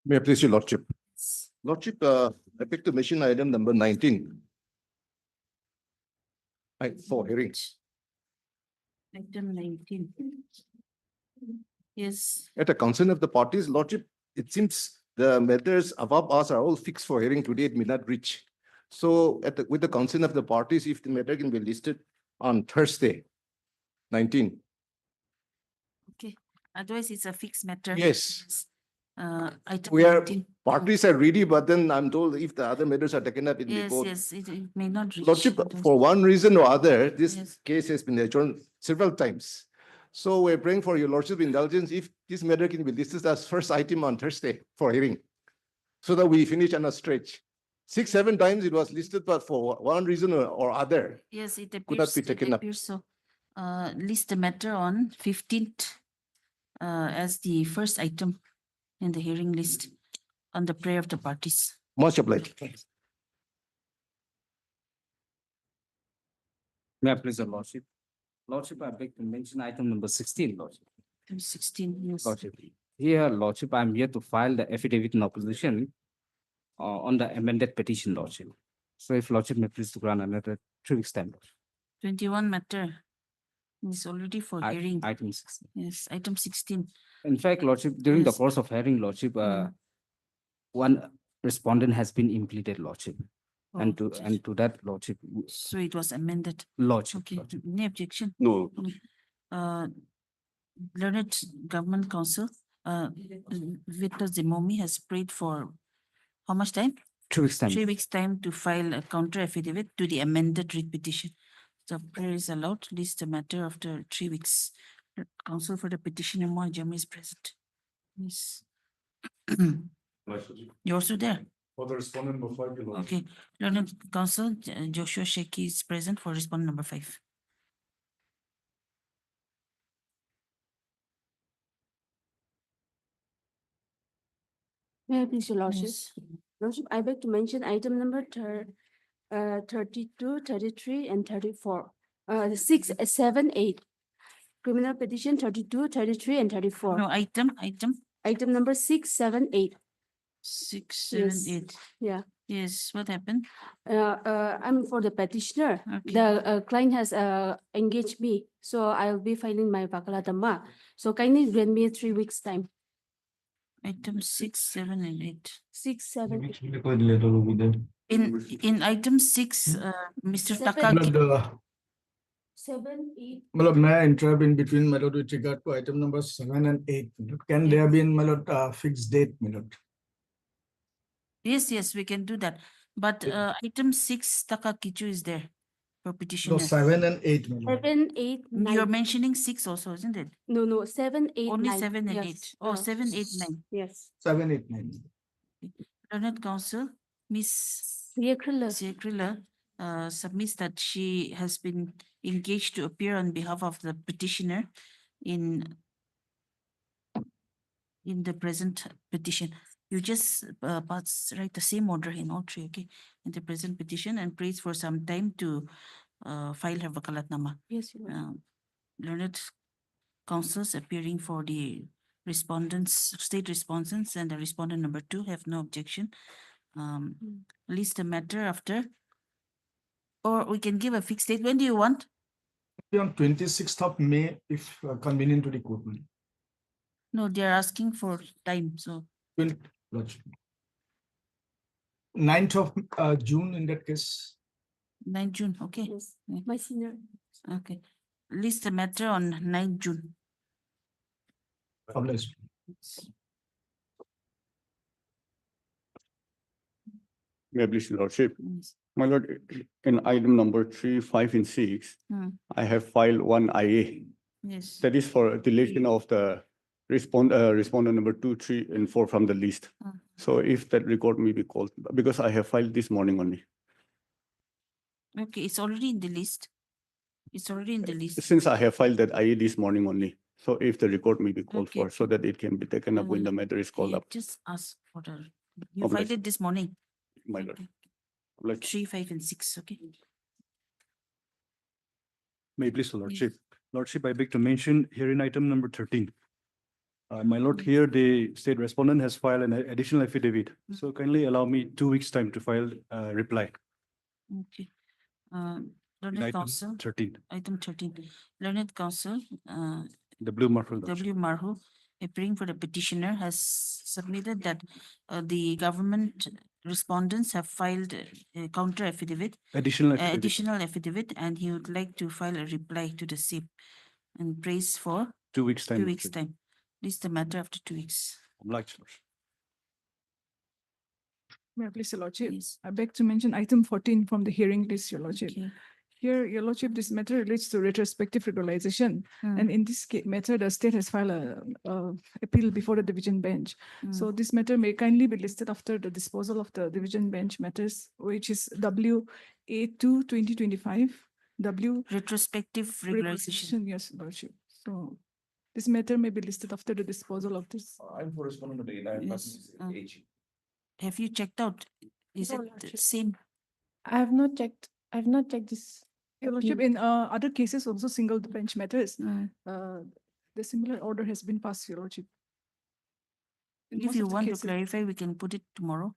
May I please your Lordship? Lordship, I beg to mention item number 19. For hearings. Item 19. Yes, At the concern of the parties, Lordship, it seems the matters above us are all fixed for hearing today at midnight reach. So with the consent of the parties, if the matter can be listed on Thursday, 19. okay. Otherwise, it's a fixed matter. Yes. Item We are, 19. parties are ready, but then I'm told if the other matters are taken up in the Yes, court. yes, it may not reach. Lordship, otherwise. for one reason or other, this Yes. case has been adjourned several times. So we're praying for your Lordship indulgence if this matter can be listed as first item on Thursday for hearing, so that we finish on a stretch. 6, 7 times it was listed, but for one reason or other, Yes, it could not appears, be taken up. so. List the matter on 15th as the first item in the hearing list on the prayer of the parties. Much obliged. May I please, your Lordship? Lordship, I beg to mention item number 16, Lordship. Item 16, yes. Lordship. Here, Lordship, I am here to file the affidavit in opposition on the amended petition, Lordship. So if Lordship may please to grant another 3 weeks time. Lordship. 21 matter is already for hearing. Item 16. Yes, item 16. In fact, Lordship, during the Yes. course of hearing, Lordship, Mm. one respondent has been impleaded, Lordship. And Oh, to that, Lordship, so it was amended. Lordship. Okay, Lordship. any objection? No. Learned Government Council, Victor Zimomi has prayed for how much time? 3 weeks time. 3 weeks time to file a counter affidavit to the amended writ petition. So prayer is allowed, list the matter after 3 weeks. Counsel for the petitioner, Moy Jami is present. Yes. You're also there? For the respondent number 5. Okay. Learned Counsel, Joshua Sheki is present for respondent number 5. May I please, your Lordship? Yes. Lordship, I beg to mention item number 32, 33, and 34. 6, 7, 8. Criminal petition 32, 33, and 34. No, item Item number 6, 7, 8. 6, 7, Yes. 8. Yeah. Yes, what happened? I'm for the petitioner. Okay. The client has engaged me, so I'll be filing my vakalatama. So kindly grant me 3 weeks time. Item 6, 7, and 8. 6, 7, 8. In item 6, Mr. Seven. Taka. 7, 8. Malad, may I interrupt in between, Malad, with regard to item number 7 and 8? Can there be, Malad, fixed date, Malad? Yes, yes, we can do that. But item 6, Taka Kichu is there for No, petitioner. 7 and 8, Malad. 7, 8, 9. You're mentioning 6 also, isn't it? No, 7, 8, Only 9. 7 and Yes. 8. Oh, 7, 8, 9. Yes. 7, 8, 9. Learned Counsel, Miss Vehicle. Sekrila submits that she has been engaged to appear on behalf of the petitioner in the present petition. You just write the same order in all 3, okay? In the present petition and prays for some time to file her vakalatnama. Yes, Your Lordship. Learned counsels appearing for the respondents, state respondents, and the respondent number 2 have no objection. List the matter after, or we can give a fixed date. When do you want? On 26th of May, if convenient to the court. No, they are asking for time, so 9th of June in that case. 9 June, okay? Yes, Yeah. my senior. Okay. List the matter on 9 June. Obliged. May I please, your Lordship? Yes. My lord, in item number 3, 5, and 6, Hmm. I have filed one IA. Yes. That is for deletion of the respondent number 2, 3, and 4 from the list. Hmm. So if that record may be called, because I have filed this morning only. Okay, it's already in the list. It's already in the list. Since I have filed that IA this morning only, so if the record may be called Okay. for, so that it can be taken up when the matter is called Yeah, up, just ask for the, you Obliged. filed it this morning. my lord. Okay. Like, 3, 5, and 6, okay? May I please, Lordship? Lordship, I beg to mention hearing item number 13. My lord, here the state respondent has filed an additional affidavit. Mm. So kindly allow me 2 weeks' time to file reply. Okay. in Learned item counsel, 13, item 13, learned counsel, the blue marker. Lordship. W. Marhu, appearing for the petitioner, has submitted that the government respondents have filed a counter affidavit, Additional affidavit. additional affidavit, and he would like to file a reply to the same and praise for 2 weeks' time. 2 weeks' Lordship. time. This is the matter after 2 weeks. Obliged, Lordship. May I please, Your Lordship? Yes. I beg to mention item 14 from the hearing list, Your Lordship. Okay. Here, Your Lordship, this matter relates to retrospective regularization. Mm, And in this matter, the state has filed a appeal before the division bench. mm. So this matter may kindly be listed after the disposal of the division bench matters, which is WA2 2025, W Retrospective regularization. regularization, yes, Lordship. So this matter may be listed after the disposal of this. I'm for respondent of the Yes, Have you checked out? Is No, it the Lordship. same? I have not checked. I have not checked this. Your Lordship, in other cases, also single bench matters, Mm. the similar order has been passed, Your Lordship. In If most you of the want to cases- clarify, we can put it tomorrow.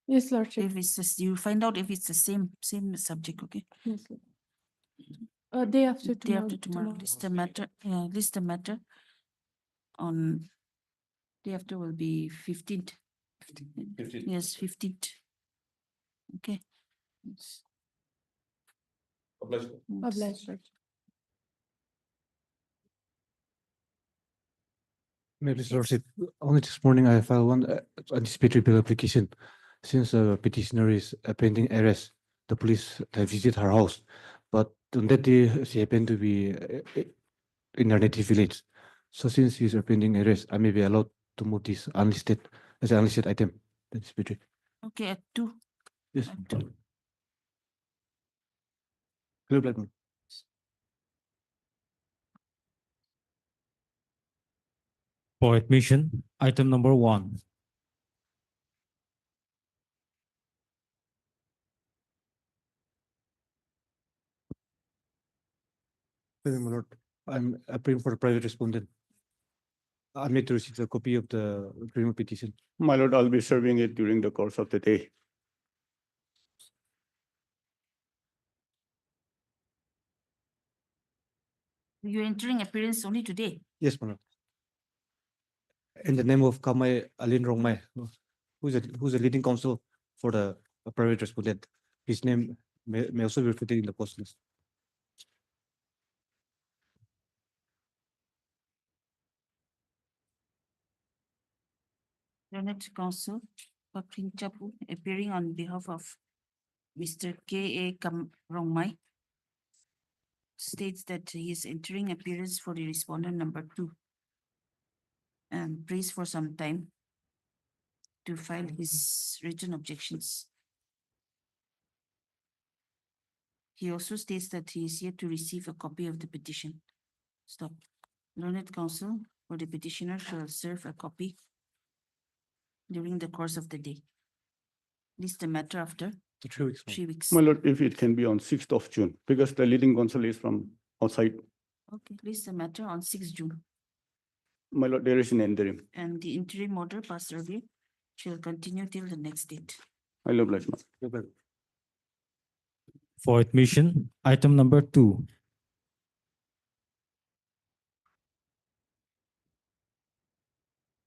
Yes, Lordship. If it's just, you find out if it's the same subject, okay? Yes, Lord. Day after Day tomorrow. after tomorrow, list the matter, list the matter on day after will be 15th. 15th. Yes, 15th. Okay. Yes. Obliged. Obliged, Lordship. Maybe, Lordship, only this morning I filed one anticipatory bail application. Since the petitioner is pending arrest, the police have visited her house. But on that day, she happened to be in her native village. So since she's pending arrest, I may be allowed to move this unlisted as an unlisted item. Anticipatory. Okay, at 2. Yes. At 2. Clear, Blackman. For admission, item number 1. My lord, I'm appealing for a private respondent. I made to receive a copy of the criminal petition. My lord, I'll be serving it during the course of the day. You're entering appearance only today. Yes, my lord. In the name of Kamai Alin Rongmai, who's a leading counsel for the private respondent. His name may also be reflected in the post list. Learned counsel, Pakring Chapu, appearing on behalf of Mr. K.A. Rongmai, states that he is entering appearance for the respondent number 2 and prays for some time to file his written objections. He also states that he is yet to receive a copy of the petition. Stop. Learned counsel for the petitioner shall serve a copy during the course of the day. This is the matter after 3 weeks. 3 weeks. My lord, if it can be on 6th of June, because the leading counsel is from outside. Okay, list the matter on 6th June, My lord, there is an interim. and the interim order passed earlier shall continue till the next date. I love like. For admission, item number 2.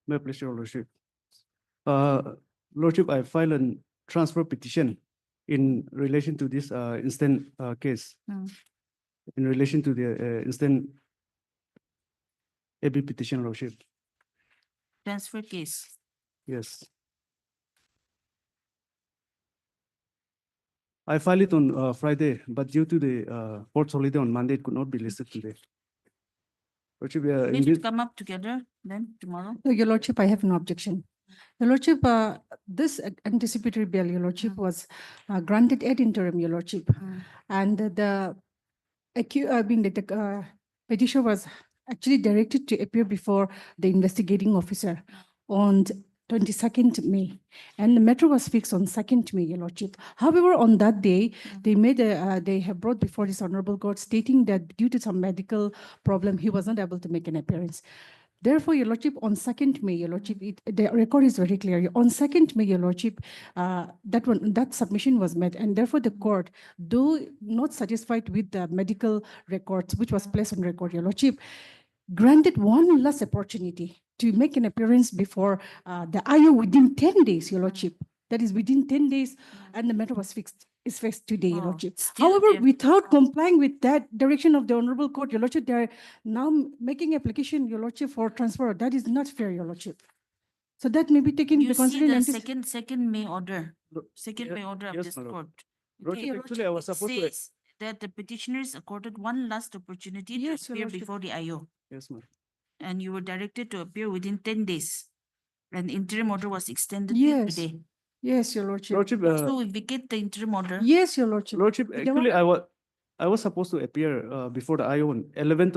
May I please, your lordship? Lordship, I filed a transfer petition in relation to this instant case. Hmm. In relation to the instant AB petition, lordship. Transfer case. Yes. I filed it on Friday, but due to the court holiday on Monday, it could not be listed today. Lordship, Need in to this- come up together then tomorrow. Your Lordship, I have no objection. Your Lordship, this anticipatory bail, Your Lordship, Mm. was granted ad interim, Your Lordship. Mm. And the petitioner was actually directed to appear before the investigating officer on 22nd May, and the matter was fixed on 2nd May, Your Lordship. However, on that day, they have brought before this honorable court stating that due to some medical problem, he was not able to make an appearance. Therefore, Your Lordship, on 2nd May, Your Lordship, the record is very clear. On 2nd May, Your Lordship, that submission was met, and therefore the court, though not satisfied with the medical records which was placed on record, Your Lordship, granted one last opportunity to make an appearance before the IO within 10 days, Your Lordship. That is within 10 days, and the matter was fixed. Is fixed today, Your Oh, Lordship. still However, they- without complying with that direction of the Honorable Court, Your Lordship, they are now making application, Your Lordship, for transfer. That is not fair, Your Lordship. So that may be taken You into see consideration. the second May order, second yeah, May order of yes, this my lord. court. Lordship, Okay, actually, I was it supposed to. says that the petitioner is accorded one last opportunity to Yes, Your appear Lordship. before the IO, Yes, ma'am. and you were directed to appear within 10 days. An interim order was extended till Yes. today. Yes, Your Lordship. Lordship, So we vacate the interim order. Yes, Your Lordship. Lordship, They actually, want- I was supposed to appear before the IO on 11th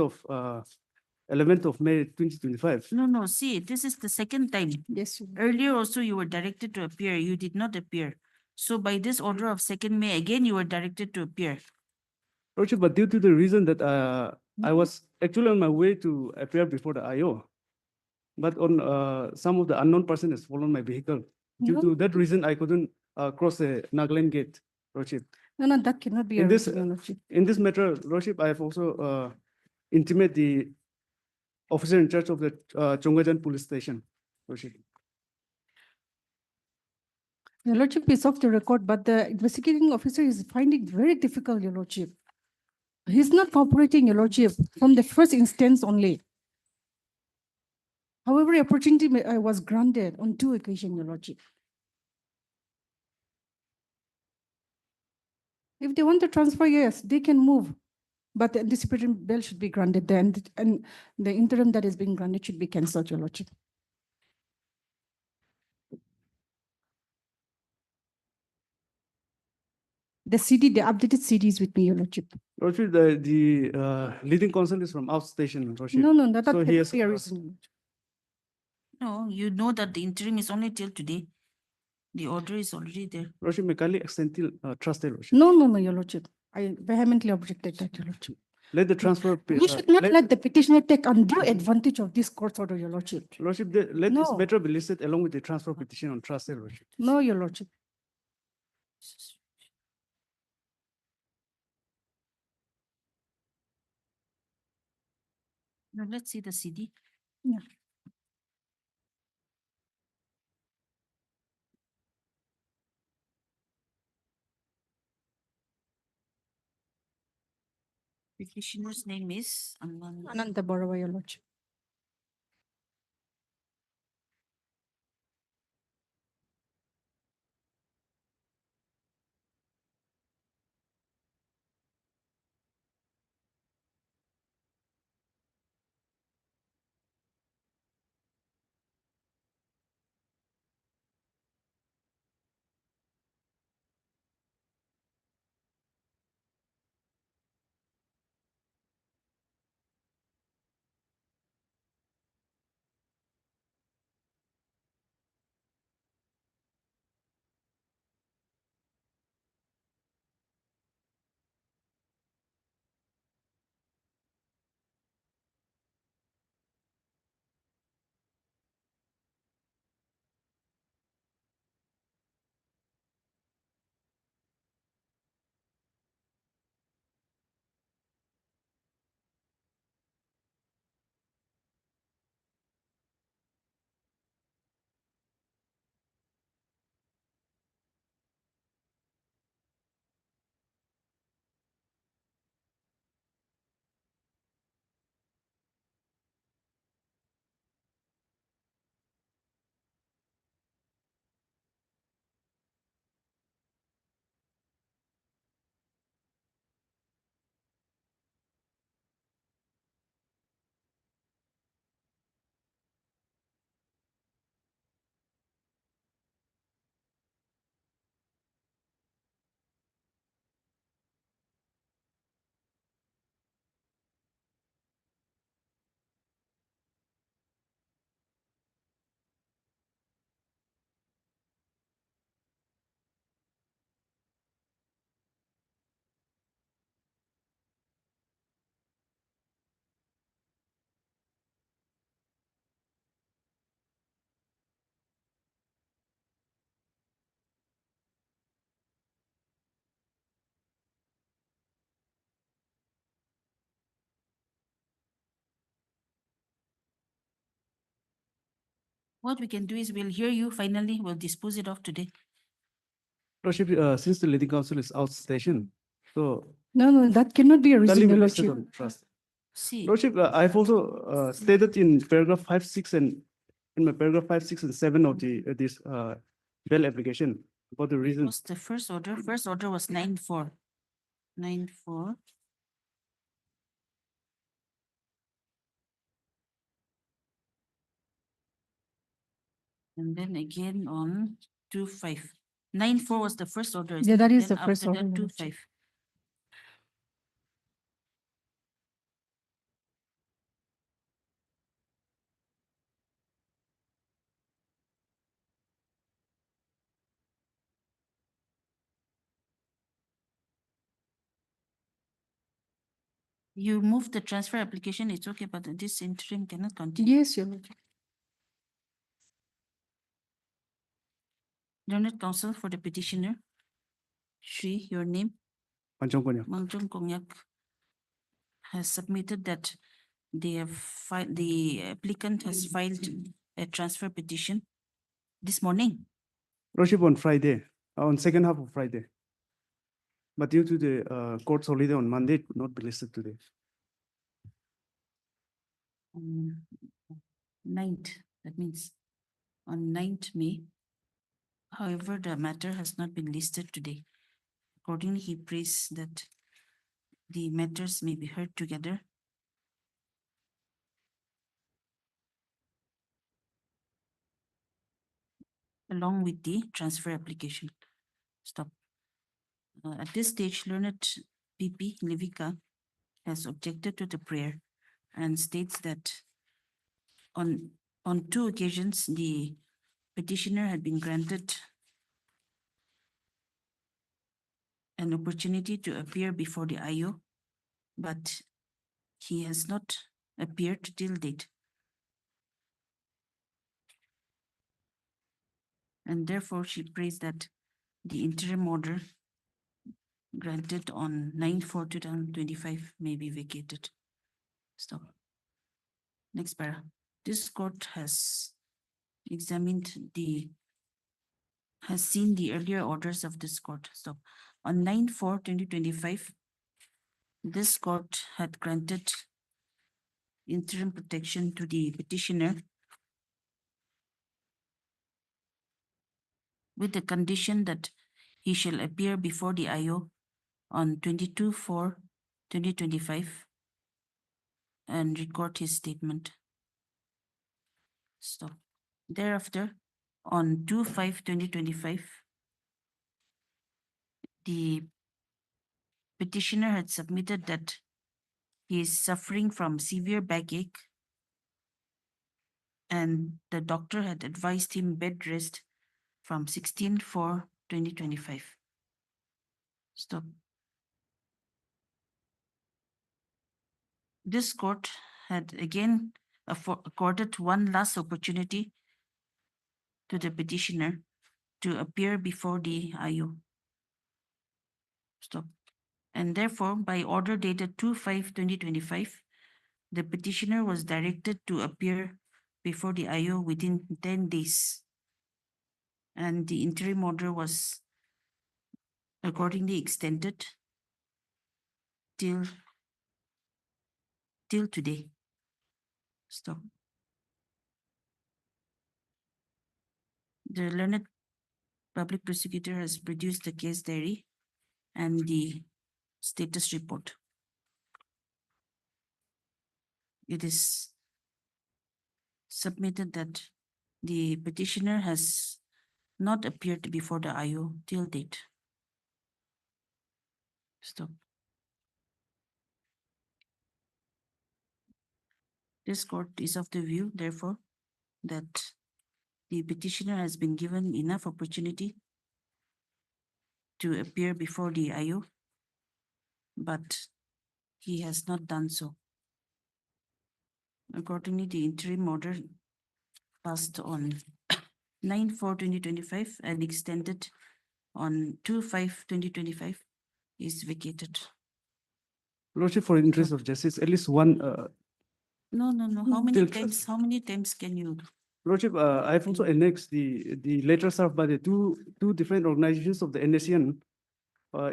of May 2025. No, see, this is the second time. Yes, Your- Earlier also you were directed to appear, you did not appear. So by this order of 2nd May, again you were directed to appear. Lordship, but due to the reason that I was actually on my way to appear before the IO, but on some of the unknown person has fallen my vehicle. Due No. to that reason, I couldn't cross the Nagaland gate, Lordship. No, that cannot be a In this- reason, Your Lordship. In this matter, Lordship, I have also intimate the officer in charge of the Chongajan police station, Lordship. Your Lordship is off the record, but the investigating officer is finding it very difficult, Your Lordship. He's not cooperating, Your Lordship, from the first instance only. However, opportunity was granted on 2 occasions, Your Lordship. If they want to transfer, yes, they can move. But the anticipatory bail should be granted then, and the interim that is being granted should be cancelled, Your Lordship. The CD, the updated CD is with me, Your Lordship. Lordship, the leading concern is from outstation, Lordship. No, that So he cannot has, be a reason. No, you know that the interim is only till today. The order is already there. Lordship, may kindly extend till trusted, Lordship. No, Your Lordship. I vehemently objected that, Your Lordship. Let the transfer. We should not let the petitioner take undue advantage of this court order, Your Lordship. Lordship, let this No. matter be listed along with the transfer petition on trusted, Lordship. No, Your Lordship. Now let's see the CD. Yeah. Petitioner's name is Ananta Barawa, Your Lordship. What we can do is we'll hear you finally, we'll dispose it off today. Lordship, since the leading counsel is out station, so No, that cannot be a kindly reason, be Your listed Lordship. on trust. See, Lordship, I've also stated in paragraph 5, 6 and in my paragraph 5, 6 and 7 of the this bail application about the reason. was the first order? First order was 9-4. 9-4. And then again on 2-5. 9-4 was the first order. Yeah, that is then the first after order, that, Your Lordship. 2-5. You moved the transfer application, it's okay, but this interim cannot continue. Yes, Your Lordship. Learned counsel for the petitioner. Shri, your name, Panchong Konyak. Mangjong Kongyak, has submitted that they have filed, the applicant has filed a transfer petition this morning. Lordship, on Friday, on second half of Friday. But due to the court's holiday on Monday, it could not be listed today. 9th, that means on 9th May. However, the matter has not been listed today. Accordingly, he prays that the matters may be heard together. Along with the transfer application. Stop. At this stage, learned PP Livika has objected to the prayer and states that on 2 occasions, the petitioner had been granted an opportunity to appear before the IO, but he has not appeared till date. And therefore, she prays that the interim order granted on 9/4/2025 may be vacated. Stop. Next para. This court has examined has seen the earlier orders of this court. Stop. On 9/4/2025, this court had granted interim protection to the petitioner with the condition that he shall appear before the IO on 22/4/2025 and record his statement. Stop. Thereafter, on 2/5/2025, the petitioner had submitted that he is suffering from severe backache and the doctor had advised him bed rest from 16/4/2025. Stop. This court had again accorded one last opportunity to the petitioner to appear before the IO. Stop. And therefore, by order dated 2/5/2025, the petitioner was directed to appear before the IO within 10 days. And the interim order was accordingly extended till today. Stop. The learned public prosecutor has produced the case diary and the status report. It is submitted that the petitioner has not appeared before the IO till date. Stop. This court is of the view, therefore, that the petitioner has been given enough opportunity to appear before the IO, but he has not done so. Accordingly, the interim order passed on 9/4/2025 and extended on 2/5/2025 is vacated. Lordship, for interest of justice, at least one No. How many Till- times? How many times can you? Lordship, I've also annexed the letter served by the two different organizations of the NACN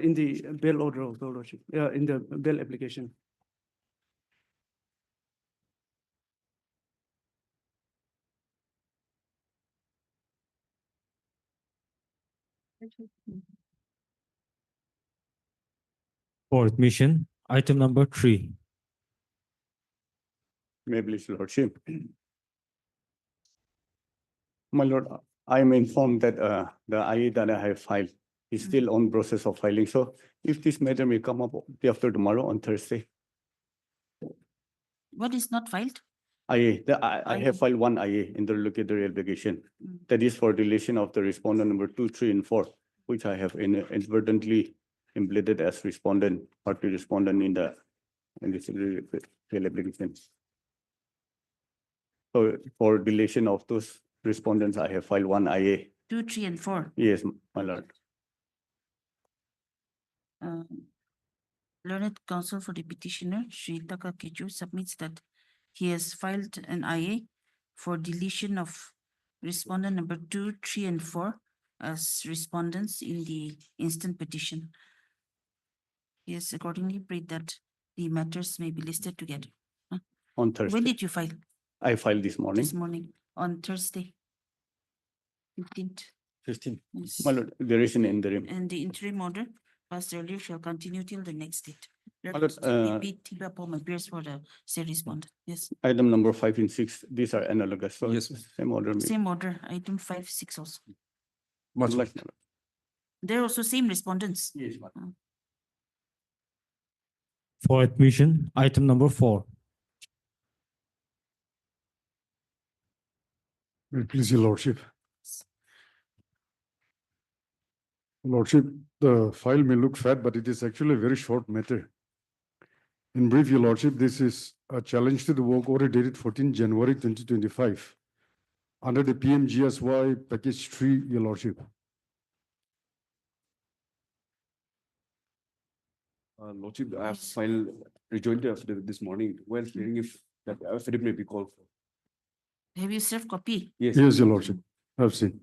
in the bail order of the Lordship, in the bail application. For admission, item number 3. May please, Lordship. My lord, I am informed that the IA that I have filed is still on process of filing. So if this matter may come up day after tomorrow on Thursday, What is not filed? IA, I IA. have filed one IA, interlocutory application. Mm. That is for deletion of the respondent number 2, 3, and 4, which I have inadvertently implemented as respondent, party respondent in this real application. So for deletion of those respondents, I have filed one IA. 2, 3, and 4. Yes, my lord. Learned counsel for the petitioner, Sri Taka Kechu, submits that he has filed an IA for deletion of respondent number 2, 3, and 4 as respondents in the instant petition. He has accordingly prayed that the matters may be listed together. On Thursday. When did you file? I filed this morning. This morning, on Thursday. 15th. 15. Yes. My lord, there is an interim. And the interim order passed earlier shall continue till the next date. Lord, Repeat Tiba Paul appears for the said respondent. Yes. Item number 5 and 6, these are analogous. So Yes. same order. Same order, item 5, 6 also. Much Like- They're also same respondents. Yes, ma'am. For admission, item number 4. Please, your lordship. Lordship, the file may look fat, but it is actually a very short matter. In brief, your lordship, this is a challenge to the work order dated 14 January 2025 under the PMGSY package 3, your lordship. Lordship, I have filed rejoinder affidavit this morning while hearing if that affidavit may be called for. Have you served copy? Yes. Yes, your lordship. I've seen.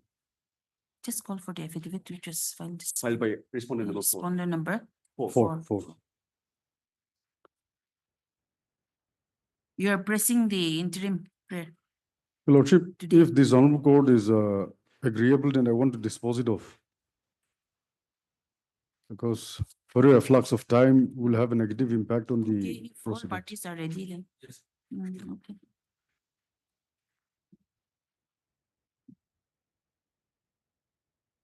Just call for the affidavit which was filed. this- Filed by respondent number 4. Respondent number. Four. You are pressing the interim prayer. Your lordship, Today. if this honorable court is agreeable, then I want to dispose it off. Because further afflux of time will have a negative impact on Okay, the if all procedure. parties are ready then. Yes. Okay.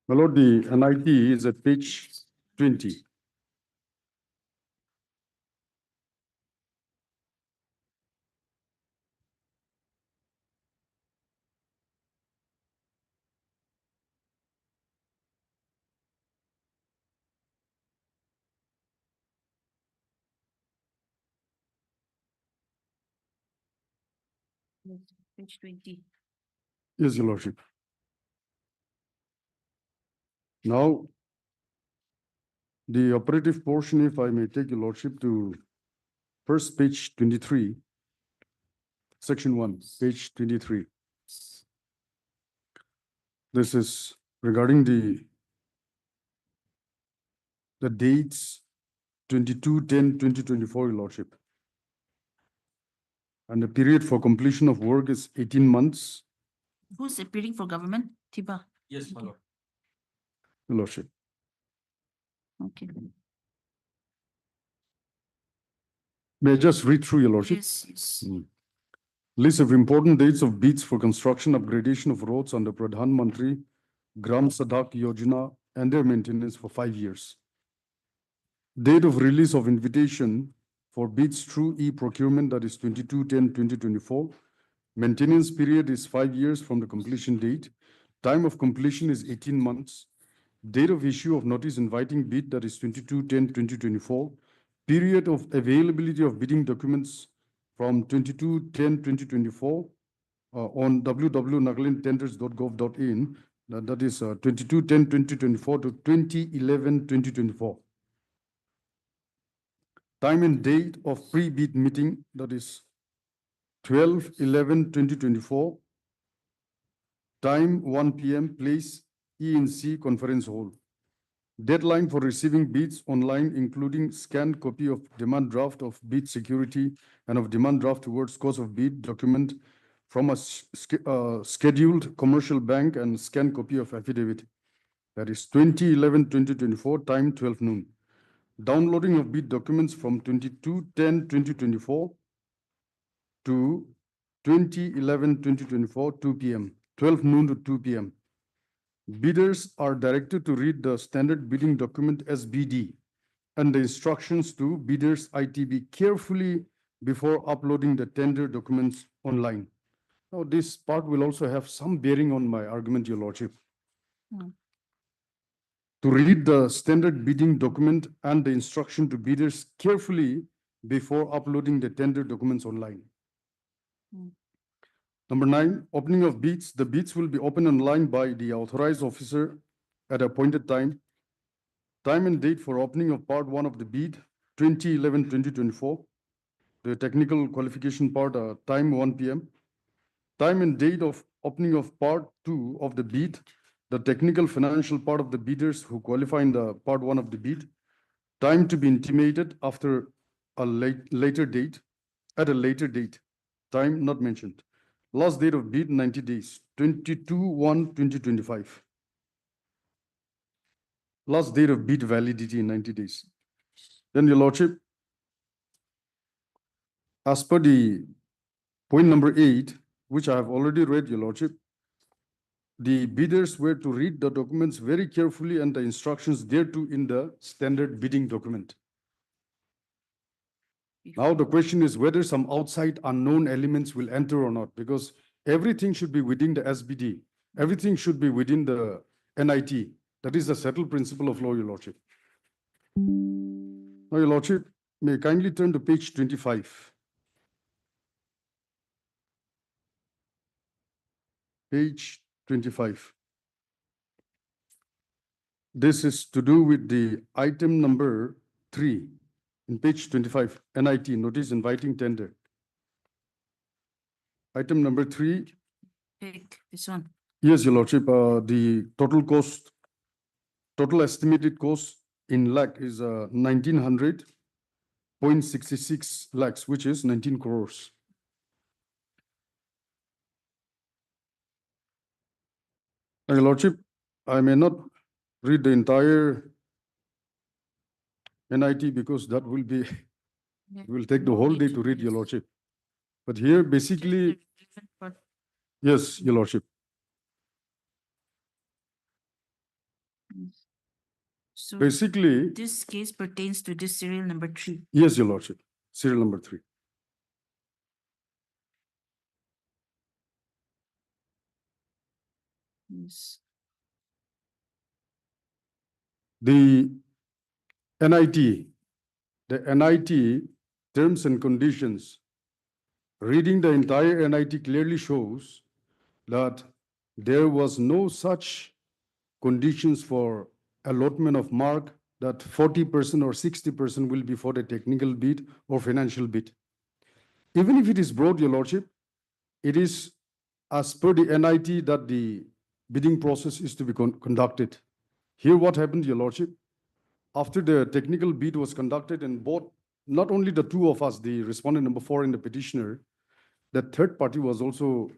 My lord, the NIT is at page 20. Yes, page 20. Yes, your lordship. Now, the operative portion, if I may take your lordship to first page 23, section 1, page 23. This is regarding the dates 22/10/2024, your lordship. And the period for completion of work is 18 months, Who's appearing for government? Tiba. Yes, my Okay. lord. your lordship. Okay. May I just read through, your lordship? Yes. List of important dates of bids for construction upgradation of roads under Pradhan Mantri Gram Sadak Yojana and their maintenance for 5 years. Date of release of invitation for bids through e-procurement, that is 22/10/2024. Maintenance period is 5 years from the completion date. Time of completion is 18 months. Date of issue of notice inviting bid, that is 22/10/2024. Period of availability of bidding documents from 22/10/2024 on www.nagalandtenders.gov.in. That is 22/10/2024 to 20/11/2024. Time and date of pre-bid meeting, that is 12/11/2024 time 1 p.m., place E&C Conference Hall. Deadline for receiving bids online, including scanned copy of demand draft of bid security and of demand draft towards cost of bid document from a scheduled commercial bank and scanned copy of affidavit. That is 20/11/2024, time 12 noon. Downloading of bid documents from 22/10/2024 to 20/11/2024, 2 p.m., 12 noon to 2 p.m. Bidders are directed to read the standard bidding document SBD and the instructions to bidders ITB carefully before uploading the tender documents online. Now, this part will also have some bearing on my argument, Your Lordship. To read the standard bidding document and the instruction to bidders carefully before uploading the tender documents online. Number 9, opening of bids. The bids will be opened online by the authorized officer at appointed time. Time and date for opening of part 1 of the bid, 20/11/2024. The technical qualification part, time 1 p.m. Time and date of opening of part 2 of the bid, the technical financial part of the bidders who qualify in the part 1 of the bid. Time to be intimated after a later date, at a later date. Time not mentioned. Last date of bid, 90 days, 22/1/2025. Last date of bid validity, 90 days. Then, Your Lordship, as per the point number 8, which I have already read, Your Lordship, the bidders were to read the documents very carefully and the instructions thereto in the standard bidding document. Now the question is whether some outside unknown elements will enter or not, because everything should be within the SBD. Everything should be within the NIT. That is the settled principle of law, Your Lordship. Now, Your Lordship, may I kindly turn to page 25. Page 25. This is to do with the item number 3 in page 25, NIT, notice inviting tender. Item number 3. Pick this one. Yes, Your Lordship, the total cost, total estimated cost in lakh is 1900.66 lakhs, which is 19 crores. Your Lordship, I may not read the entire NIT because that will be, will take the whole day to read, Your Lordship. But here, basically, yes, Your Lordship. So Basically, this case pertains to this serial number 3. yes, Your Lordship, serial number 3. Yes. The NIT, terms and conditions, reading the entire NIT clearly shows that there was no such conditions for allotment of mark that 40% or 60% will be for the technical bid or financial bid. Even if it is broad, Your Lordship, it is as per the NIT that the bidding process is to be conducted. Here what happened, Your Lordship, after the technical bid was conducted and both, not only the two of us, the respondent number 4 and the petitioner, the third party was also,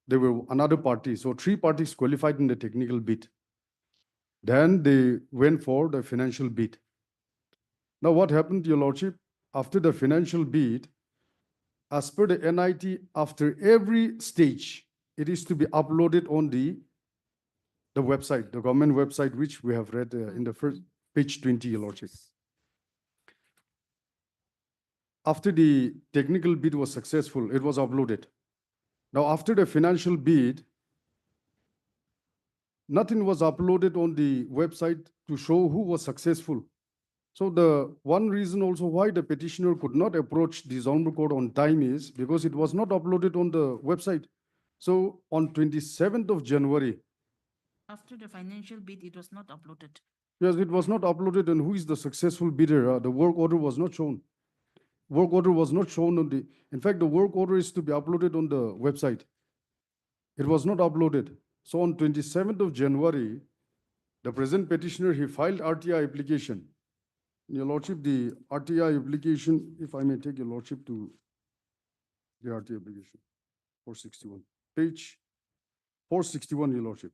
there were another party. So 3 parties qualified in the technical bid. Then they went for the financial bid. Now what happened, Your Lordship, after the financial bid, as per the NIT, after every stage, it is to be uploaded on the website, the government website, which we have read in the first page 20, Your Lordship. After the technical bid was successful, it was uploaded. Now, after the financial bid, nothing was uploaded on the website to show who was successful. So the one reason also why the petitioner could not approach the Honorable Court on time is because it was not uploaded on the website. So on 27th of January, After the financial bid, it was not uploaded. yes, it was not uploaded, and who is the successful bidder? The work order was not shown. Work order was not shown on the, in fact, the work order is to be uploaded on the website. It was not uploaded. So on 27th of January, the present petitioner, he filed RTI application. Your Lordship, the RTI application, if I may take your Lordship to the RTI application, 461, page 461, your Lordship.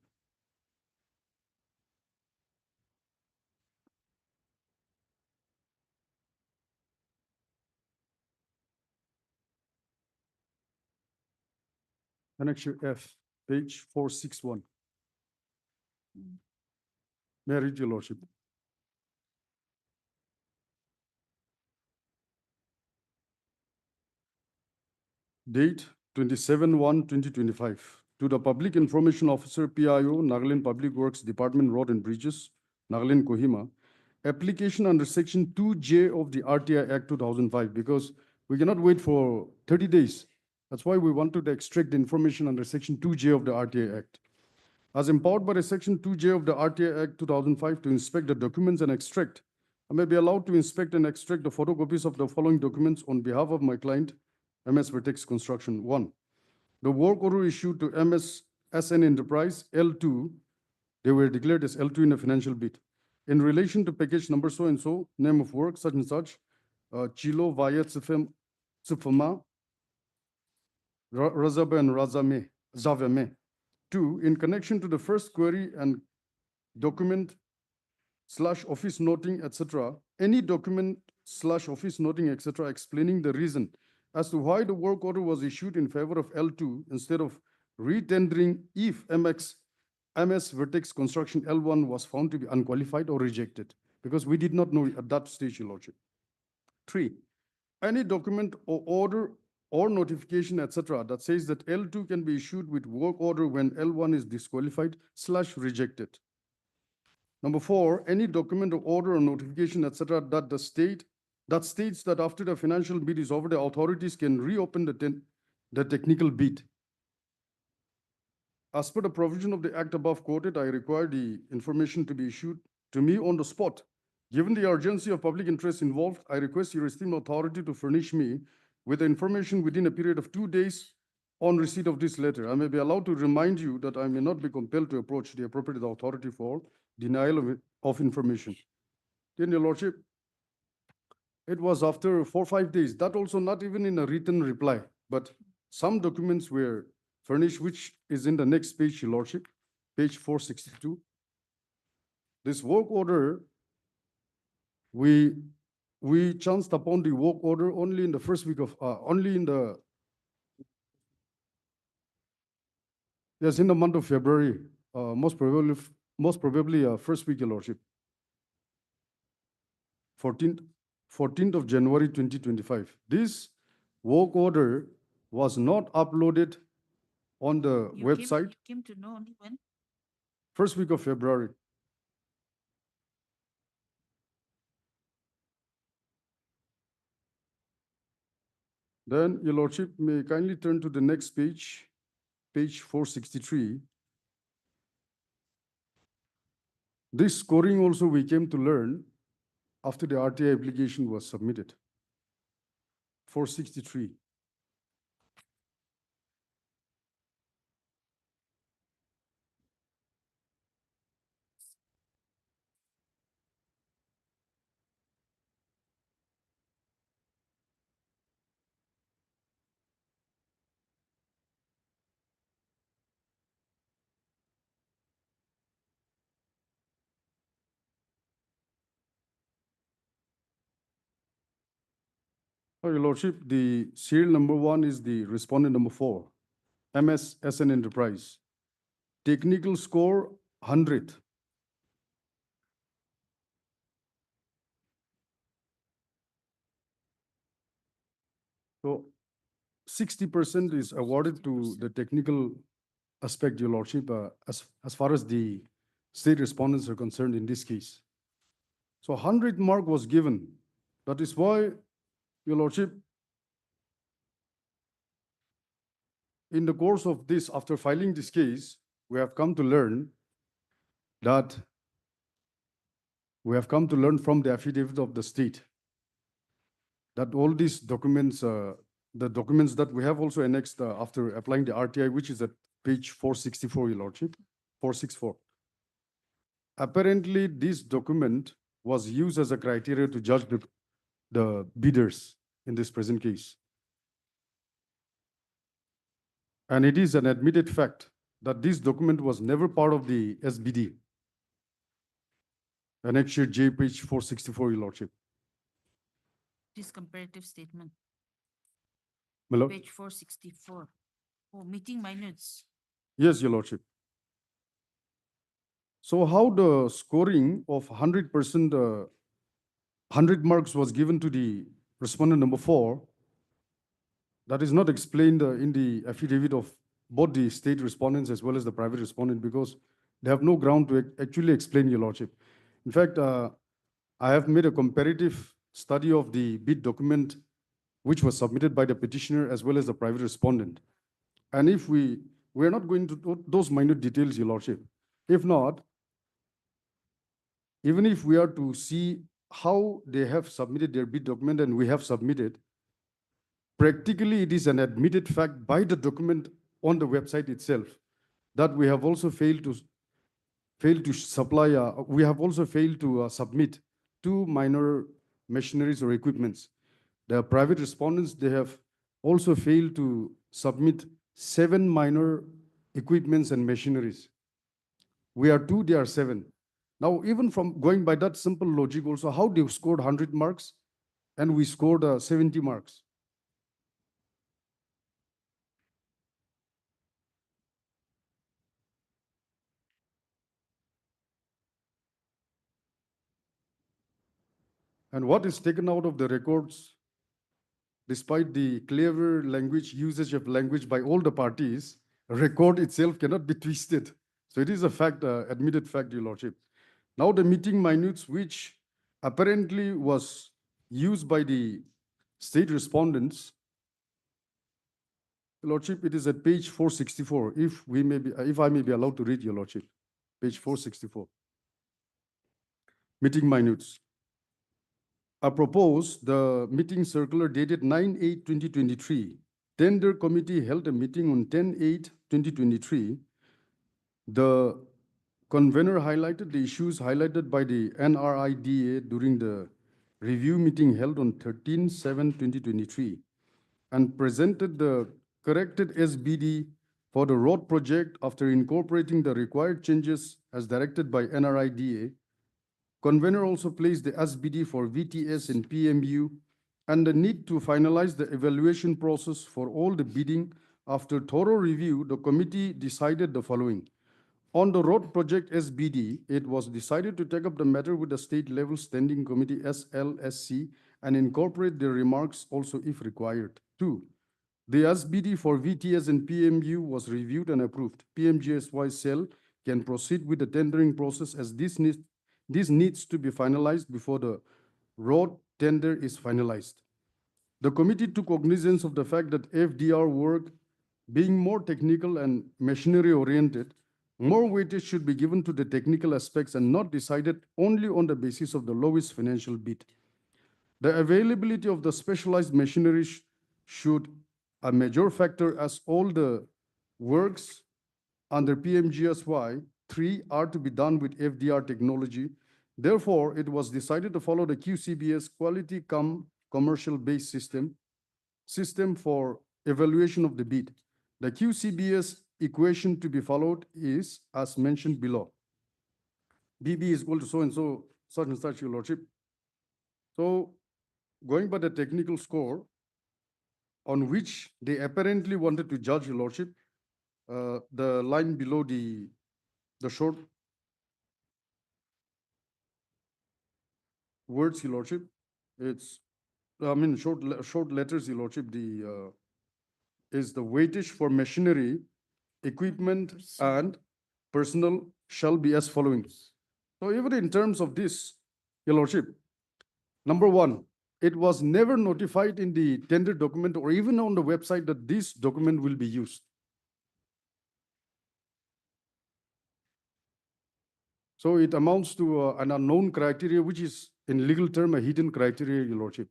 Annexure F, page 461. May I read your Lordship? Date 27/1/2025. To the Public Information Officer, PIO, Nagaland Public Works Department, Road and Bridges, Nagaland, Kohima. Application under Section 2J of the RTI Act 2005, because we cannot wait for 30 days. That's why we wanted to extract the information under Section 2J of the RTI Act. As empowered by the Section 2J of the RTI Act 2005 to inspect the documents and extract, I may be allowed to inspect and extract the photocopies of the following documents on behalf of my client, MS Vertex Construction. 1. The work order issued to MS SN Enterprise L2, they were declared as L2 in a financial bid. In relation to package number so and so, name of work such and such, Chilo via Tsufama, Razaba and Razame, Zavame. 2. In connection to the first query and document / office noting, etc., any document / office noting, etc., explaining the reason as to why the work order was issued in favor of L2 instead of retendering if MS Vertex Construction L1 was found to be unqualified or rejected, because we did not know at that stage, Your Lordship. 3. Any document or order or notification, etc., that says that L2 can be issued with work order when L1 is disqualified / rejected. Number 4, any document or order or notification, etc., that states that after the financial bid is over, the authorities can reopen the technical bid. As per the provision of the Act above quoted, I require the information to be issued to me on the spot. Given the urgency of public interest involved, I request your esteemed authority to furnish me with the information within a period of 2 days on receipt of this letter. I may be allowed to remind you that I may not be compelled to approach the appropriate authority for denial of information. Then, Your Lordship, it was after 4 or 5 days, that also not even in a written reply, but some documents were furnished, which is in the next page, Your Lordship, page 462. This work order, we chanced upon the work order only in the first week of, in the month of February, most probably first week, Your Lordship. 14th of January 2025. This work order was not uploaded on the website. Came to know only when? First week of February. Then, Your Lordship, may you kindly turn to the next page, page 463. This scoring also we came to learn after the RTI application was submitted. 463. Your Lordship, the serial number 1 is the respondent number 4, MS SN Enterprise. Technical score 100. So 60% is awarded to the technical aspect, Your Lordship, as far as the state respondents are concerned in this case. So 100 mark was given. That is why, Your Lordship, in the course of this, after filing this case, we have come to learn from the affidavit of the state that all these documents, the documents that we have also annexed after applying the RTI, which is a page 464, Your Lordship, 464. Apparently, this document was used as a criteria to judge the bidders in this present case. And it is an admitted fact that this document was never part of the SBD. Annexure J, page 464, Your Lordship. This comparative statement, My Lord- page 464. Oh, meeting minutes. Yes, Your Lordship. So how the scoring of 100%, 100 marks was given to the respondent number 4, that is not explained in the affidavit of both the state respondents as well as the private respondent, because they have no ground to actually explain, Your Lordship. In fact, I have made a comparative study of the bid document which was submitted by the petitioner as well as the private respondent. And if we're not going to those minute details, Your Lordship. If not, even if we are to see how they have submitted their bid document and we have submitted, practically it is an admitted fact by the document on the website itself that we have also failed to supply, we have also failed to submit 2 minor machineries or equipments. The private respondents, they have also failed to submit 7 minor equipments and machineries. We are 2, they are 7. Now, even from going by that simple logic also, how they scored 100 marks and we scored 70 marks. And what is taken out of the records, despite the clever language, usage of language by all the parties, record itself cannot be twisted. So it is a fact, admitted fact, Your Lordship. Now the meeting minutes, which apparently was used by the state respondents, Your Lordship, it is at page 464, if I may be allowed to read, Your Lordship, page 464. Meeting minutes. I propose the meeting circular dated 9/8/2023. Tender committee held a meeting on 10/8/2023. The convener highlighted the issues highlighted by the NRIDA during the review meeting held on 13/7/2023 and presented the corrected SBD for the road project after incorporating the required changes as directed by NRIDA. Convener also placed the SBD for VTS and PMU and the need to finalize the evaluation process for all the bidding. After thorough review, the committee decided the following. On the road project SBD, it was decided to take up the matter with the state level standing committee SLSC and incorporate their remarks also if required. 2. The SBD for VTS and PMU was reviewed and approved. PMGSY cell can proceed with the tendering process as this needs to be finalized before the road tender is finalized. The committee took cognizance of the fact that FDR work being more technical and machinery oriented, more weightage should be given to the technical aspects and not decided only on the basis of the lowest financial bid. The availability of the specialized machinery should a major factor as all the works under PMGSY 3 are to be done with FDR technology. Therefore, it was decided to follow the QCBS quality commercial based system for evaluation of the bid. The QCBS equation to be followed is as mentioned below. BB is equal to so and so, such and such, Your Lordship. So going by the technical score on which they apparently wanted to judge, Your Lordship, the line below the short words, Your Lordship, it's, short letters, Your Lordship, is the weightage for machinery, equipment, and personnel shall be as following. So even in terms of this, Your Lordship, number 1, it was never notified in the tender document or even on the website that this document will be used. So it amounts to an unknown criteria, which is in legal term a hidden criteria, Your Lordship.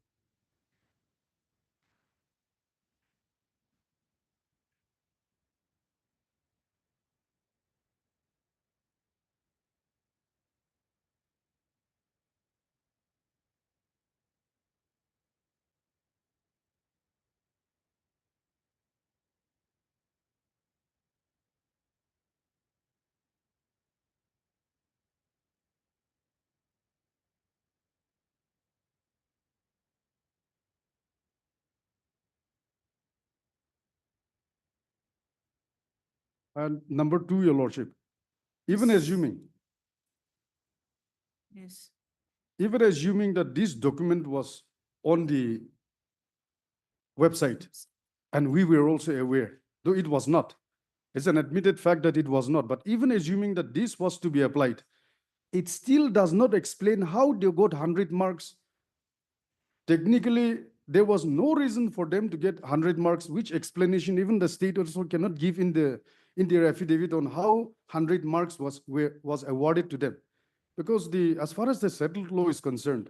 And number two, Your Lordship, even Yes. assuming, Yes. even assuming that this document was on the website, and we were also aware, though it was not. It's an admitted fact that it was not. But even assuming that this was to be applied, it still does not explain how they got 100 marks. Technically, there was no reason for them to get 100 marks, which explanation even the state also cannot give in their affidavit on how 100 marks was awarded to them. Because as far as the settled law is concerned,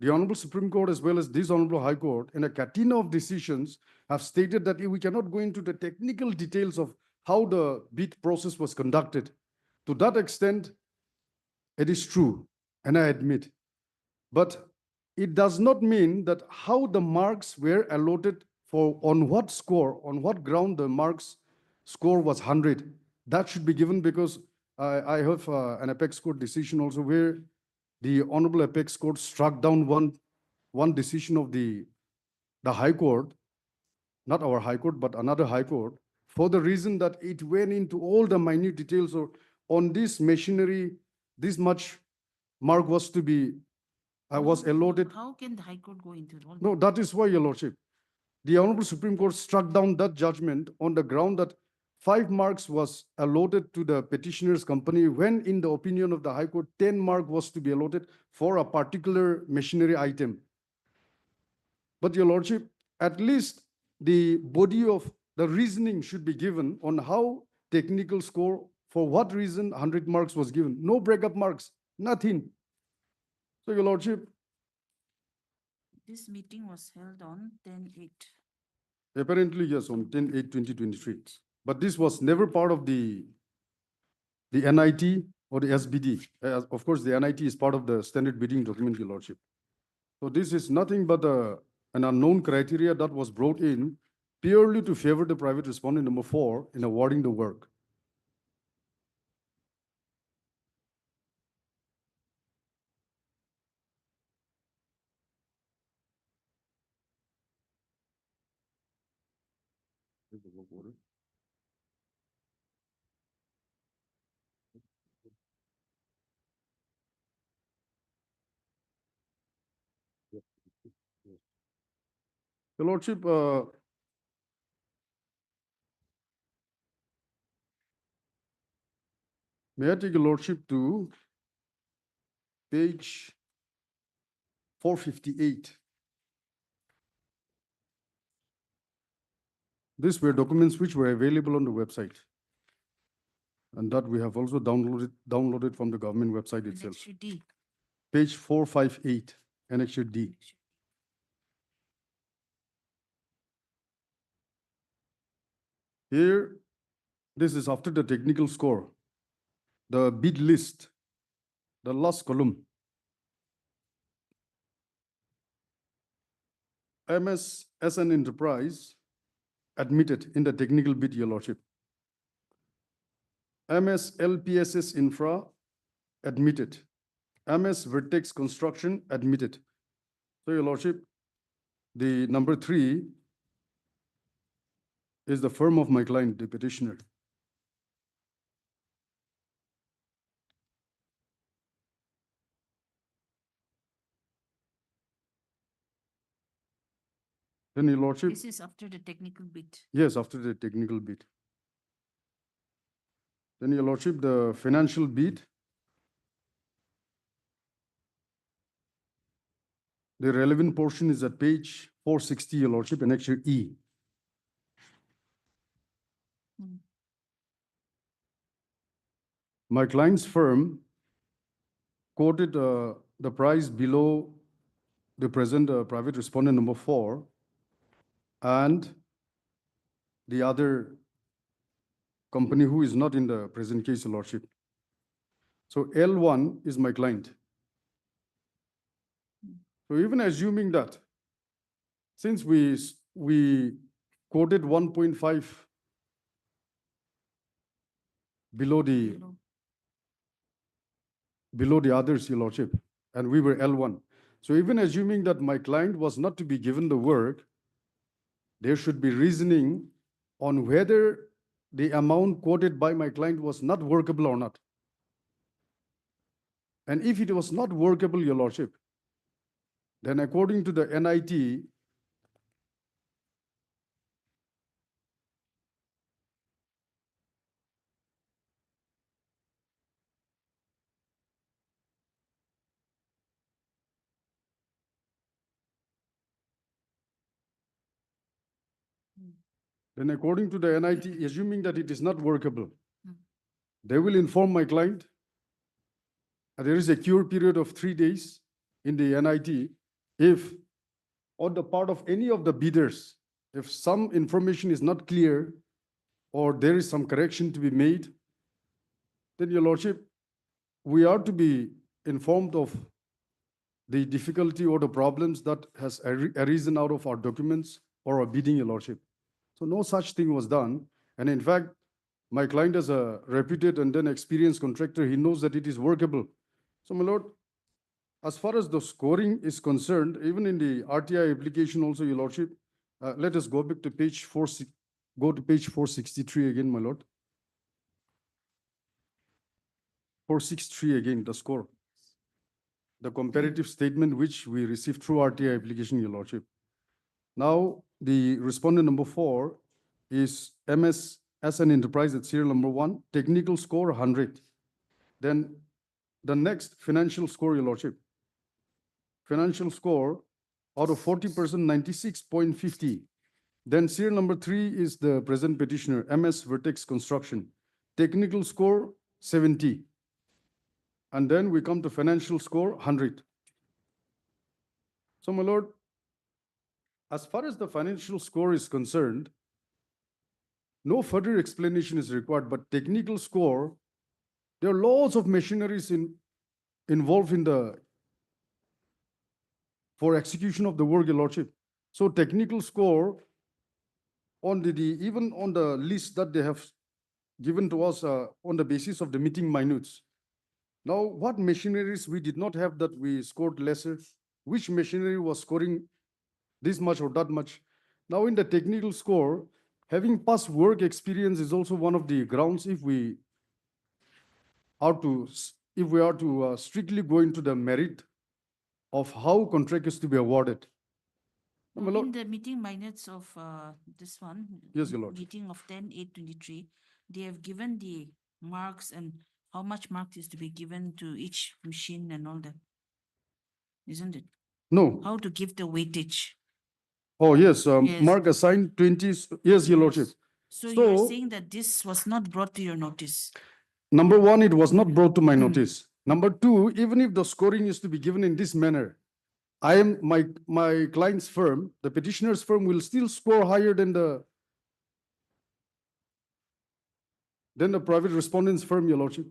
the Honorable Supreme Court as well as this Honorable High Court in a catena of decisions have stated that we cannot go into the technical details of how the bid process was conducted. To that extent, it is true, and I admit. But it does not mean that how the marks were allotted for on what score, on what ground the marks score was 100. That should be given because I have an apex court decision also where the Honorable Apex Court struck down one decision of the High Court, not our High Court, but another High Court, for the reason that it went into all the minute details of on this machinery, this much mark was to be, was allotted. How can the High Court go into all? No, that is why, Your Lordship, the Honorable Supreme Court struck down that judgment on the ground that 5 marks was allotted to the petitioner's company when, in the opinion of the High Court, 10 mark was to be allotted for a particular machinery item. But, Your Lordship, at least the body of the reasoning should be given on how technical score, for what reason 100 marks was given. No breakup marks, nothing. So, Your Lordship, This meeting was held on 10/8. apparently, yes, on 10/8/2023. But this was never part of the NIT or the SBD. Of course, the NIT is part of the standard bidding document, Your Lordship. So this is nothing but an unknown criteria that was brought in purely to favor the private respondent number 4 in awarding the work. Your Lordship, may I take your Lordship to page 458? These were documents which were available on the website, and that we have also downloaded from the government website itself. Annexure D. Page 458, Annexure D. Here, this is after the technical score, the bid list, the last column. MS as an enterprise admitted in the technical bid, Your Lordship. MS LPSS Infra admitted. MS Vertex Construction admitted. So, Your Lordship, the number 3 is the firm of my client, the petitioner. Then, Your Lordship, This is after the technical bid. yes, after the technical bid. Then, Your Lordship, the financial bid, the relevant portion is at page 460, Your Lordship, Annexure E. My client's firm quoted the price below the present private respondent number 4 and the other company who is not in the present case, Your Lordship. So L1 is my client. So even assuming that, since we quoted 1.5 below the others, Your Lordship, and we were L1. So even assuming that my client was not to be given the work, there should be reasoning on whether the amount quoted by my client was not workable or not. And if it was not workable, Your Lordship, then according to the NIT, assuming that it is not workable, they will inform my client. There is a cure period of 3 days in the NIT. If on the part of any of the bidders, if some information is not clear or there is some correction to be made, then Your Lordship, we are to be informed of the difficulty or the problems that has arisen out of our documents or our bidding, Your Lordship. So no such thing was done. And in fact, my client is a reputed and then experienced contractor. He knows that it is workable. So my Lord, as far as the scoring is concerned, even in the RTI application also, Your Lordship, let us go back to page 463 again, my Lord. 463 again, the score. The comparative statement which we received through RTI application, Your Lordship. Now, the respondent number 4 is MS as an enterprise at serial number 1, technical score 100. Then the next financial score, Your Lordship. Financial score out of 40%, 96.50. Then serial number 3 is the present petitioner, MS Vertex Construction. Technical score 70. And then we come to financial score 100. So my Lord, as far as the financial score is concerned, no further explanation is required, but technical score, there are lots of machineries involved in for execution of the work, Your Lordship. So technical score on even on the list that they have given to us on the basis of the meeting minutes. Now, what machineries we did not have that we scored lesser? Which machinery was scoring this much or that much? Now, in the technical score, having past work experience is also one of the grounds if we are to strictly go into the merit of how contract is to be awarded. My Lord, In the meeting minutes of this one. Yes, Your Lordship. Meeting of 10/8/23, they have given the marks and how much marks is to be given to each machine and all that. Isn't it? No. How to give the weightage. Oh, yes, Yes. mark assigned 20, yes, Your Lordship. So you're So- saying that this was not brought to your notice. Number 1, it was not brought to my notice. Number 2, even if the scoring is to be given in this manner, my client's firm, the petitioner's firm will still score higher than the private respondent's firm, Your Lordship.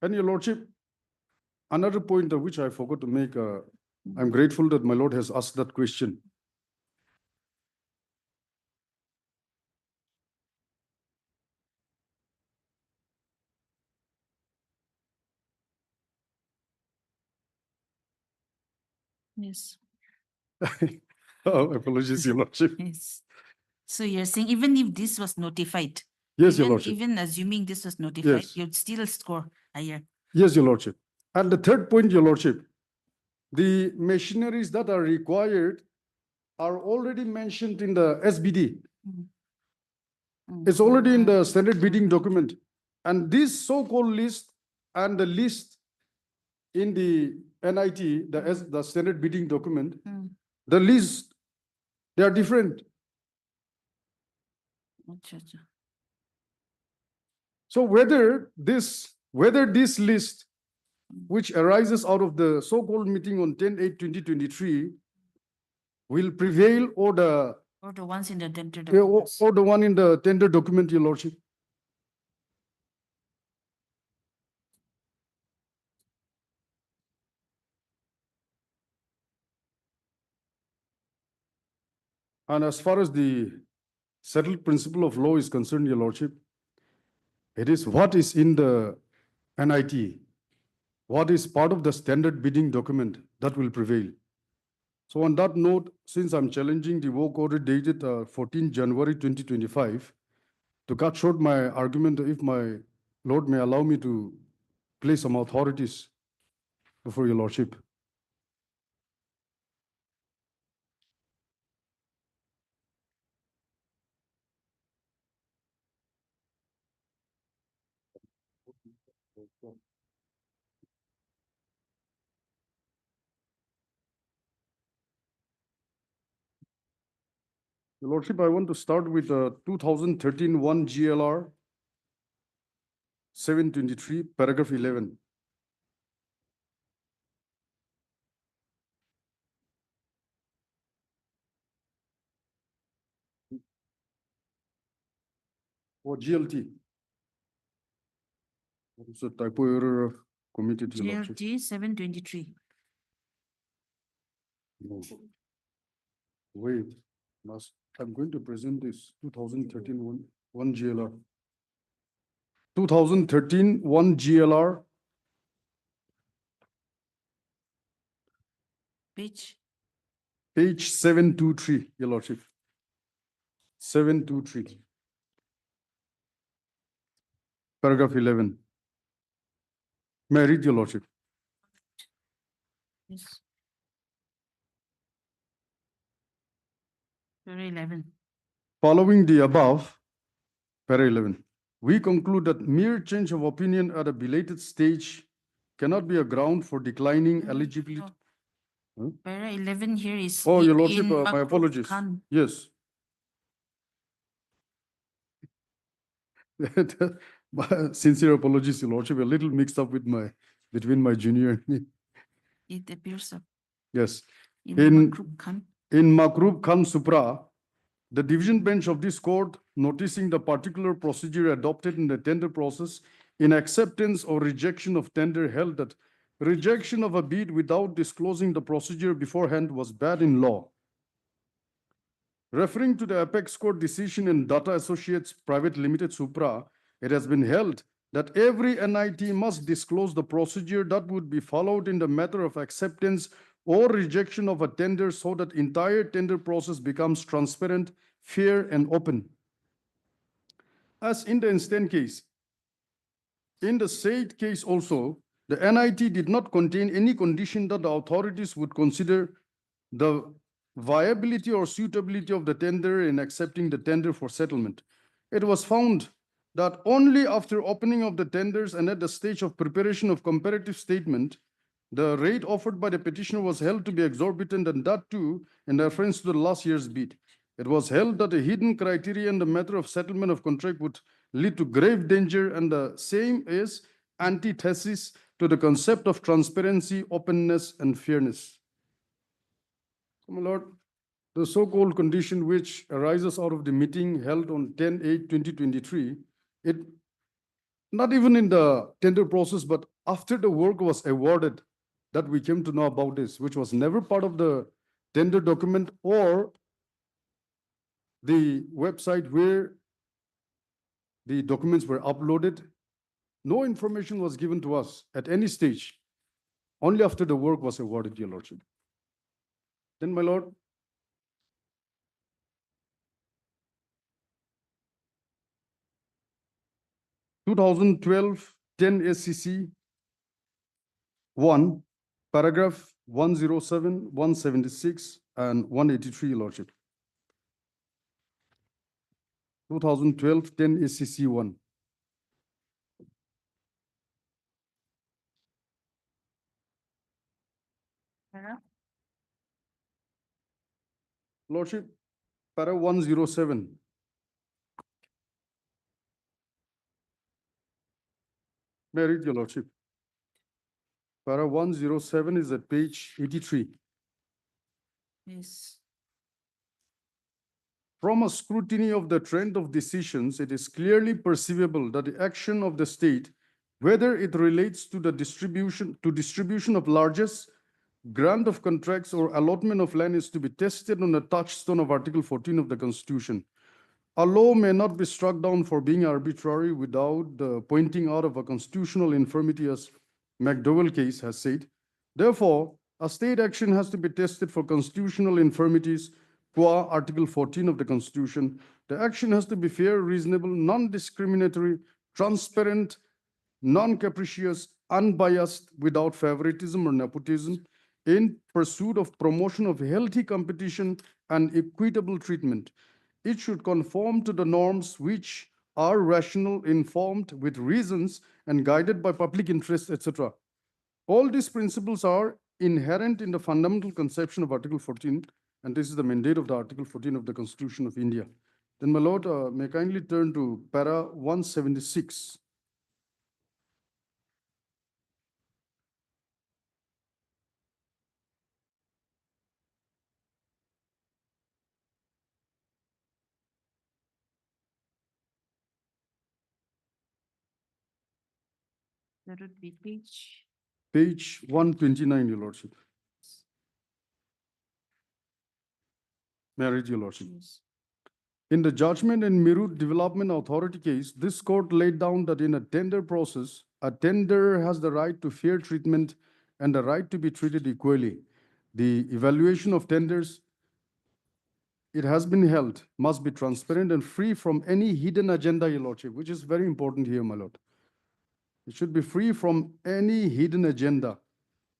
And Your Lordship, another point which I forgot to make, I'm grateful that my Lord has asked that question. Yes. Oh, apologies, Your Lordship. Yes. So you're saying even if this was notified. Yes, Your even- Lordship. Even assuming this was notified, Yes. you'd still score higher. Yes, Your Lordship. And the third point, Your Lordship, the machineries that are required are already mentioned in the SBD. It's already in the standard bidding document. And this so-called list and the list in the NIT, the standard bidding document, the list, they are different. Acha, acha. So whether this list, which arises out of the so-called meeting on 10/8/2023, will prevail or the Or the ones in the tender Yeah, documents. or the one in the tender document, Your Lordship. And as far as the settled principle of law is concerned, Your Lordship, it is what is in the NIT. what is part of the standard bidding document that will prevail. So on that note, since I'm challenging the work order dated 14 January 2025, to cut short my argument, if my Lord may allow me to place some authorities before your Lordship. Your Lordship, I want to start with 2013 1 GLR 723, paragraph 11. Or GLT. It's a typo error committed, Your Lordship. GLG 723. No. Wait, I'm going to present this 2013 1 GLR. 2013 1 GLR Page page 723, Your Lordship. 723. Paragraph 11. May I read, Your Lordship? yes. Very 11. Following the above, para 11, we conclude that mere change of opinion at a belated stage cannot be a ground for declining eligibility. Huh? Para 11 here is. Oh, Your in Lordship, my Makruf apologies. Khan. Yes. Sincere apologies, Your Lordship, a little mixed up with between my junior and me. It appears Yes. in Makruf Khan. In Makruf Khan Supra, the division bench of this court, noticing the particular procedure adopted in the tender process in acceptance or rejection of tender, held that rejection of a bid without disclosing the procedure beforehand was bad in law. Referring to the Apex Court decision in Data Associates Private Limited Supra, it has been held that every NIT must disclose the procedure that would be followed in the matter of acceptance or rejection of a tender so that entire tender process becomes transparent, fair, and open. As in the instant case, in the said case also, the NIT did not contain any condition that the authorities would consider the viability or suitability of the tender in accepting the tender for settlement. It was found that only after opening of the tenders and at the stage of preparation of comparative statement, the rate offered by the petitioner was held to be exorbitant, and that too in reference to the last year's bid. It was held that a hidden criteria in the matter of settlement of contract would lead to grave danger, and the same is antithesis to the concept of transparency, openness, and fairness. My Lord, the so-called condition which arises out of the meeting held on 10/8/2023, it not even in the tender process, but after the work was awarded, that we came to know about this, which was never part of the tender document or the website where the documents were uploaded. No information was given to us at any stage, only after the work was awarded, Your Lordship. Then, my Lord, (2012) 10 SCC 1, paragraph 107, 176, and 183, Your Lordship. 2012 10 SCC 1. Lordship, para 107. May I read, Your Lordship? Para 107 is at page 83. Yes. From a scrutiny of the trend of decisions, it is clearly perceivable that the action of the state, whether it relates to the distribution of largesse, grant of contracts, or allotment of land, is to be tested on the touchstone of Article 14 of the Constitution. A law may not be struck down for being arbitrary without the pointing out of a constitutional infirmity as McDowell case has said. Therefore, a state action has to be tested for constitutional infirmities qua Article 14 of the Constitution. The action has to be fair, reasonable, non-discriminatory, transparent, non-capricious, unbiased, without favoritism or nepotism, in pursuit of promotion of healthy competition and equitable treatment. It should conform to the norms which are rational, informed, with reasons, and guided by public interest, etc. All these principles are inherent in the fundamental conception of Article 14, and this is the mandate of the Article 14 of the Constitution of India. Then, my lord, may I kindly turn to para 176. That would be page. Page 129, Your Lordship. May I read, Your Lordship? Yes. In the judgment in Meerut Development Authority case, this court laid down that in a tender process, a tender has the right to fair treatment and the right to be treated equally. The evaluation of tenders, it has been held, must be transparent and free from any hidden agenda, Your Lordship, which is very important here, my lord. It should be free from any hidden agenda.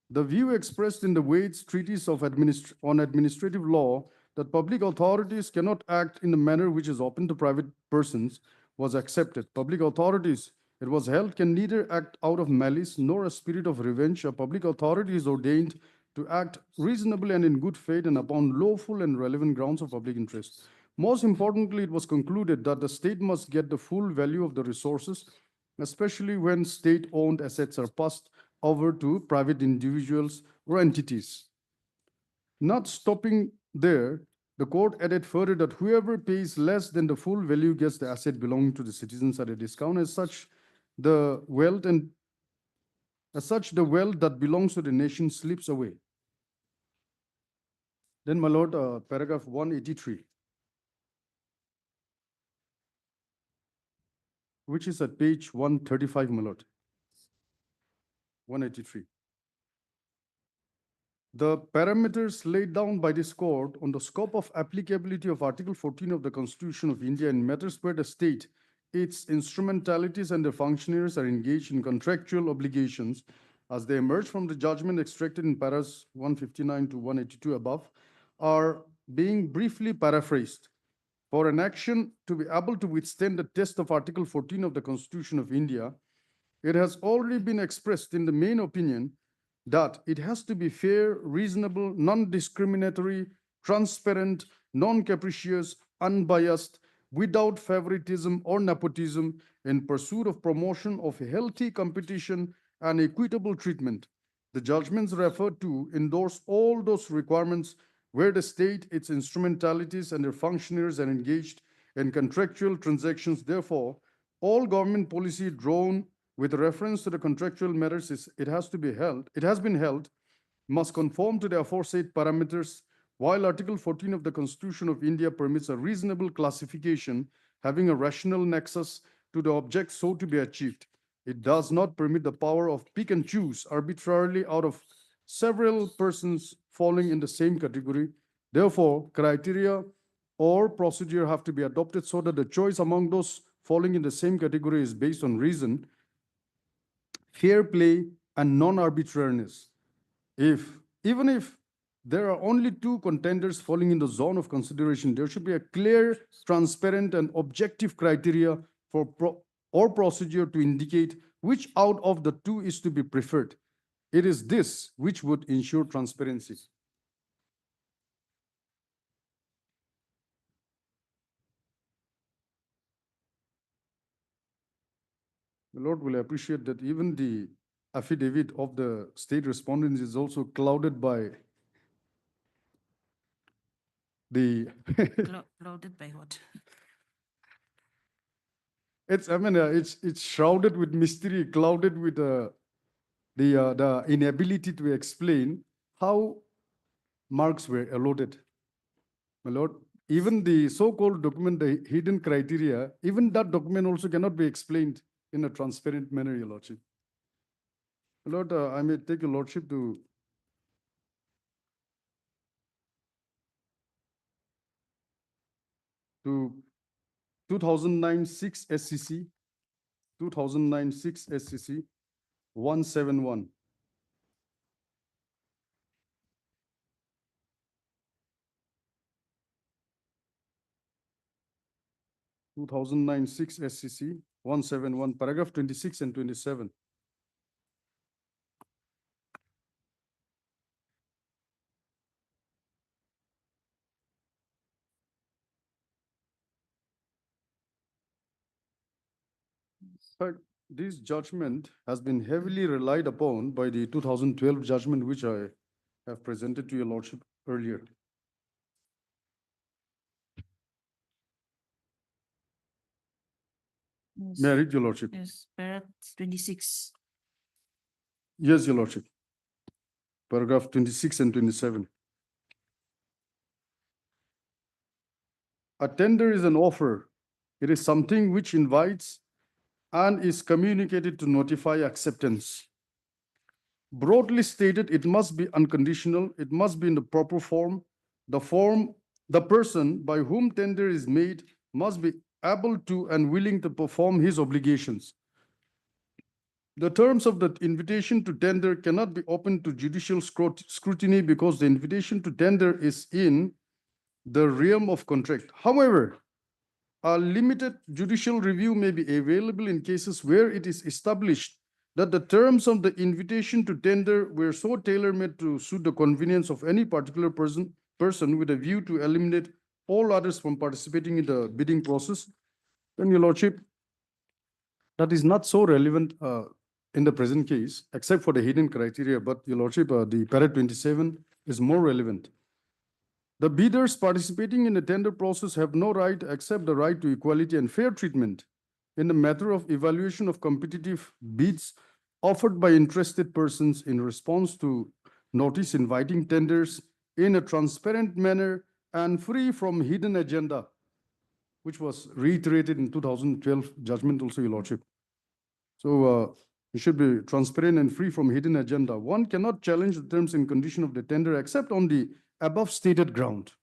The view expressed in the Wade's Treatise of on Administrative Law that public authorities cannot act in a manner which is open to private persons was accepted. Public authorities, it was held, can neither act out of malice nor a spirit of revenge. A public authority is ordained to act reasonably and in good faith and upon lawful and relevant grounds of public interest. Most importantly, it was concluded that the state must get the full value of the resources, especially when state-owned assets are passed over to private individuals or entities. Not stopping there, the court added further that whoever pays less than the full value gets the asset belonging to the citizens at a discount. As such, the wealth that belongs to the nation slips away. Then, my lord, paragraph 183, which is at page 135, my lord. 183. The parameters laid down by this court on the scope of applicability of Article 14 of the Constitution of India in matters where the state, its instrumentalities and their functionaries are engaged in contractual obligations as they emerge from the judgment extracted in paras 159 to 182 above, are being briefly paraphrased. For an action to be able to withstand the test of Article 14 of the Constitution of India, it has already been expressed in the main opinion that it has to be fair, reasonable, non-discriminatory, transparent, non-capricious, unbiased, without favoritism or nepotism, in pursuit of promotion of healthy competition and equitable treatment. The judgments referred to endorse all those requirements where the state, its instrumentalities, and their functionaries are engaged in contractual transactions. Therefore, all government policy drawn with reference to the contractual matters it has been held, must conform to the aforesaid parameters, while Article 14 of the Constitution of India permits a reasonable classification having a rational nexus to the object so to be achieved. It does not permit the power of pick and choose arbitrarily out of several persons falling in the same category. Therefore, criteria or procedure have to be adopted so that the choice among those falling in the same category is based on reason, fair play, and non-arbitrariness. Even if there are only two contenders falling in the zone of consideration, there should be a clear, transparent, and objective criteria for procedure to indicate which out of the two is to be preferred. It is this which would ensure transparency. The Lord will appreciate that even the affidavit of the state respondents is also clouded by the Clouded by what? it's shrouded with mystery, clouded with the inability to explain how marks were allotted. My lord, even the so-called document, the hidden criteria, even that document also cannot be explained in a transparent manner, Your Lordship. Lord, I may take your lordship to to 2009-6 SCC, 2009-6 SCC 171. 2009-6 SCC 171, paragraph 26 and 27. But this judgment has been heavily relied upon by the 2012 judgment, which I have presented to your lordship earlier. May I read your lordship? Yes, paragraph 26. Yes, your lordship. Paragraph 26 and 27. A tender is an offer. It is something which invites and is communicated to notify acceptance. Broadly stated, it must be unconditional. It must be in the proper form. The person by whom tender is made must be able to and willing to perform his obligations. The terms of the invitation to tender cannot be open to judicial scrutiny because the invitation to tender is in the realm of contract. However, a limited judicial review may be available in cases where it is established that the terms of the invitation to tender were so tailor-made to suit the convenience of any particular person with a view to eliminate all others from participating in the bidding process. Then, your lordship, that is not so relevant in the present case, except for the hidden criteria. But your lordship, the para 27 is more relevant. The bidders participating in the tender process have no right except the right to equality and fair treatment in the matter of evaluation of competitive bids offered by interested persons in response to notice inviting tenders in a transparent manner and free from hidden agenda, which was reiterated in 2012 judgment also, your lordship. So it should be transparent and free from hidden agenda. One cannot challenge the terms and condition of the tender except on the above stated ground.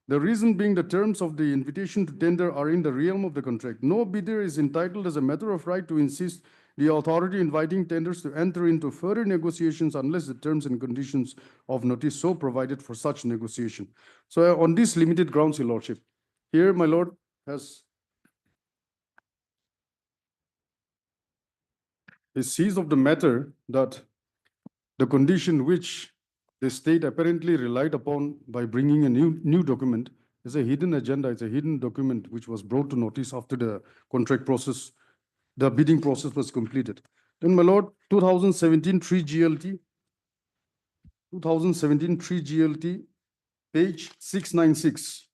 The reason being the terms of the invitation to tender are in the realm of the contract. No bidder is entitled as a matter of right to insist the authority inviting tenders to enter into further negotiations unless the terms and conditions of notice so provided for such negotiation. So on these limited grounds, your lordship, here my lord has seized of the matter that the condition which the state apparently relied upon by bringing a new document is a hidden agenda. It's a hidden document which was brought to notice after the contract process, the bidding process was completed. Then, my lord, 2017 3 GLT, 2017 3 GLT, page 696.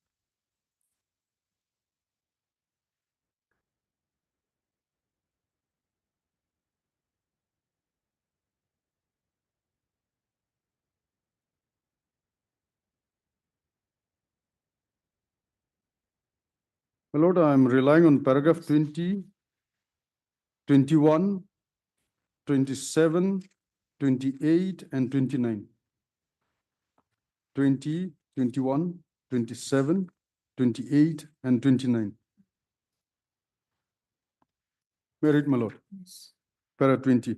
My lord, I'm relying on paragraph 20, 21, 27, 28, and 29. 20, 21, 27, 28, and 29. May I read, my lord? Yes. Para 20.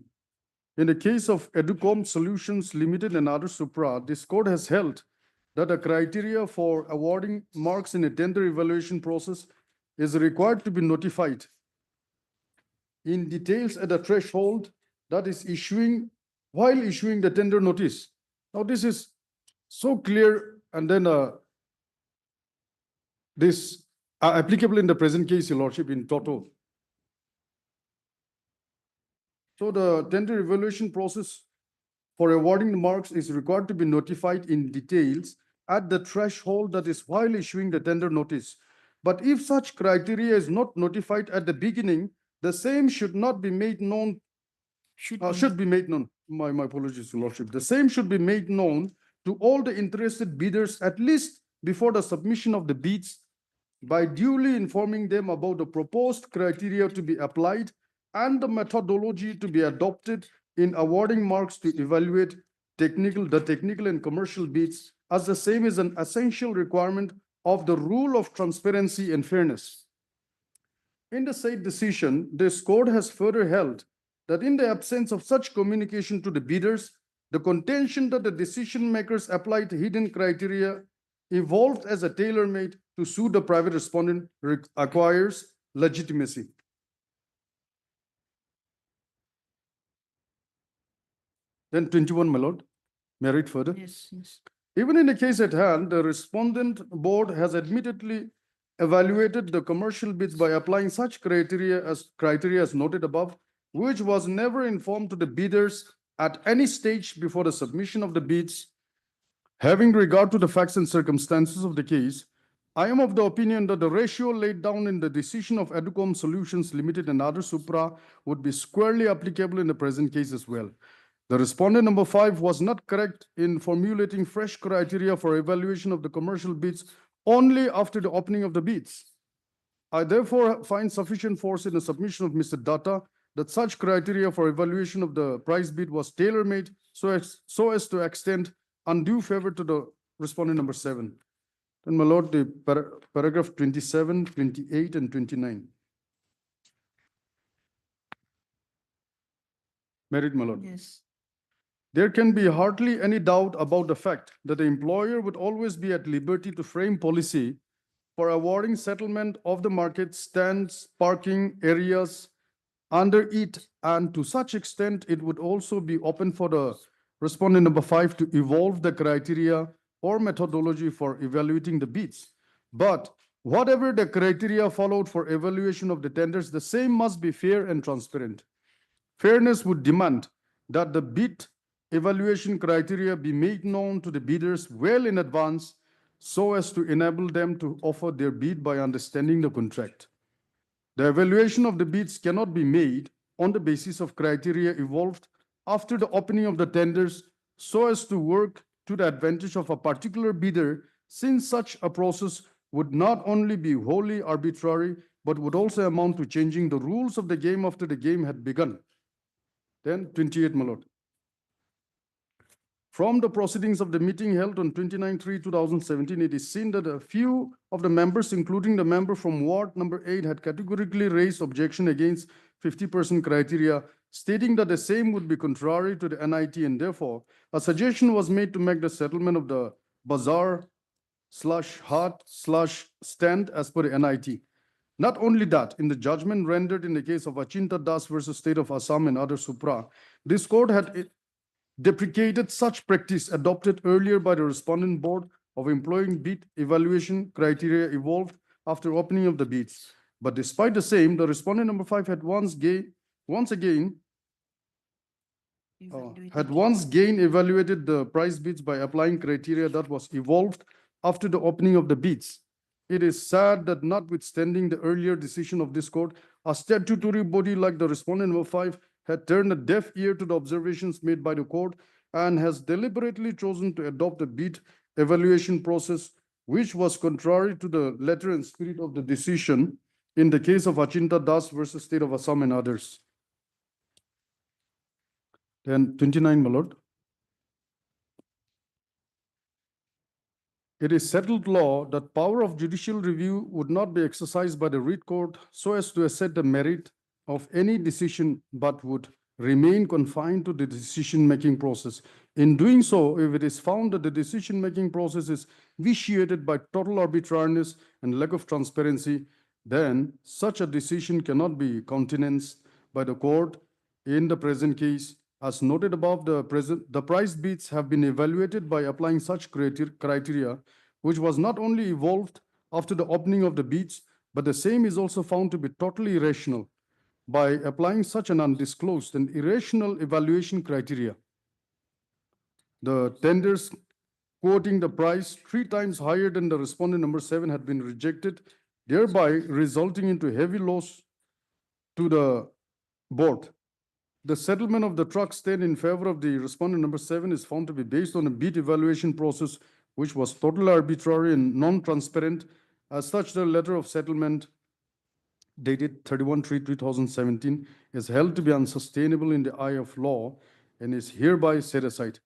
In the case of Educom Solutions Limited and other Supra, this court has held that a criteria for awarding marks in a tender evaluation process is required to be notified in details at the threshold that is while issuing the tender notice. Now, this is so clear, and then this applicable in the present case, your lordship, in toto. So the tender evaluation process for awarding the marks is required to be notified in details at the threshold that is while issuing the tender notice. But if such criteria is not notified at the beginning, the same should not be made known. Should be made known. My apologies, your lordship. The same should be made known to all the interested bidders at least before the submission of the bids by duly informing them about the proposed criteria to be applied and the methodology to be adopted in awarding marks to evaluate the technical and commercial bids, as the same is an essential requirement of the rule of transparency and fairness. In the said decision, this court has further held that in the absence of such communication to the bidders, the contention that the decision makers applied hidden criteria evolved as a tailor-made to suit the private respondent acquires legitimacy. Then 21, my lord. May I read further? Yes, yes. Even in the case at hand, the respondent board has admittedly evaluated the commercial bids by applying such criteria as noted above, which was never informed to the bidders at any stage before the submission of the bids. Having regard to the facts and circumstances of the case, I am of the opinion that the ratio laid down in the decision of Educom Solutions Limited and other Supra would be squarely applicable in the present case as well. The respondent number 5 was not correct in formulating fresh criteria for evaluation of the commercial bids only after the opening of the bids. I therefore find sufficient force in the submission of Mr. Datta that such criteria for evaluation of the price bid was tailor-made so as to extend undue favor to the respondent number 7. Then, my lord, the paragraph 27, 28, and 29. Merit, my lord. Yes. There can be hardly any doubt about the fact that the employer would always be at liberty to frame policy for awarding settlement of the market stands, parking areas under it, and to such extent, it would also be open for the respondent number 5 to evolve the criteria or methodology for evaluating the bids. But whatever the criteria followed for evaluation of the tenders, the same must be fair and transparent. Fairness would demand that the bid evaluation criteria be made known to the bidders well in advance so as to enable them to offer their bid by understanding the contract. The evaluation of the bids cannot be made on the basis of criteria evolved after the opening of the tenders so as to work to the advantage of a particular bidder, since such a process would not only be wholly arbitrary, but would also amount to changing the rules of the game after the game had begun. Then 28, my lord. From the proceedings of the meeting held on 29/3/2017, it is seen that a few of the members, including the member from Ward number 8, had categorically raised objection against 50% criteria, stating that the same would be contrary to the NIT, and therefore a suggestion was made to make the settlement of the bazaar/hut/stand as per the NIT. Not only that, in the judgment rendered in the case of Achinta Das versus State of Assam and other Supra, this court had deprecated such practice adopted earlier by the respondent board of employing bid evaluation criteria evolved after opening of the bids. But despite the same, the respondent number 5 had once again evaluated the price bids by applying criteria that was evolved after the opening of the bids. It is sad that notwithstanding the earlier decision of this court, a statutory body like the respondent number 5 had turned a deaf ear to the observations made by the court and has deliberately chosen to adopt a bid evaluation process which was contrary to the letter and spirit of the decision in the case of Achinta Das versus State of Assam and others. Then 29, my lord. It is settled law that power of judicial review would not be exercised by the writ court so as to assert the merit of any decision, but would remain confined to the decision-making process. In doing so, if it is found that the decision-making process is vitiated by total arbitrariness and lack of transparency, then such a decision cannot be countenanced by the court. In the present case, as noted above, the price bids have been evaluated by applying such criteria, which was not only evolved after the opening of the bids, but the same is also found to be totally irrational by applying such an undisclosed and irrational evaluation criteria. The tenders quoting the price 3 times higher than the respondent number 7 had been rejected, thereby resulting into heavy loss to the board. The settlement of the truck stand in favor of the respondent number 7 is found to be based on a bid evaluation process which was totally arbitrary and non-transparent. As such, the letter of settlement dated 31/3/2017 is held to be unsustainable in the eye of law and is hereby set aside.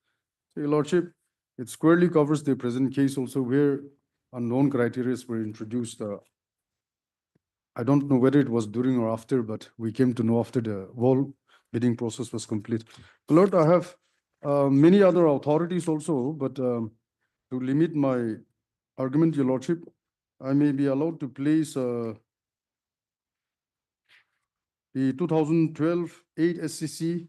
So, Your Lordship, it squarely covers the present case also where unknown criteria were introduced. I don't know whether it was during or after, but we came to know after the whole bidding process was complete. Lord, I have many other authorities also, but to limit my argument, Your Lordship, I may be allowed to place the 2012 8 SCC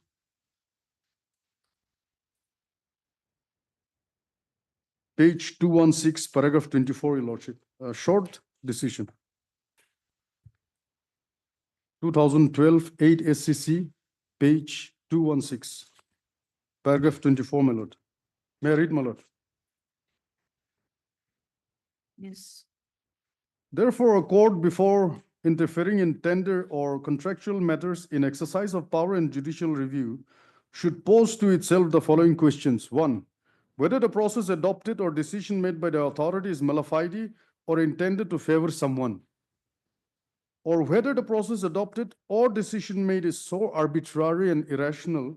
page 216, paragraph 24, Your Lordship, a short decision. 2012 8 SCC, page 216, paragraph 24, my lord. May I read, my lord? Yes. Therefore, a court, before interfering in tender or contractual matters in exercise of power and judicial review, should pose to itself the following questions. One, whether the process adopted or decision made by the authority is mala fide or intended to favor someone, or whether the process adopted or decision made is so arbitrary and irrational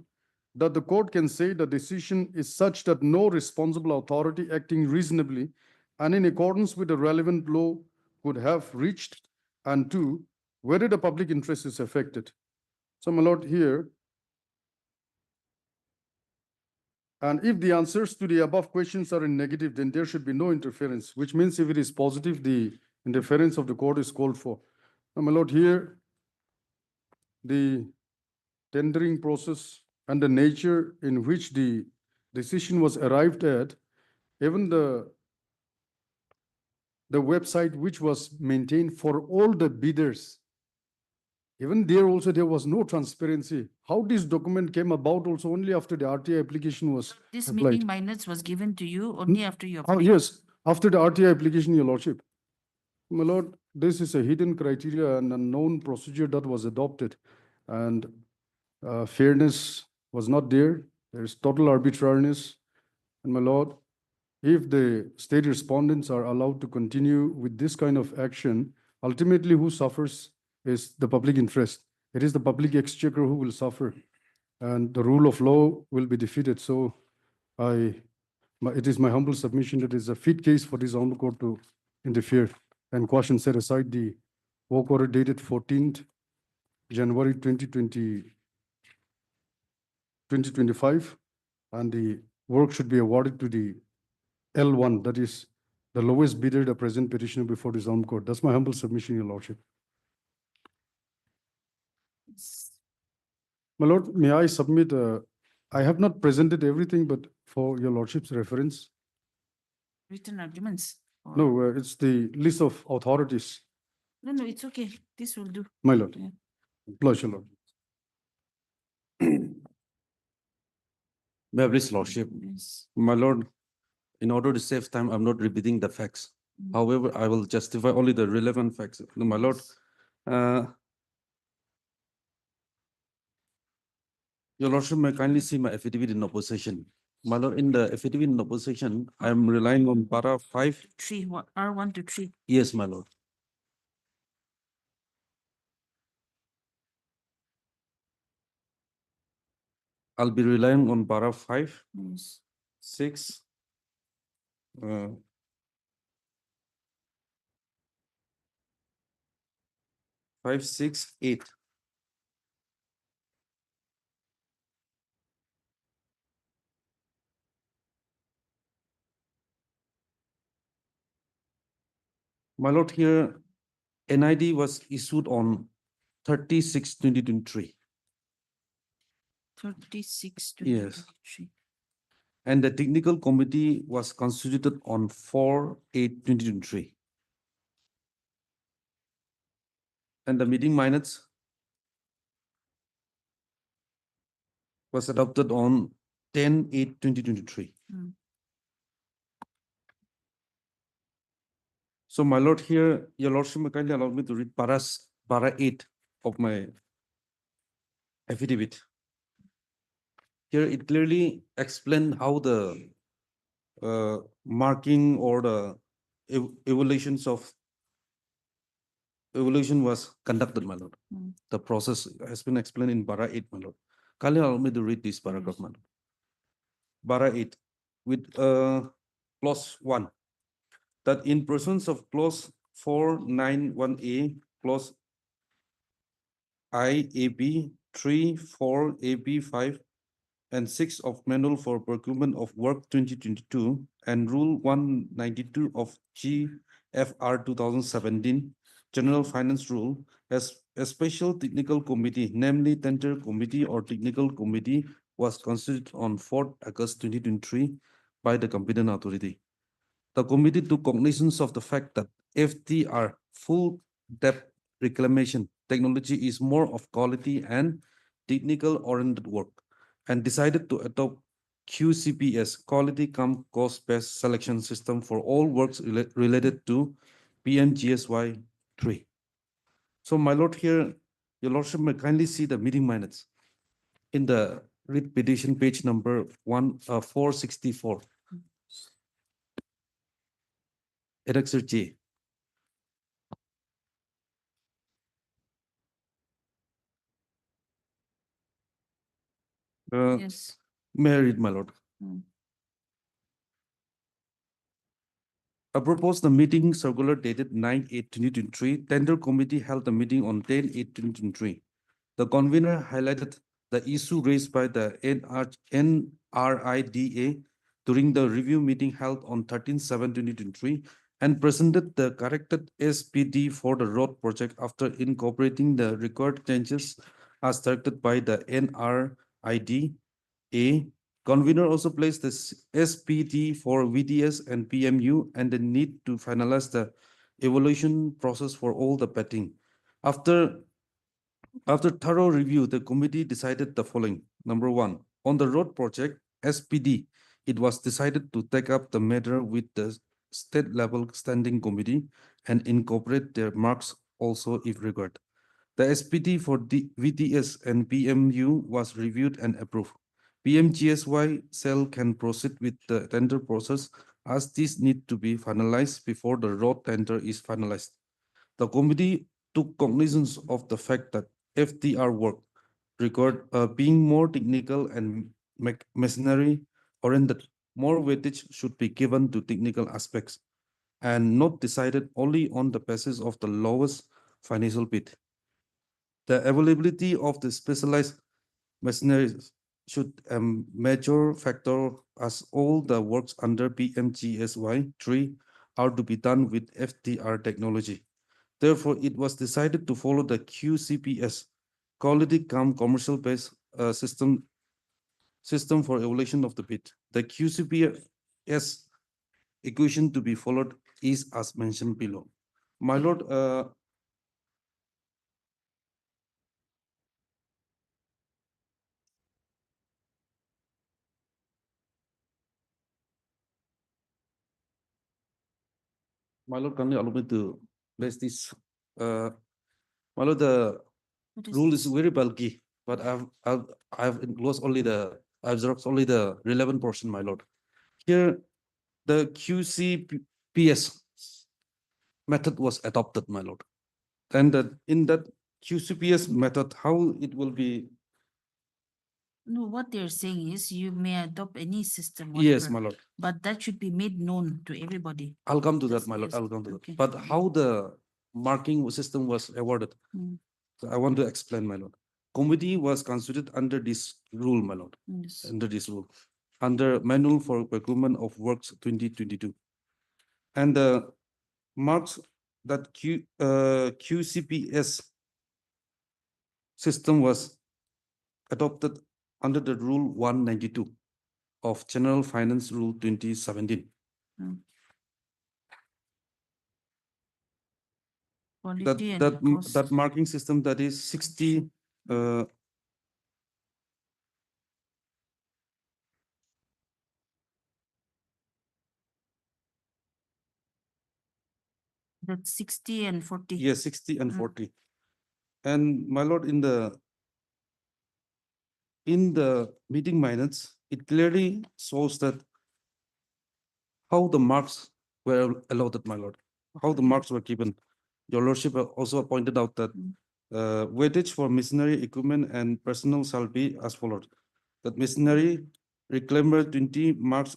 that the court can say the decision is such that no responsible authority acting reasonably and in accordance with the relevant law would have reached, and two, whether the public interest is affected. So, my lord, here, and if the answers to the above questions are in negative, then there should be no interference, which means if it is positive, the interference of the court is called for. Now, my lord, here, the tendering process and the nature in which the decision was arrived at, even the website which was maintained for all the bidders, even there also there was no transparency. How this document came about also only after the RTI application was This applied. meeting minutes was given to you only after you Oh, applied. yes, after the RTI application, Your Lordship. My Lord, this is a hidden criteria and unknown procedure that was adopted, and fairness was not there. There's total arbitrariness. And my Lord, if the state respondents are allowed to continue with this kind of action, ultimately who suffers is the public interest. It is the public exchequer who will suffer, and the rule of law will be defeated. So it is my humble submission that it is a fit case for this honorable court to interfere and quash and set aside the work order dated 14th January 2025, and the work should be awarded to the L1, that is the lowest bidder, the present petitioner before this honorable court. That's my humble submission, Your Lordship. My Lord, may I submit, I have not presented everything, but for Your Lordship's reference. Written arguments. or- No, it's the list of authorities, No, it's okay. This will do. my Lord. Yeah. Pleasure, Lord. May I please, Lordship? Yes. My lord, in order to save time, I'm not repeating the facts. However, I will justify only the relevant facts. No, my lord, Your Lordship may kindly see my affidavit in opposition. My lord, in the affidavit in opposition, I am relying on para 5. Three, R1 to 3. Yes, my lord. I'll be relying on para 5, Yes. 6, 5, 6, 8. My lord, here NID was issued on 30/6/2023. 36 to Yes. 3. And the technical committee was constituted on 4/8/2023. And the meeting minutes was adopted on 10/8/2023. Mm. So my lord, here, your lordship may kindly allow me to read para 8 of my affidavit. Here it clearly explained how the marking or the evaluation was conducted, my lord. Mm. The process has been explained in para 8, my lord. Kindly allow me to read this paragraph, madam. Para 8, with clause 1, that in presence of clause 491A, clause I, AB, 3, 4, AB, 5, and 6 of Manual for Procurement of Work 2022 and Rule 192 of GFR 2017, General Finance Rule, as a special technical committee, namely tender committee or technical committee, was constituted on 4th August 2023 by the competent authority. The committee took cognizance of the fact that FTR full depth reclamation technology is more of quality and technical oriented work and decided to adopt QCPS, quality cum cost based selection system for all works related to PMGSY 3. So my lord, here, your lordship may kindly see the meeting minutes in the writ petition page number 464. Annexure J. Yes. May I read, my lord? Mm. I propose the meeting circular dated 9/8/2023. Tender committee held the meeting on 10/8/2023. The convener highlighted the issue raised by the NRIDA during the review meeting held on 13/7/2023 and presented the corrected SPD for the road project after incorporating the required changes as directed by the NRIDA. Convener also placed the SPD for VDS and PMU and the need to finalize the evaluation process for all the betting. After thorough review, the committee decided the following. Number 1, on the road project, SPD, it was decided to take up the matter with the state level standing committee and incorporate their marks also if required. The SPD for the VTS and PMU was reviewed and approved. PMGSY cell can proceed with the tender process as this need to be finalized before the road tender is finalized. The committee took cognizance of the fact that FTR work required being more technical and machinery oriented, more weightage should be given to technical aspects and not decided only on the basis of the lowest financial bid. The availability of the specialized machinery should a major factor as all the works under PMGSY 3 are to be done with FTR technology. Therefore, it was decided to follow the QCPS, quality cum commercial based system for evaluation of the bid. The QCPS equation to be followed is as mentioned below. My lord, my lord, can you allow me to place this? My lord, the rule is very bulky, but I've enclosed only I've xeroxed only the relevant portion, my lord. Here, the QCPS method was adopted, my lord. And in that QCPS method, how it will be? No, what they're saying is you may adopt any system, Yes, whatever, my lord. but that should be made known to everybody. I'll come to that, That's- my lord. yes, I'll come to that. okay. But how the marking system was awarded, Mm. so I want to explain, my lord. Committee was constituted under this rule, my lord. Yes. Under this rule, under Manual for Procurement of Works 2022. And the marks that QCPS system was adopted under the Rule 192 of General Finance Rule 2017. Mm. That Quality and cost. that marking system that is 60 That's 60 and 40. yes, 60 and Mm. 40. And my lord, in the meeting minutes, it clearly shows that how the marks were allotted, my lord, how the marks were given. Your lordship also pointed out that weightage for machinery, equipment, and personnel shall be as follows. That machinery reclaimer 20 marks,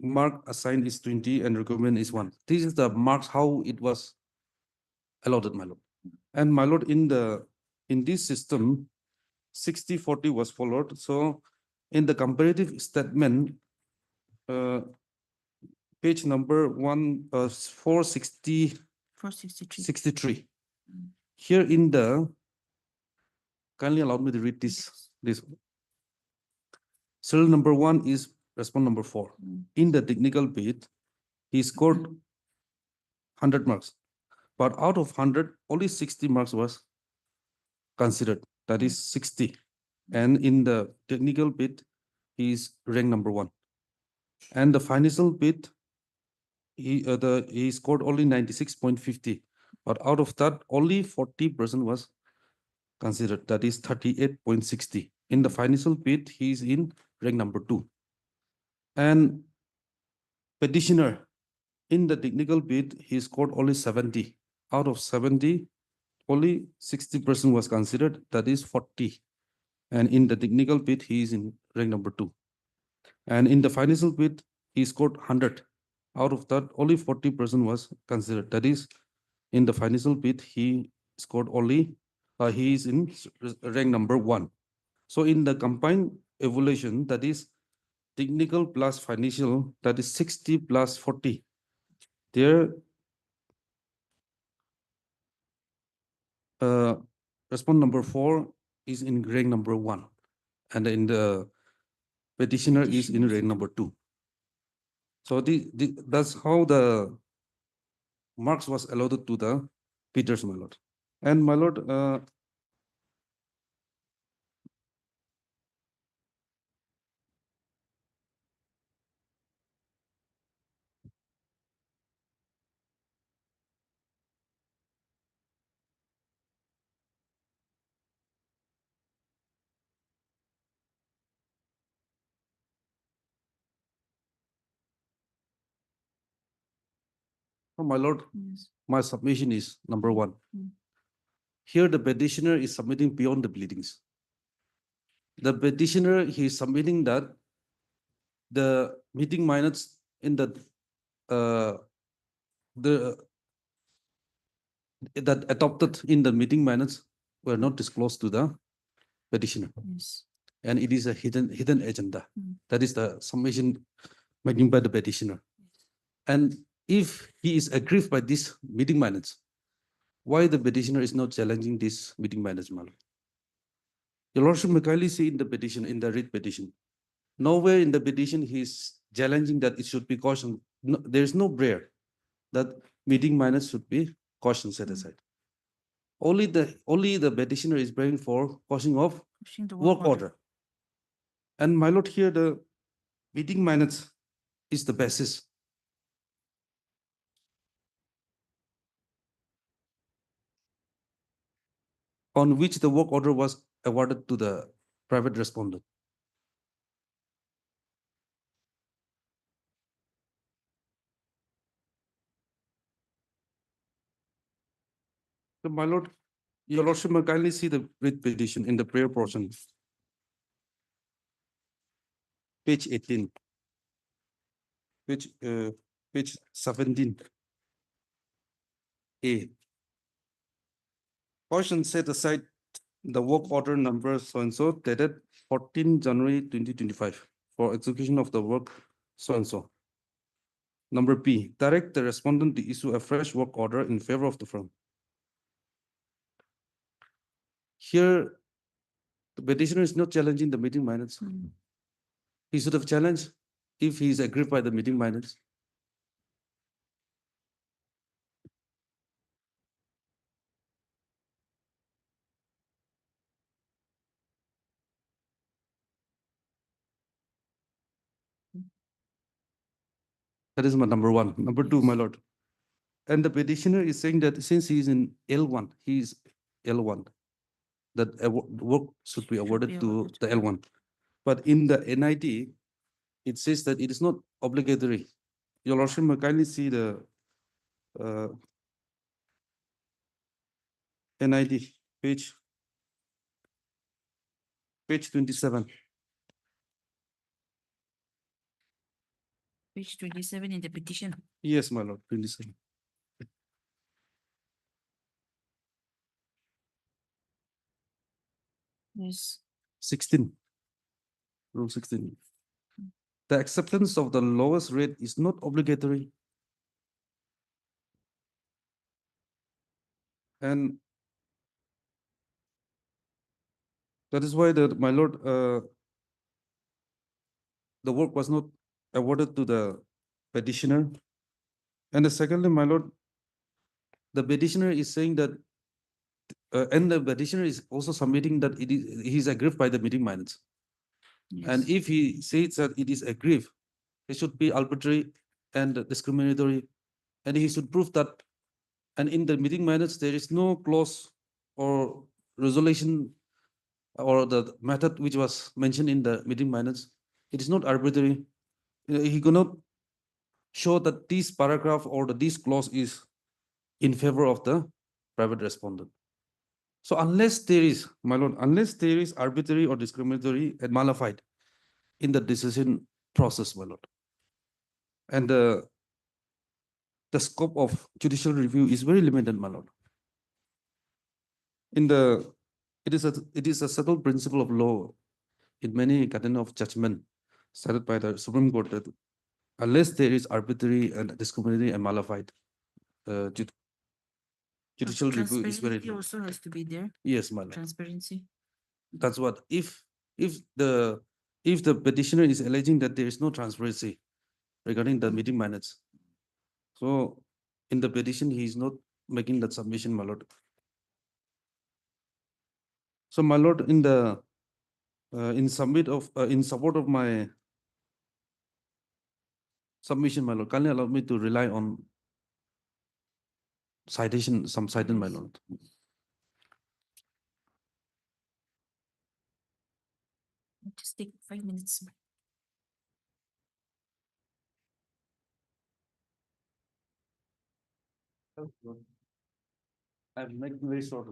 mark assigned is 20 and equipment is 1. This is the marks how it was allotted, my lord. And my lord, in this system, 60-40 was followed. So in the comparative statement, page number 463. 463. Here in the, kindly allow me to read this. Serial number 1 is response number 4. In the technical bit, he scored 100 marks, but out of 100, only 60 marks was considered. That is 60. And in the technical bit, he is ranked number 1. And the financial bit, he scored only 96.50, but out of that, only 40% was considered. That is 38.60. In the financial bit, he is in rank number 2. And petitioner, in the technical bit, he scored only 70. Out of 70, only 60% was considered. That is 40. And in the technical bit, he is in rank number 2. And in the financial bit, he scored 100. Out of that, only 40% was considered. That is, in the financial bit, he scored only, he is in rank number 1. So in the combined evaluation, that is technical plus financial, that is 60 plus 40. There, response number 4 is in rank number 1. And in the petitioner is in rank number 2. So that's how the marks was allotted to the Peters, my lord. And my lord, my lord, my submission is number 1. Here the petitioner is submitting beyond the pleadings. The petitioner, he is submitting that the meeting minutes in that that adopted in the meeting minutes were not disclosed to the petitioner. Yes. And it is a hidden agenda. That is the submission making by the petitioner. And if he is aggrieved by this meeting minutes, why the petitioner is not challenging this meeting minutes, my lord? Your lordship may kindly see in the petition, in the writ petition, nowhere in the petition he is challenging that it should be caution. No, there is no prayer that meeting minutes should be caution set aside. Only the petitioner is praying for caution of Pushing the work order. And my lord, here the meeting minutes is the basis. On which the work order was awarded to the private respondent. So my lord, your lordship may kindly see the writ petition in the prayer portion. Page 18. Page 17. A. Portion set aside the work order number so-and-so dated 14 January 2025 for execution of the work so-and-so. Number B, direct the respondent to issue a fresh work order in favor of the firm. Here, the petitioner is not challenging the meeting minutes. He should have challenged if he is aggrieved by the meeting minutes. That is my number 1. Number 2, my lord. And the petitioner is saying that since he is in L1, he is L1, that work should be awarded to the L1. But in the NIT, it says that it is not obligatory. Your lordship may kindly see the NID, page 27. Page 27 in the petition. Yes, my lord, 27. Yes. 16. Rule 16. The acceptance of the lowest rate is not obligatory. And that is why my lord, the work was not awarded to the petitioner. And the secondly, my lord, the petitioner is saying that, and the petitioner is also submitting that he is aggrieved by the meeting minutes. And Yes. if he says that it is aggrieved, it should be arbitrary and discriminatory, and he should prove that. And in the meeting minutes, there is no clause or resolution or the method which was mentioned in the meeting minutes. It is not arbitrary. He cannot show that this paragraph or this clause is in favor of the private respondent. So unless there is, my lord, unless there is arbitrary or discriminatory and malified in the decision process, my lord, and the scope of judicial review is very limited, my lord. It is a settled principle of law in many canon of judgment cited by the Supreme Court that unless there is arbitrary and discriminatory and malified, judicial review is very Transparency also has to be there. yes, my lord. Transparency. That's what if the petitioner is alleging that there is no transparency regarding the meeting minutes, so in the petition he is not making that submission, my lord. So, my lord, in the in support of my submission, my lord, kindly allow me to rely on citation, some citation, my lord. Just take 5 minutes. I've made very short.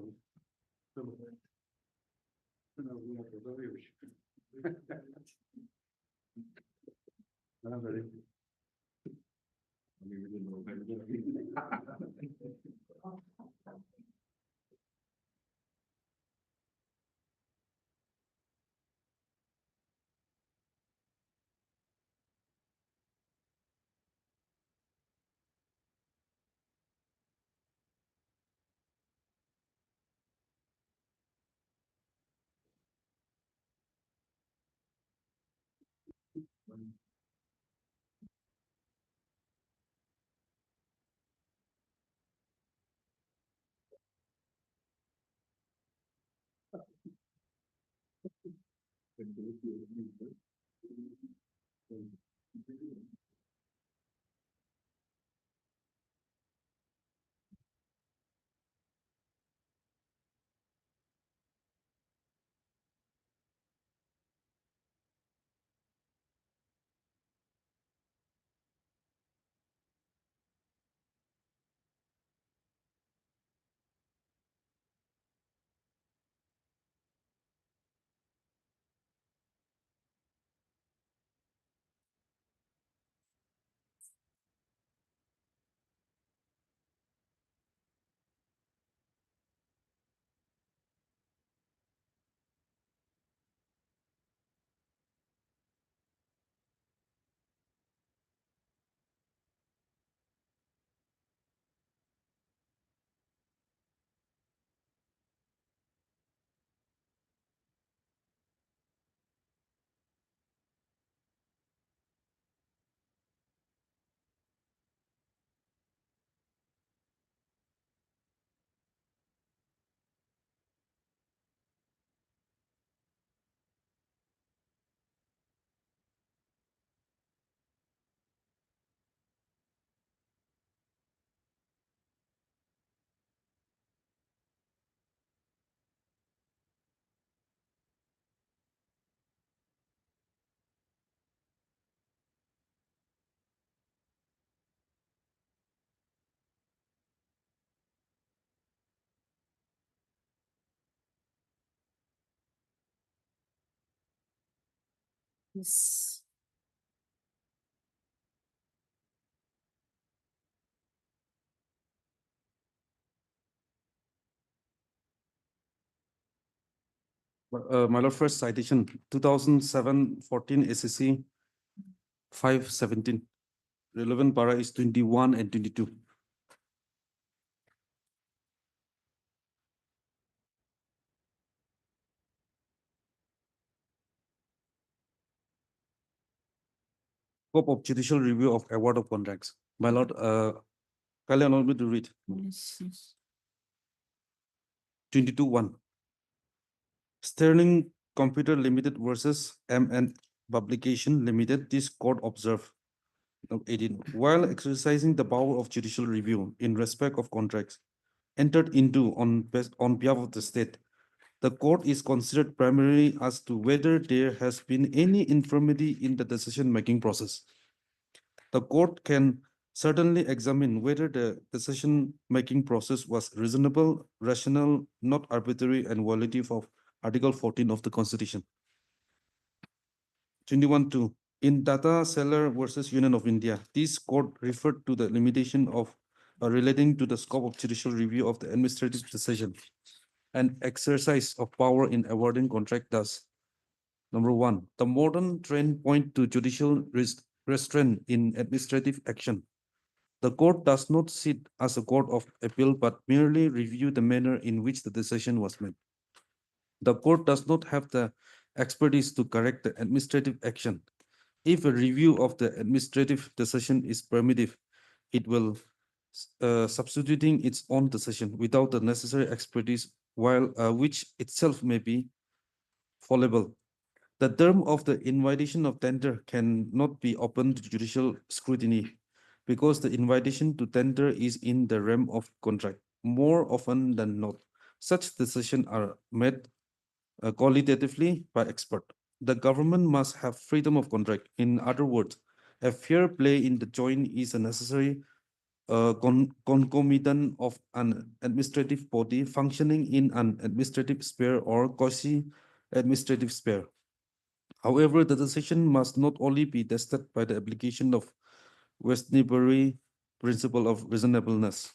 Yes. My lord, first citation, 2007-14 SCC 517. Relevant para is 21 and 22. Scope of judicial review of award of contracts. My lord, kindly allow me to read. Yes, yes. 22-1. Sterling Computer Limited versus MN Publication Limited, this court observed. 18. While exercising the power of judicial review in respect of contracts entered into on behalf of the state, the court is considered primarily as to whether there has been any infirmity in the decision-making process. The court can certainly examine whether the decision-making process was reasonable, rational, not arbitrary, and violative of Article 14 of the Constitution. 21.2. In Data Seller versus Union of India, this court referred to the limitation of relating to the scope of judicial review of the administrative decision and exercise of power in awarding contract thus. Number one, the modern trend point to judicial restraint in administrative action. The court does not sit as a court of appeal, but merely review the manner in which the decision was made. The court does not have the expertise to correct the administrative action. If a review of the administrative decision is permissive, it will substituting its own decision without the necessary expertise, which itself may be fallible. The term of the invitation of tender cannot be open to judicial scrutiny because the invitation to tender is in the realm of contract. More often than not, such decisions are made qualitatively by expert. The government must have freedom of contract. In other words, a fair play in the joint is a necessary concomitant of an administrative body functioning in an administrative sphere or quasi-administrative sphere. However, the decision must not only be tested by the application of Westbury principle of reasonableness,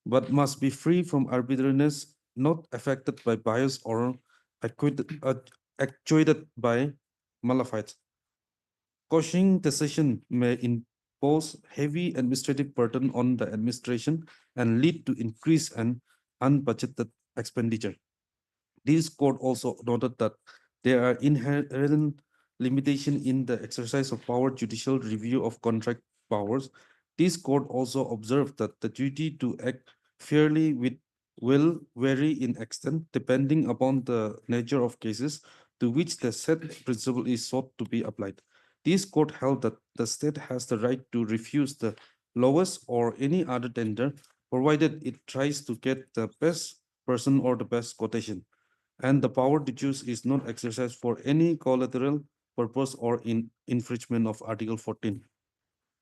but must be free from arbitrariness, not affected by bias or actuated by malafide. Cautioning decision may impose heavy administrative burden on the administration and lead to increase and unbudgeted expenditure. This court also noted that there are inherent limitations in the exercise of power judicial review of contract powers. This court also observed that the duty to act fairly will vary in extent depending upon the nature of cases to which the said principle is sought to be applied. This court held that the state has the right to refuse the lowest or any other tender, provided it tries to get the best person or the best quotation, and the power to choose is not exercised for any collateral purpose or in infringement of Article 14.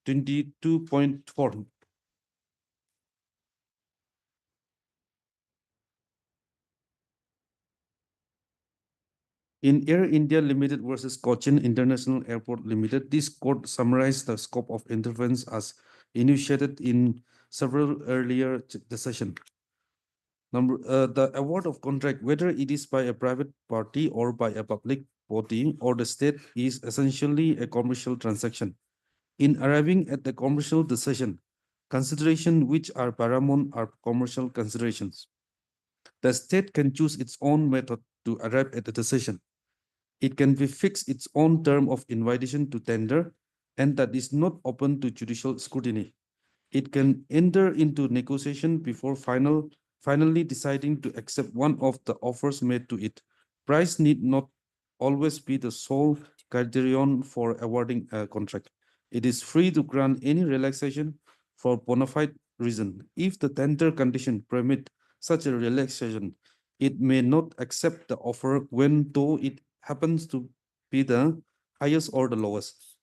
22.4. In Air India Limited versus Cochin International Airport Limited, this court summarized the scope of interference as initiated in several earlier decisions. The award of contract, whether it is by a private party or by a public body or the state, is essentially a commercial transaction. In arriving at the commercial decision, consideration which are paramount are commercial considerations. The state can choose its own method to arrive at the decision. It can be fixed its own term of invitation to tender, and that is not open to judicial scrutiny. It can enter into negotiation before finally deciding to accept one of the offers made to it. Price need not always be the sole criterion for awarding a contract. It is free to grant any relaxation for bona fide reason. If the tender condition permit such a relaxation, it may not accept the offer when though it happens to be the highest or the lowest.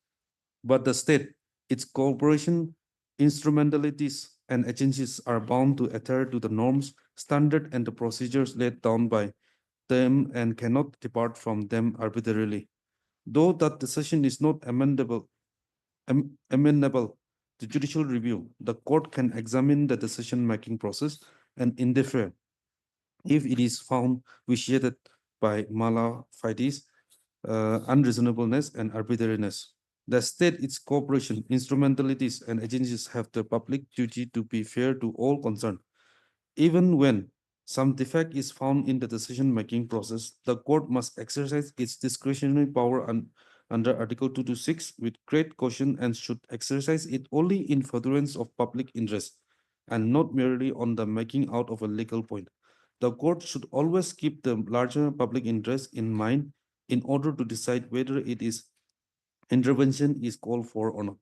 But the state, its corporation, instrumentalities, and agencies are bound to adhere to the norms, standard, and the procedures laid down by them and cannot depart from them arbitrarily. Though that decision is not amenable to judicial review, the court can examine the decision-making process and interfere if it is found vitiated by malafide, unreasonableness, and arbitrariness. The state, its corporation, instrumentalities, and agencies have the public duty to be fair to all concerned. Even when some defect is found in the decision-making process, the court must exercise its discretionary power under Article 226 with great caution and should exercise it only in furtherance of public interest and not merely on the making out of a legal point. The court should always keep the larger public interest in mind in order to decide whether it is intervention is called for or not.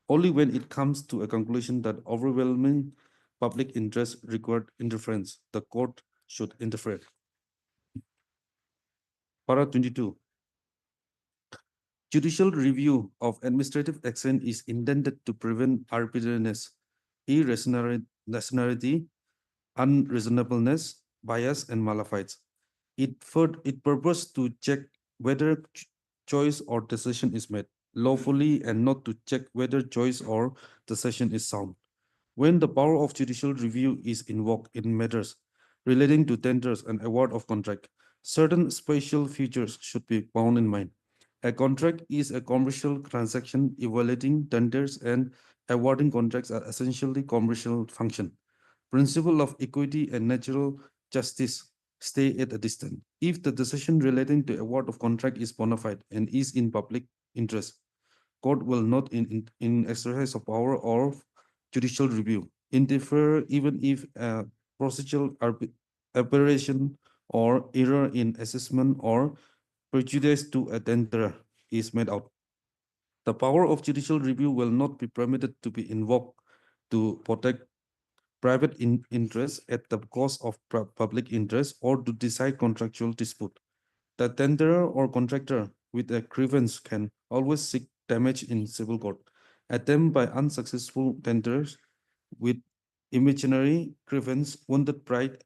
Only when it comes to a conclusion that overwhelming public interest required interference, the court should interfere. Para 22. Judicial review of administrative action is intended to prevent arbitrariness, irrationality, unreasonableness, bias, and malafide. It purpose to check whether choice or decision is made lawfully and not to check whether choice or decision is sound. When the power of judicial review is invoked in matters relating to tenders and award of contract, certain special features should be borne in mind. A contract is a commercial transaction. Evaluating tenders and awarding contracts are essentially commercial function. Principle of equity and natural justice stay at a distance. If the decision relating to award of contract is bona fide and is in public interest, court will not in exercise of power or judicial review interfere even if a procedural aberration or error in assessment or prejudice to a tenderer is made out. The power of judicial review will not be permitted to be invoked to protect private interests at the cost of public interest or to decide contractual dispute. The tenderer or contractor with a grievance can always seek damage in civil court. Attempt by unsuccessful tenderers with imaginary grievance, wounded pride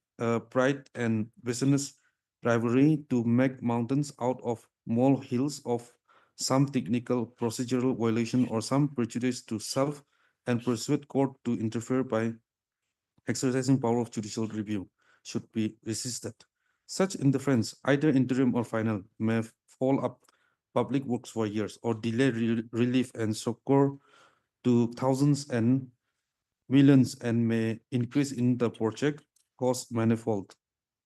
and business rivalry to make mountains out of molehills of some technical procedural violation or some prejudice to self and persuade court to interfere by exercising power of judicial review should be resisted. Such interference, either interim or final, may fall up public works for years or delay relief and succor to thousands and millions and may increase in the project cost manifold.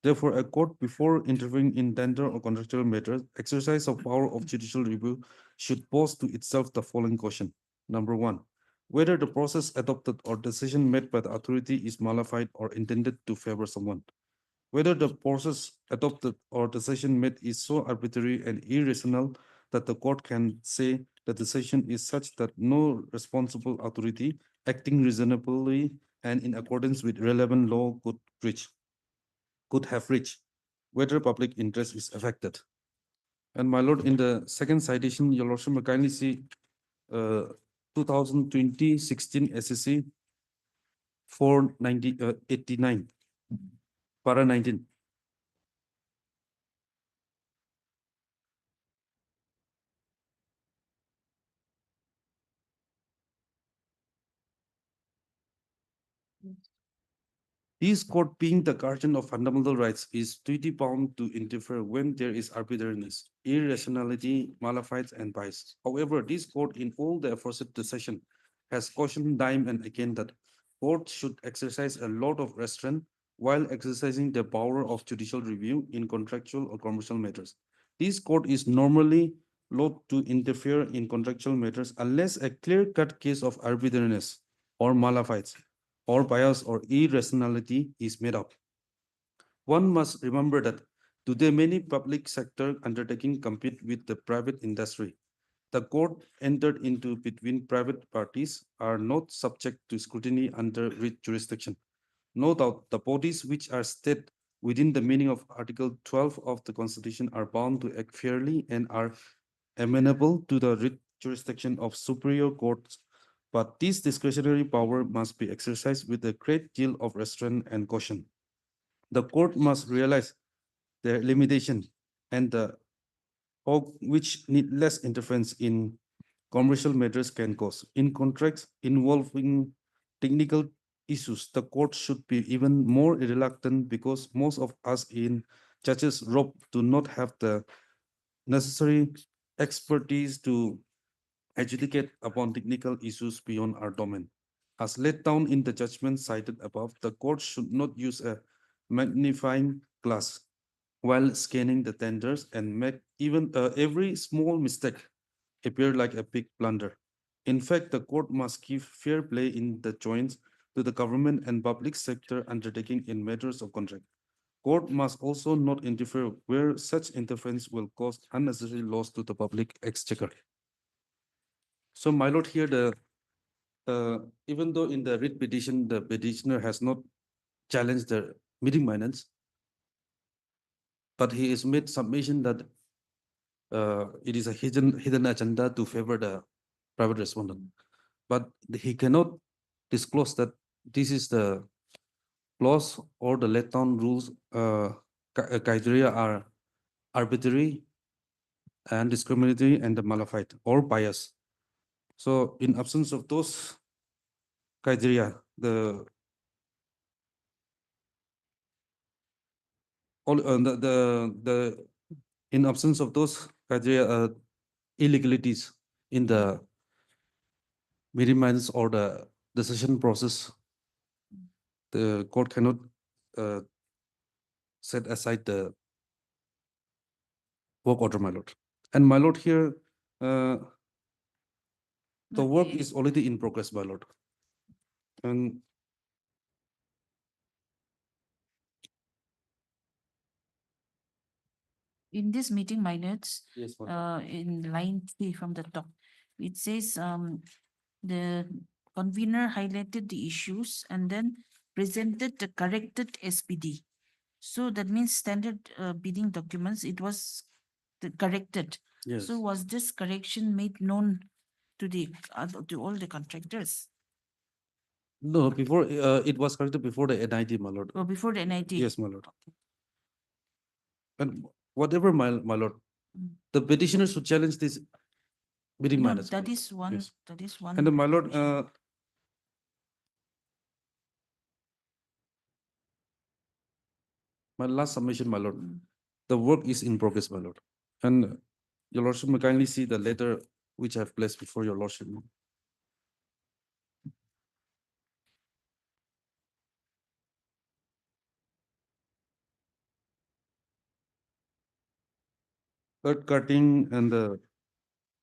Therefore, a court, before intervening in tender or contractual matters, exercise of power of judicial review should pose to itself the following question. Number one, whether the process adopted or decision made by the authority is malafide or intended to favor someone. Whether the process adopted or decision made is so arbitrary and irrational that the court can say the decision is such that no responsible authority acting reasonably and in accordance with relevant law could have reached, whether public interest is affected. And my lord, in the second citation, your lordship may kindly see 2020-16 SEC 489, para 19. This court, being the guardian of fundamental rights, is duty-bound to interfere when there is arbitrariness, irrationality, malafide, and bias. However, this court, in all the aforesaid decision, has cautioned time and again that courts should exercise a lot of restraint while exercising the power of judicial review in contractual or commercial matters. This court is normally loath to interfere in contractual matters unless a clear-cut case of arbitrariness or malafide or bias or irrationality is made up. One must remember that today many public sector undertakings compete with the private industry. The court entered into between private parties are not subject to scrutiny under which jurisdiction. No doubt, the bodies which are state within the meaning of Article 12 of the Constitution are bound to act fairly and are amenable to the writ jurisdiction of superior courts, but this discretionary power must be exercised with a great deal of restraint and caution. The court must realize their limitation and the or which need less interference in commercial matters can cause. In contracts involving technical issues, the court should be even more reluctant because most of us in judges' robe do not have the necessary expertise to adjudicate upon technical issues beyond our domain. As laid down in the judgment cited above, the court should not use a magnifying glass while scanning the tenders and make even every small mistake appear like a big blunder. In fact, the court must give fair play in the joints to the government and public sector undertaking in matters of contract. Court must also not interfere where such interference will cause unnecessary loss to the public exchequer. So, my lord, here even though in the writ petition the petitioner has not challenged the meeting minutes, but he has made submission that it is a hidden agenda to favor the private respondent. But he cannot disclose that this is the clause or the laid down rules criteria are arbitrary and discriminatory and malified or biased. So in absence of those criteria, in absence of those criteria, illegalities in the meeting minutes or the decision process, the court cannot set aside the work order, my lord. And my lord, here the work is already in progress, my lord. And In this meeting minutes, yes, my lord. in line 3 from the top, it says the convener highlighted the issues and then presented the corrected SPD. So that means standard bidding documents, it was corrected. Yes. So was this correction made known to to all the contractors No, before it was corrected before the NIT, my lord. or before the NIT? Yes, my lord. And whatever, my lord, Mm. the petitioner should challenge this meeting No, minutes. my that lord. is one, Yes. that is one. And then, my lord, petition. my last submission, my lord, Mm. the work is in progress, my lord. And your lordship may kindly see the letter which I have placed before your lordship. Third cutting and the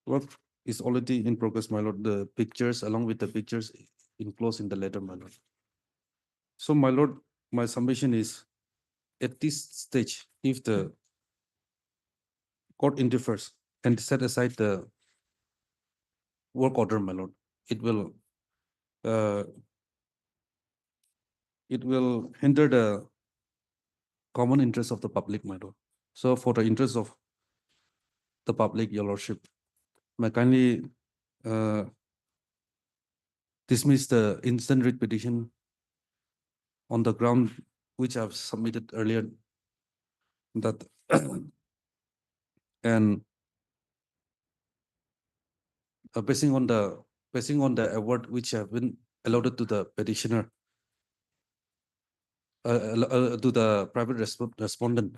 work is already in progress, my lord. The pictures, along with the pictures enclosed in the letter, my lord. So, my lord, my submission is at this stage, if the court interferes and set aside the work order, my lord, it will hinder the common interest of the public, my lord. So for the interest of the public, your lordship, may kindly dismiss the instant writ petition on the ground which I've submitted earlier, that and basing on the award which have been allotted to the petitioner, to the private respondent,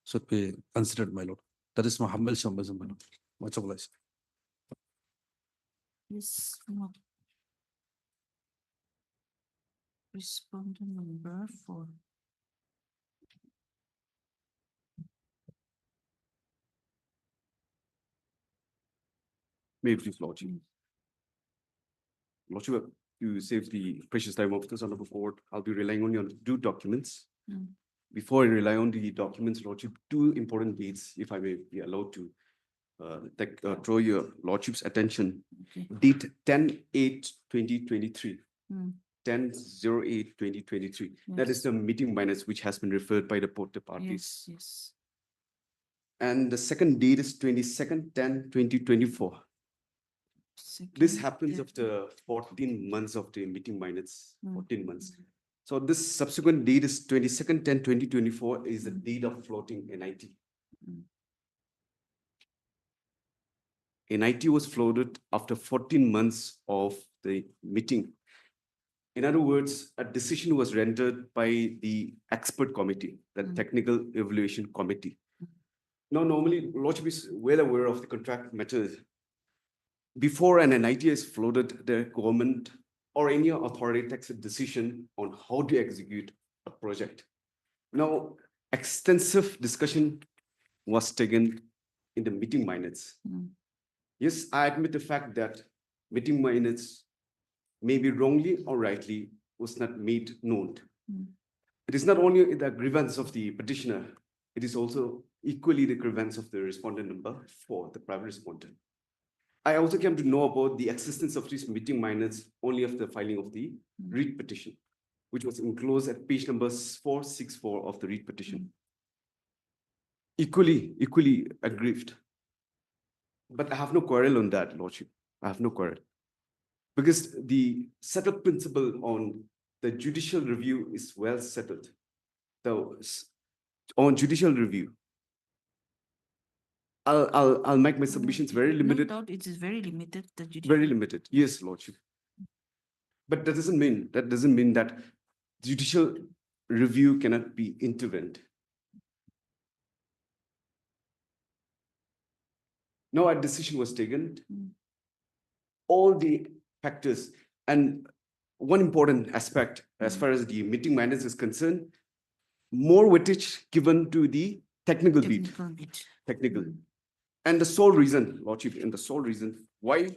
should be considered, my lord. That is my humble submission, my lord. Much obliged. Yes. No. Respondent number 4. May it please, Lordship. Lordship, to save the precious time of this honorable court, I'll be relying on your 2 documents. Mm. Before I rely on the documents, Lordship, 2 important dates, if I may be allowed to draw your Lordship's attention. Okay. Date 10/8/2023. Mm. 10/08/2023. That Yes. is the meeting minutes which has been referred by both the parties. Yes, yes. And the second date is 22nd/10/2024. This Second, happens yeah. after 14 months of the meeting minutes, Mm. 14 months. So this subsequent date is 22nd/10/2024 is the Mm. date of floating NIT. Mm. NIT was floated after 14 months of the meeting. In other words, a decision was rendered by the expert committee, the technical evaluation committee. Now, normally, Lordship is well aware of the contract matters. Before an NIT is floated, the government or any authority takes a decision on how to execute a project. Now, extensive discussion was taken in the meeting minutes. Yes, I admit the fact that meeting minutes, maybe wrongly or rightly, was not made known. It is not only the grievance of the petitioner, it is also equally the grievance of the respondent number 4, the private respondent. I also came to know about the existence of these meeting minutes only after the filing of the read petition, which was enclosed at page number 464 of the read petition. Equally aggrieved. But I have no quarrel on that, Lordship. I have no quarrel. Because the settled principle on the judicial review is well settled. So on judicial review, I'll make my submissions very limited. No doubt it is very limited, the judicial. Very limited, yes, Lordship. But that doesn't mean that judicial review cannot be intervened. No, a decision was taken. All the factors, and one important aspect as far as the meeting minutes is concerned, more weightage given to the technical bit. Technical. And the sole reason, Lordship, and the sole reason why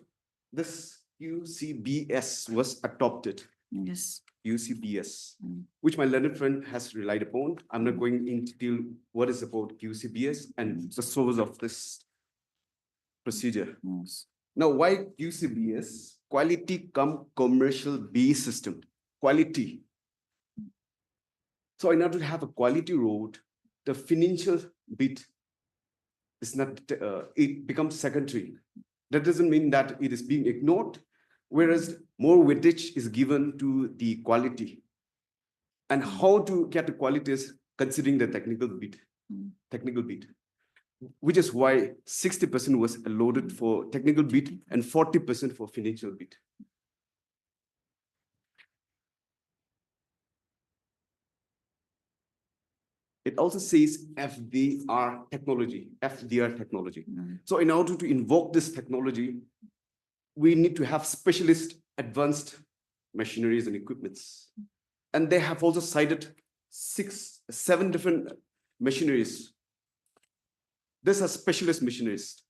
this UCBS was adopted. Yes. UCBS, which my learned friend has relied upon. I'm not going into detail what is about UCBS and the source of this procedure. Yes. Now, why UCBS? Quality come commercial based system. Quality. So in order to have a quality road, the financial bit is not, it becomes secondary. That doesn't mean that it is being ignored, whereas more weightage is given to the quality. And how to get the quality is considering the technical bit, which is why 60% was allotted for technical bit and 40% for financial bit. It also says FDR technology. So in order to invoke this technology, we need to have specialist advanced machineries and equipments. And they have also cited 7 different machineries. These are specialist machineries.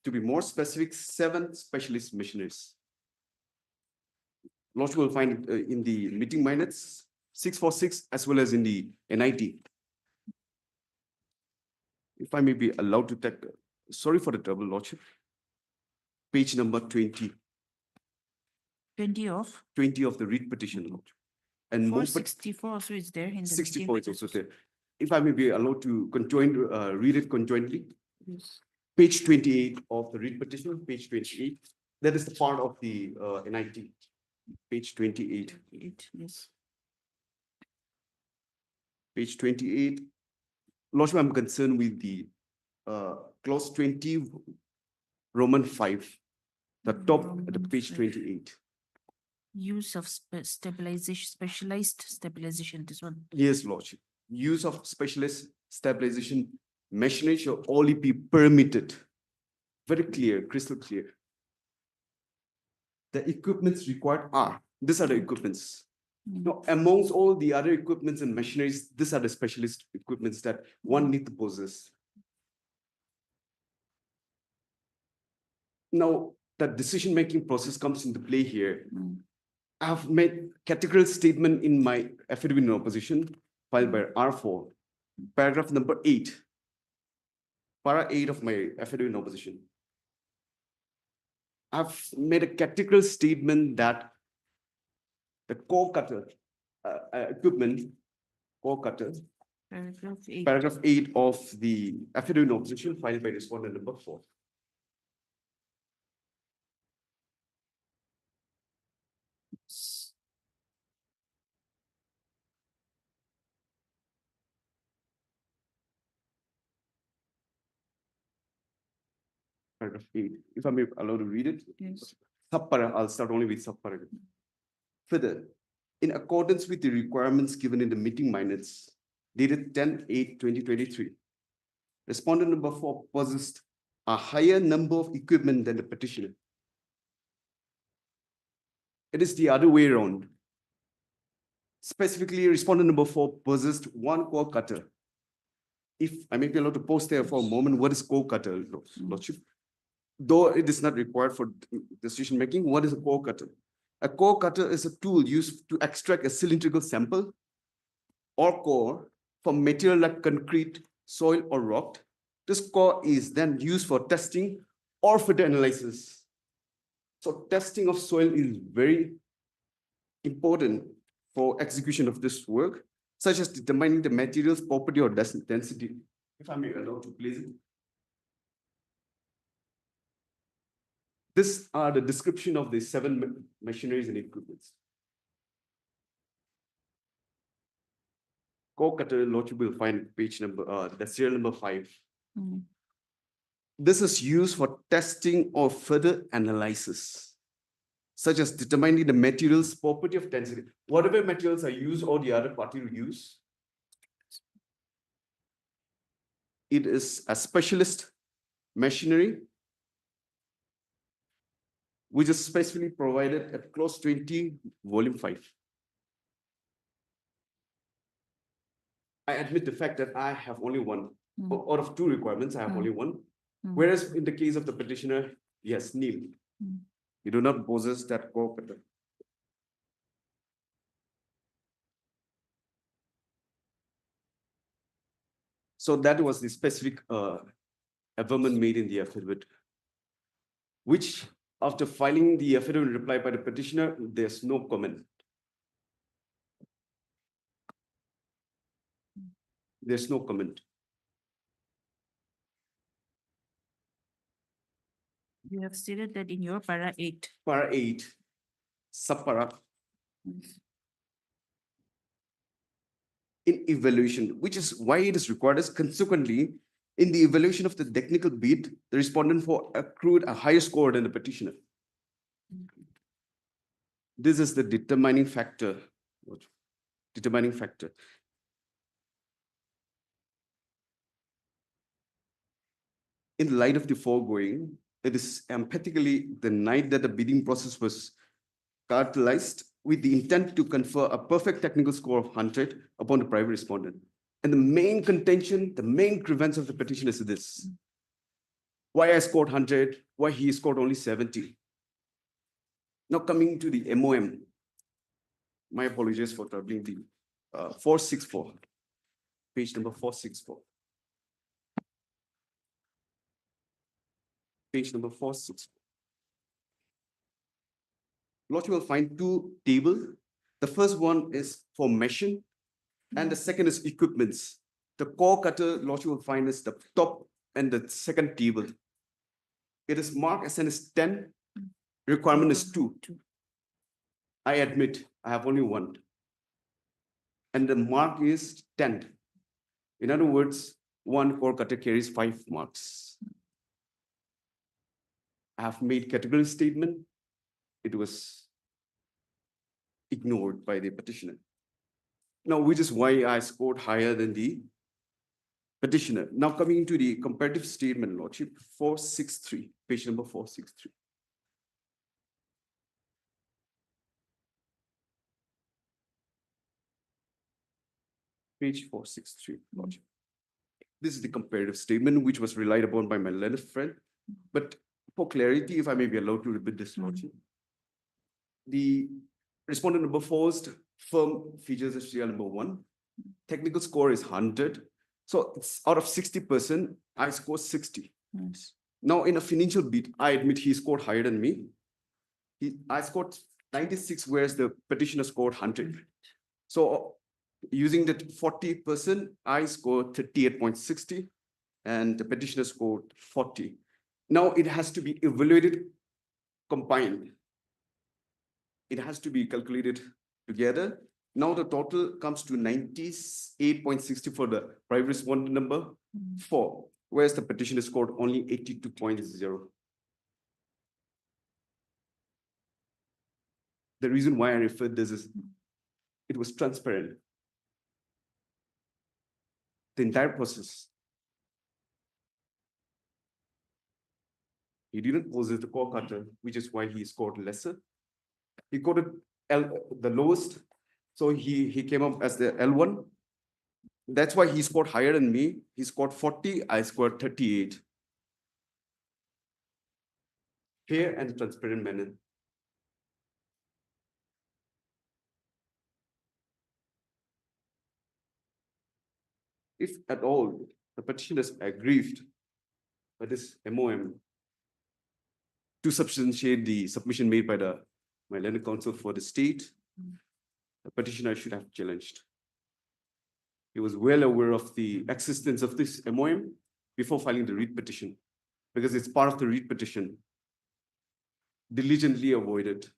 To be more specific, 7 specialist machineries. Lodge will find it in the meeting minutes, 646, as well as in the NIT. If I may be allowed to take, sorry for the trouble, Lordship. Page number 20. 20 of? 20 of the read petition, Lordship. And 464 also is there in the 64 is also there. If I may be allowed to read it conjointly. Yes. Page 28 of the read petition, page 28. That is the part of the NIT. Page 28. Yes. Page 28. Lordship, I'm concerned with the clause 20, Roman 5, the top at the page 28. Use of stabilization, specialized stabilization, this one. Yes, Lordship. Use of specialist stabilization machinery shall only be permitted. Very clear, crystal clear. The equipments required are, these are the equipments. Now, amongst all the other equipments and machineries, these are the specialist equipments that one need to possess. Now, the decision-making process comes into play here. I have made categorical statement in my affidavit in opposition filed by R4, paragraph number 8. Para 8 of my affidavit in opposition. I've made a categorical statement that the core cutter equipment, core cutter, paragraph 8 of the affidavit in opposition filed by respondent number 4. paragraph 8, if I may allow to read it. Yes. I'll start only with subparagraph. Further, in accordance with the requirements given in the meeting minutes dated 10/8/2023, respondent number 4 possessed a higher number of equipment than the petitioner. It is the other way around. Specifically, respondent number 4 possessed one core cutter. If I may be allowed to pause there for a moment, what is core cutter, Lordship? Though it is not required for decision making, what is a core cutter? A core cutter is a tool used to extract a cylindrical sample or core from material like concrete, soil, or rock. This core is then used for testing or further analysis. So testing of soil is very important for execution of this work, such as determining the material's property or density. If I may allow to please. These are the description of the 7 machineries and equipments. Core cutter, Lordship will find page number, the serial number 5. This is used for testing or further analysis, such as determining the material's property of density. Whatever materials are used or the other party will use, it is a specialist machinery which is specifically provided at clause 20, volume 5. I admit the fact that I have only one. Out of 2 requirements, I have only one. Whereas in the case of the petitioner, yes, Neil, you do not possess that core cutter. So that was the specific averment made in the affidavit, which after filing the affidavit reply by the petitioner, there's no comment. There's no comment. You have stated that in your para 8. Para 8, subpara. In evaluation, which is why it is required as consequently, in the evaluation of the technical bid, the respondent for accrued a higher score than the petitioner. This is the determining factor. Determining factor. In light of the foregoing, it is emphatically the night that the bidding process was cartelized with the intent to confer a perfect technical score of 100 upon the private respondent. And the main contention, the main grievance of the petition is this. Why I scored 100, why he scored only 70. Now coming to the MOM, my apologies for troubling the 464, page number 464. Page number 464. Lordship will find 2 tables. The first one is for machine, and the second is equipments. The core cutter, Lordship will find is the top and the second table. It is marked SN is 10, requirement is 2. I admit I have only 1. And the mark is 10. In other words, 1 core cutter carries 5 marks. I have made category statement. It was ignored by the petitioner. Now, which is why I scored higher than the petitioner. Now coming to the comparative statement, Lordship, 463, page number 463. Page 463, Lordship. This is the comparative statement which was relied upon by my learned friend. But for clarity, if I may be allowed to repeat this, Lordship. The respondent number 4's firm features as serial number 1. Technical score is 100. So it's out of 60%, I scored 60. Yes. Now in a financial bid, I admit he scored higher than me. I scored 96, whereas the petitioner scored 100. So using that 40%, I scored 38.60 and the petitioner scored 40. Now it has to be evaluated combined. It has to be calculated together. Now the total comes to 98.60 for the private respondent number 4, whereas the petitioner scored only 82.0. The reason why I referred this is it was transparent. The entire process. He didn't possess the core cutter, which is why he scored lesser. He quoted the lowest, so he came up as the L1. That's why he scored higher than me. He scored 40, I scored 38. Fair and transparent manner. If at all the petitioners are aggrieved by this MOM to substantiate the submission made by my learned counsel for the state, the petitioner should have challenged. He was well aware of the existence of this MOM before filing the writ petition, because it's part of the writ petition. Diligently avoided.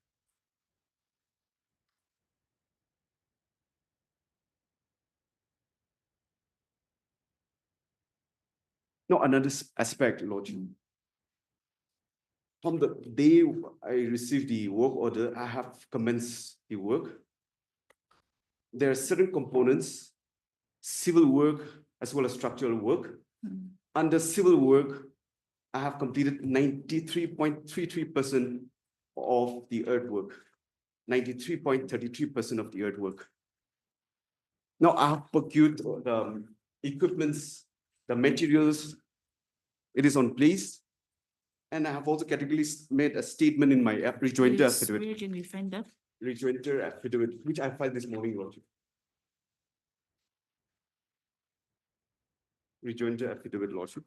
Now, another aspect, Lordship. From the day I received the work order, I have commenced the work. There are certain components, civil work as well as structural work. Under civil work, I have completed 93.33% of the earthwork. 93.33% of the earthwork. Now I have procured the equipments, the materials, it is on place. And I have also categorically made a statement in my rejoinder affidavit. Where can we find that? Rejoinder affidavit, which I filed this morning, Lordship. Rejoinder affidavit, Lordship.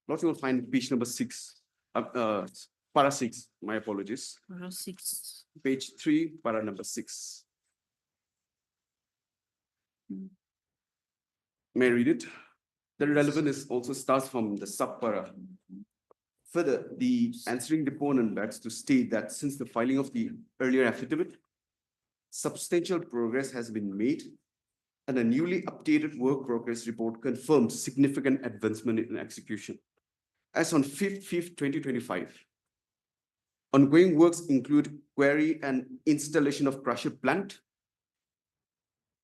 Lordship will find page number 6, para 6, my apologies. Para 6. Page 3, para number 6. May I read it? The relevance also starts from the sub-para. Further, the answering deponent begs to state that since the filing of the earlier affidavit, substantial progress has been made and a newly updated work progress report confirms significant advancement in execution. As on 5/5/2025, ongoing works include quarry and installation of crusher plant,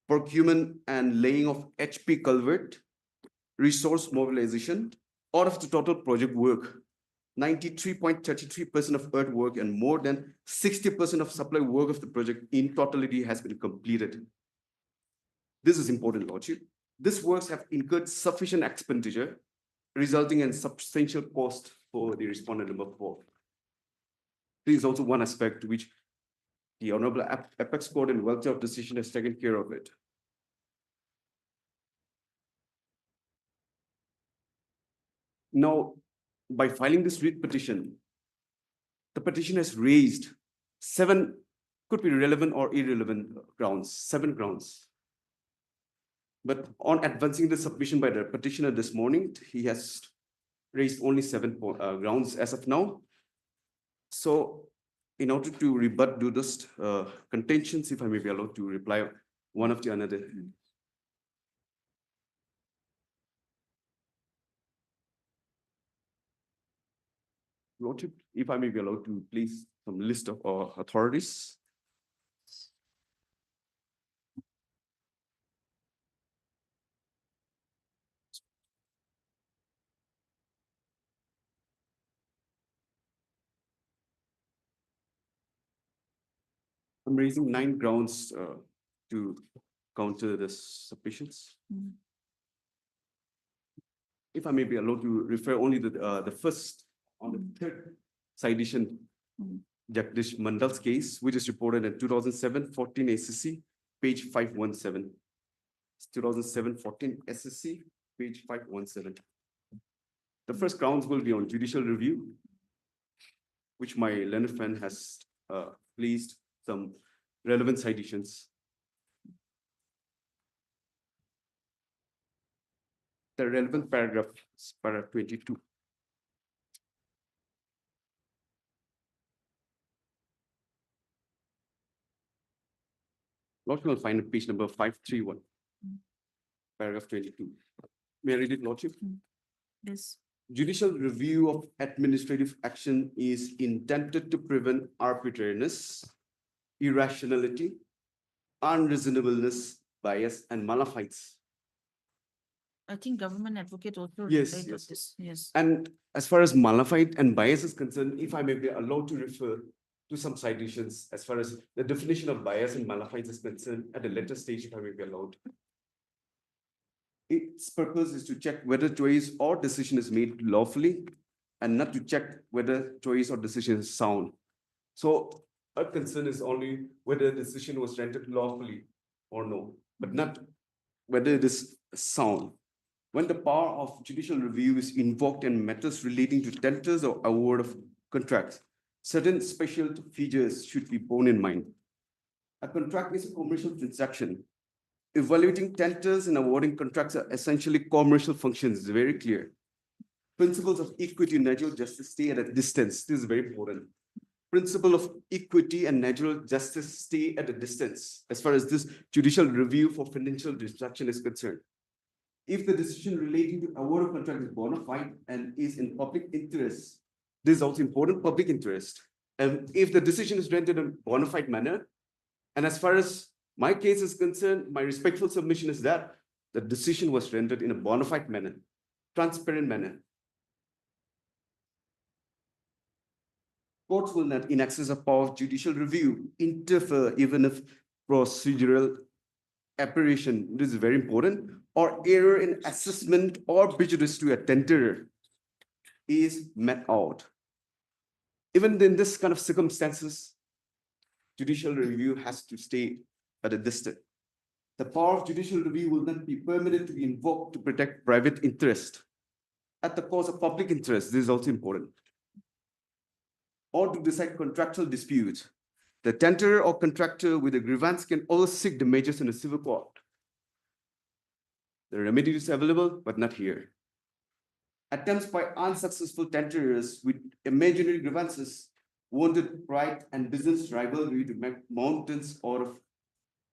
procurement and laying of HP culvert, resource mobilization. Out of the total project work, 93.33% of earthwork and more than 60% of supply work of the project in totality has been completed. This is important, Lordship. These works have incurred sufficient expenditure, resulting in substantial cost for the respondent number 4. This is also one aspect which the Honorable Apex Court and Welfare of Decision has taken care of it. Now, by filing this writ petition, the petition has raised 7, could be relevant or irrelevant grounds, 7 grounds. But on advancing the submission by the petitioner this morning, he has raised only 7 grounds as of now. So in order to rebut those contentions, if I may be allowed to reply one after another. Lordship, if I may be allowed to please some list of authorities. I'm raising 9 grounds to counter the submissions. If I may be allowed to refer only to the first, on the 3rd citation, Jagdish Mandal's case, which is reported in 2007-14 SSC, page 517. 2007-14 SSC, page 517. The first grounds will be on judicial review, which my learned friend has placed some relevant citations. The relevant paragraph is paragraph 22. Lordship will find page number 531, paragraph 22. May I read it, Lordship? Yes. Judicial review of administrative action is intended to prevent arbitrariness, irrationality, unreasonableness, bias, and malafide. I think government advocate also Yes, related yes. this. Yes. And as far as malafide and bias is concerned, if I may be allowed to refer to some citations as far as the definition of bias and malafide is concerned at a later stage, if I may be allowed. Its purpose is to check whether choice or decision is made lawfully and not to check whether choice or decision is sound. So our concern is only whether the decision was rendered lawfully or no, but not whether it is sound. When the power of judicial review is invoked in matters relating to tenders or award of contracts, certain special features should be borne in mind. A contract is a commercial transaction. Evaluating tenders and awarding contracts are essentially commercial functions, very clear. Principles of equity and natural justice stay at a distance. This is very important. Principle of equity and natural justice stay at a distance as far as this judicial review for financial transaction is concerned. If the decision relating to award of contract is bona fide and is in public interest, this is also important, public interest. And if the decision is rendered in a bona fide manner, and as far as my case is concerned, my respectful submission is that the decision was rendered in a bona fide manner, transparent manner. Courts will not, in excess of power of judicial review, interfere even if procedural aberration, this is very important, or error in assessment or prejudice to a tenderer is met out. Even in this kind of circumstances, judicial review has to stay at a distance. The power of judicial review will not be permitted to be invoked to protect private interest at the cost of public interest. This is also important. Or to decide contractual disputes. The tenderer or contractor with a grievance can always seek damages in a civil court. The remedy is available, but not here. Attempts by unsuccessful tenderers with imaginary grievances, wounded pride and business rivalry to make mountains out of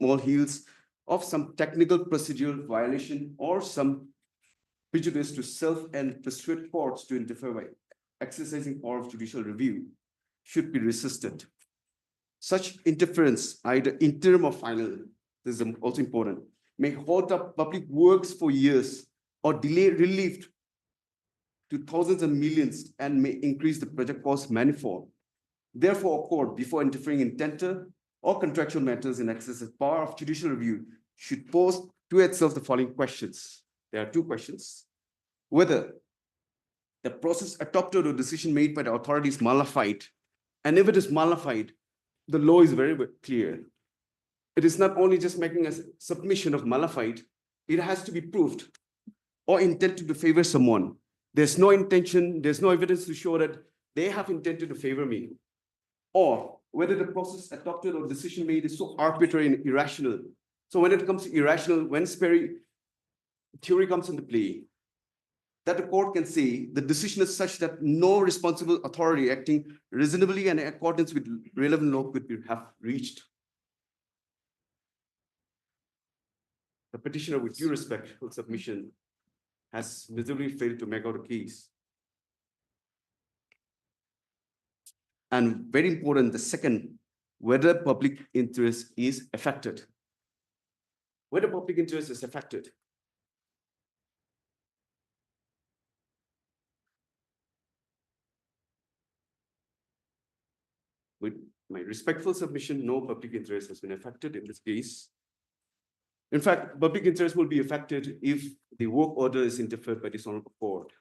molehills of some technical procedural violation or some prejudice to self and persuade courts to interfere by exercising power of judicial review should be resisted. Such interference, either interim or final, this is also important, may halt up public works for years or delay relief to thousands and millions and may increase the project cost manifold. Therefore, a court, before interfering in tender or contractual matters in excess of power of judicial review, should pose to itself the following questions. There are two questions. Whether the process adopted or decision made by the authority is malafide, and if it is malafide, the law is very clear. It is not only just making a submission of malafide, it has to be proved or intended to favor someone. There's no intention, there's no evidence to show that they have intended to favor me. Or whether the process adopted or decision made is so arbitrary and irrational. So when it comes to irrational, when Sperry theory comes into play, that the court can say the decision is such that no responsible authority acting reasonably and in accordance with relevant law could have reached. The petitioner, with due respect for submission, has visibly failed to make out a case. And very important, the second, whether public interest is affected. Whether public interest is affected. With my respectful submission, no public interest has been affected in this case. In fact, public interest will be affected if the work order is interfered by this honorable court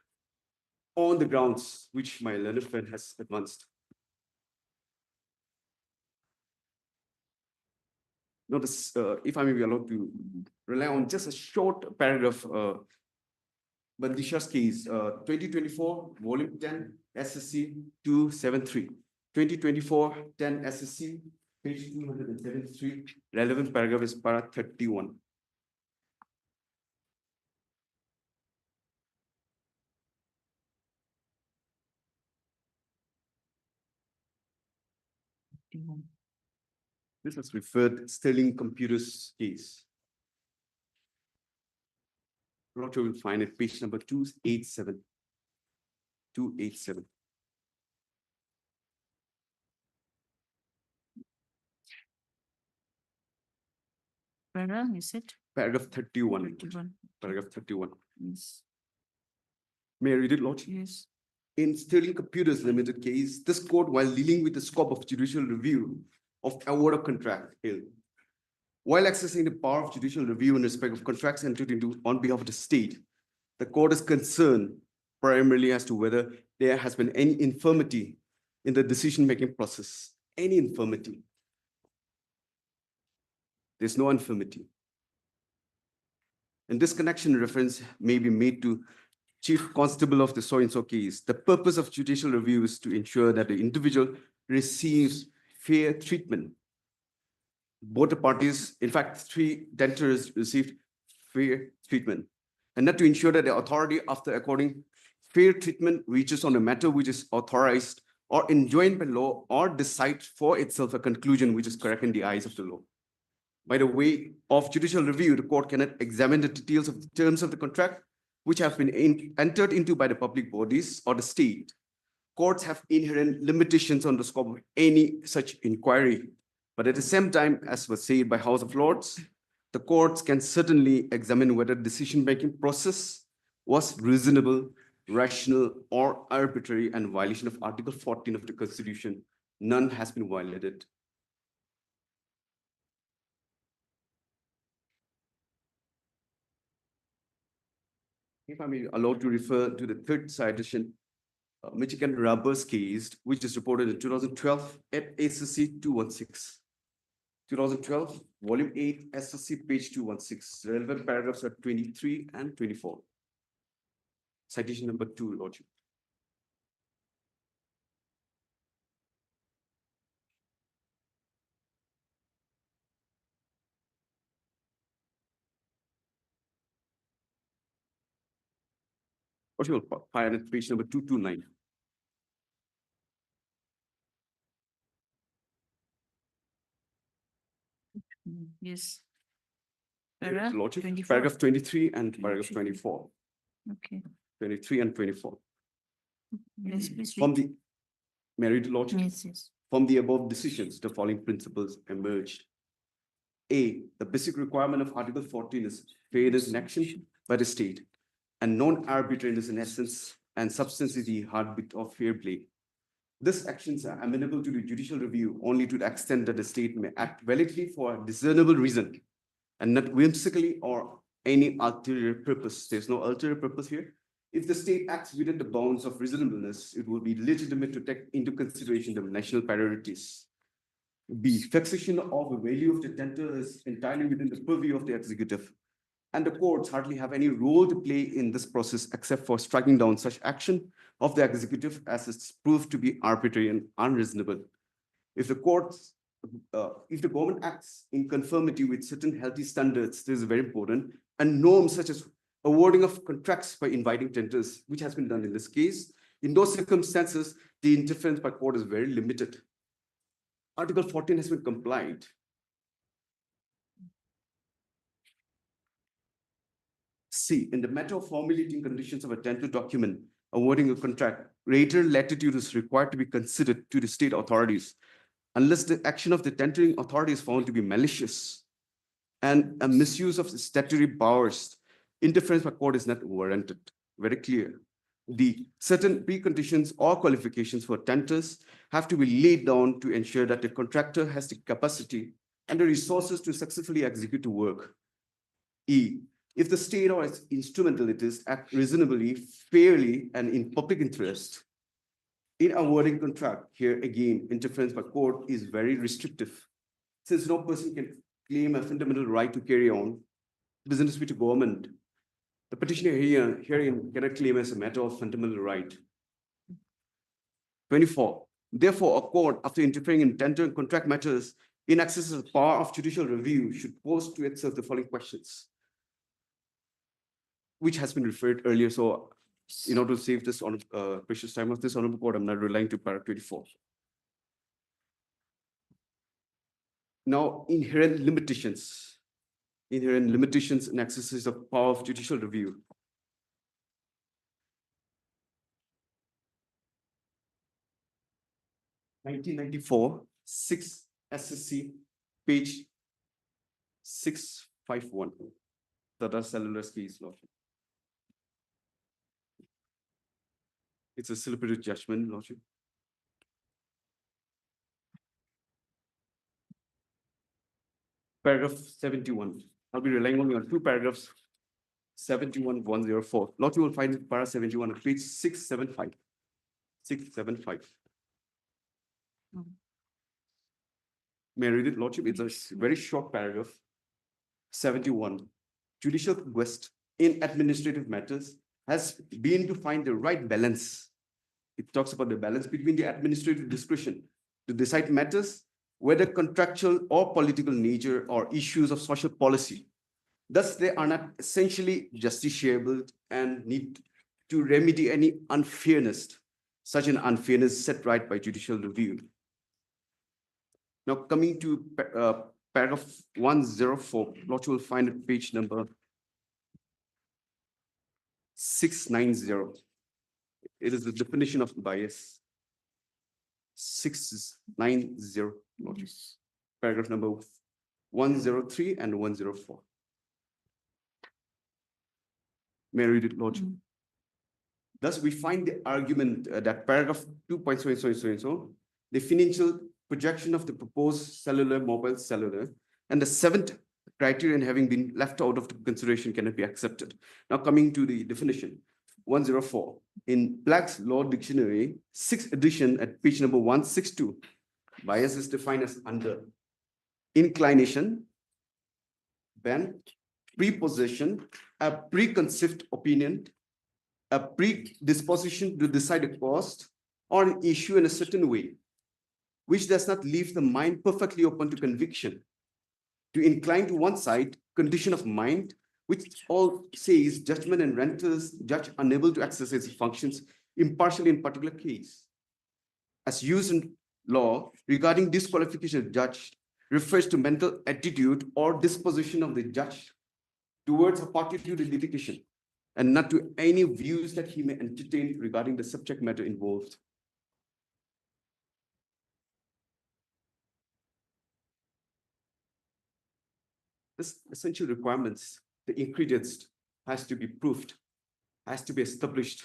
on the grounds which my learned friend has advanced. Notice, if I may be allowed to rely on just a short paragraph, Bandisha's case, 2024, volume 10, SSC 273. 2024, 10 SSC, page 273, relevant paragraph is para 31. This is referred Sterling Computers case. Roger will find it, page number 287. 287. Is it? Paragraph 31. 31. Paragraph 31. Yes. May I read it, Lord? Yes. In Sterling Computers Limited case, this court, while dealing with the scope of judicial review of award of contract, held. While accessing the power of judicial review in respect of contracts entered into on behalf of the state, the court is concerned primarily as to whether there has been any infirmity in the decision-making process. Any infirmity. There's no infirmity. In this connection, reference may be made to Chief Constable of the so-and-so case. The purpose of judicial review is to ensure that the individual receives fair treatment. Both the parties, in fact, 3 debtors received fair treatment. And not to ensure that the authority, after according fair treatment, reaches on a matter which is authorized or enjoined by law or decides for itself a conclusion which is correct in the eyes of the law. By the way of judicial review, the court cannot examine the details of the terms of the contract which have been entered into by the public bodies or the state. Courts have inherent limitations on the scope of any such inquiry. But at the same time, as was said by House of Lords, the courts can certainly examine whether the decision-making process was reasonable, rational, or arbitrary and violation of Article 14 of the Constitution. None has been violated. If I may allowed to refer to the third citation, Michigan Rubbers case, which is reported in 2012 at SSC 216. 2012, volume 8, SSC page 216. Relevant paragraphs are 23 and 24. Citation number 2, Lordship. Lordship, page number 229. Yes. Lordship, 24. paragraph 23 and paragraph 24. Okay. 23 and 24. Yes, please From read. the, may I read, Lordship? Yes, yes. From the above decisions, the following principles emerged. A, the basic requirement of Article 14 is fairness in action by the state, and non-arbitrariness in essence and substance is the heartbeat of fair play. These actions are amenable to the judicial review only to the extent that the state may act validly for a discernible reason and not whimsically or any ulterior purpose. There's no ulterior purpose here. If the state acts within the bounds of reasonableness, it will be legitimate to take into consideration the national priorities. B, fixation of the value of the tender is entirely within the purview of the executive, and the courts hardly have any role to play in this process except for striking down such action of the executive as is proved to be arbitrary and unreasonable. If the government acts in conformity with certain healthy standards, this is very important, and norms such as awarding of contracts by inviting tenders, which has been done in this case, in those circumstances, the interference by court is very limited. Article 14 has been complied. C, in the matter of formulating conditions of a tender document awarding a contract, greater latitude is required to be considered to the state authorities unless the action of the tendering authority is found to be malicious and a misuse of statutory powers. Interference by court is not warranted. Very clear. The certain preconditions or qualifications for tenders have to be laid down to ensure that the contractor has the capacity and the resources to successfully execute the work. E, if the state or its instrumentalities act reasonably, fairly, and in public interest in awarding contract, here again, interference by court is very restrictive, since no person can claim a fundamental right to carry on business with the government. The petitioner herein cannot claim as a matter of fundamental right. 24. Therefore, a court, after interfering in tender and contract matters in excess of the power of judicial review, should pose to itself the following questions, which has been referred earlier. So, in order to save this on precious time of this honorable court, I'm not relying to paragraph 24. Now, inherent limitations in exercise of power of judicial review. 1994, 6 SSC, page 651. Tata Cellular's case, Lordship. It's a celebrated judgment, Lordship. Paragraph 71. I'll be relying only on two paragraphs. 71, 104. Lordship will find para 71 on page 675. 675. May I read it, Lordship? It's a very short paragraph. 71. Judicial quest in administrative matters has been to find the right balance. It talks about the balance between the administrative discretion to decide matters, whether contractual or political nature or issues of social policy. Thus, they are not essentially justiciable and need to remedy any unfairness. Such an unfairness set right by judicial review. Now, coming to paragraph 104, Lordship will find at page number 690. It is the definition of bias. 690, Lordship. Paragraph number 103 and 104. May I read it, Lordship? Thus, we find the argument that paragraph 2.so, the financial projection of the proposed mobile cellular, and the seventh criterion having been left out of the consideration cannot be accepted. Now, coming to the definition, 104. In Black's Law Dictionary, 6th edition at page number 162, bias is defined as under inclination, bent, prepossession, a preconceived opinion, a predisposition to decide a cost or an issue in a certain way, which does not leave the mind perfectly open to conviction. To incline to one side, condition of mind, which all says judgment and renters judge unable to exercise functions impartially in particular case. As used in law regarding disqualification of judge refers to mental attitude or disposition of the judge towards a party to the litigation, and not to any views that he may entertain regarding the subject matter involved. This essential requirements, the ingredients has to be proved, has to be established.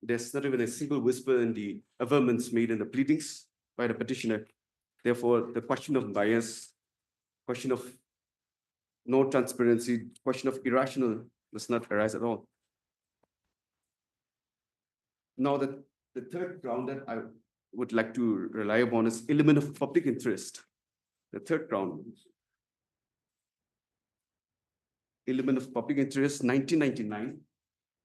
There's not even a single whisper in the averments made in the pleadings by the petitioner. Therefore, the question of bias, question of no transparency, question of irrational does not arise at all. Now, the third ground that I would like to rely upon is element of public interest. The third ground, element of public interest, 1999,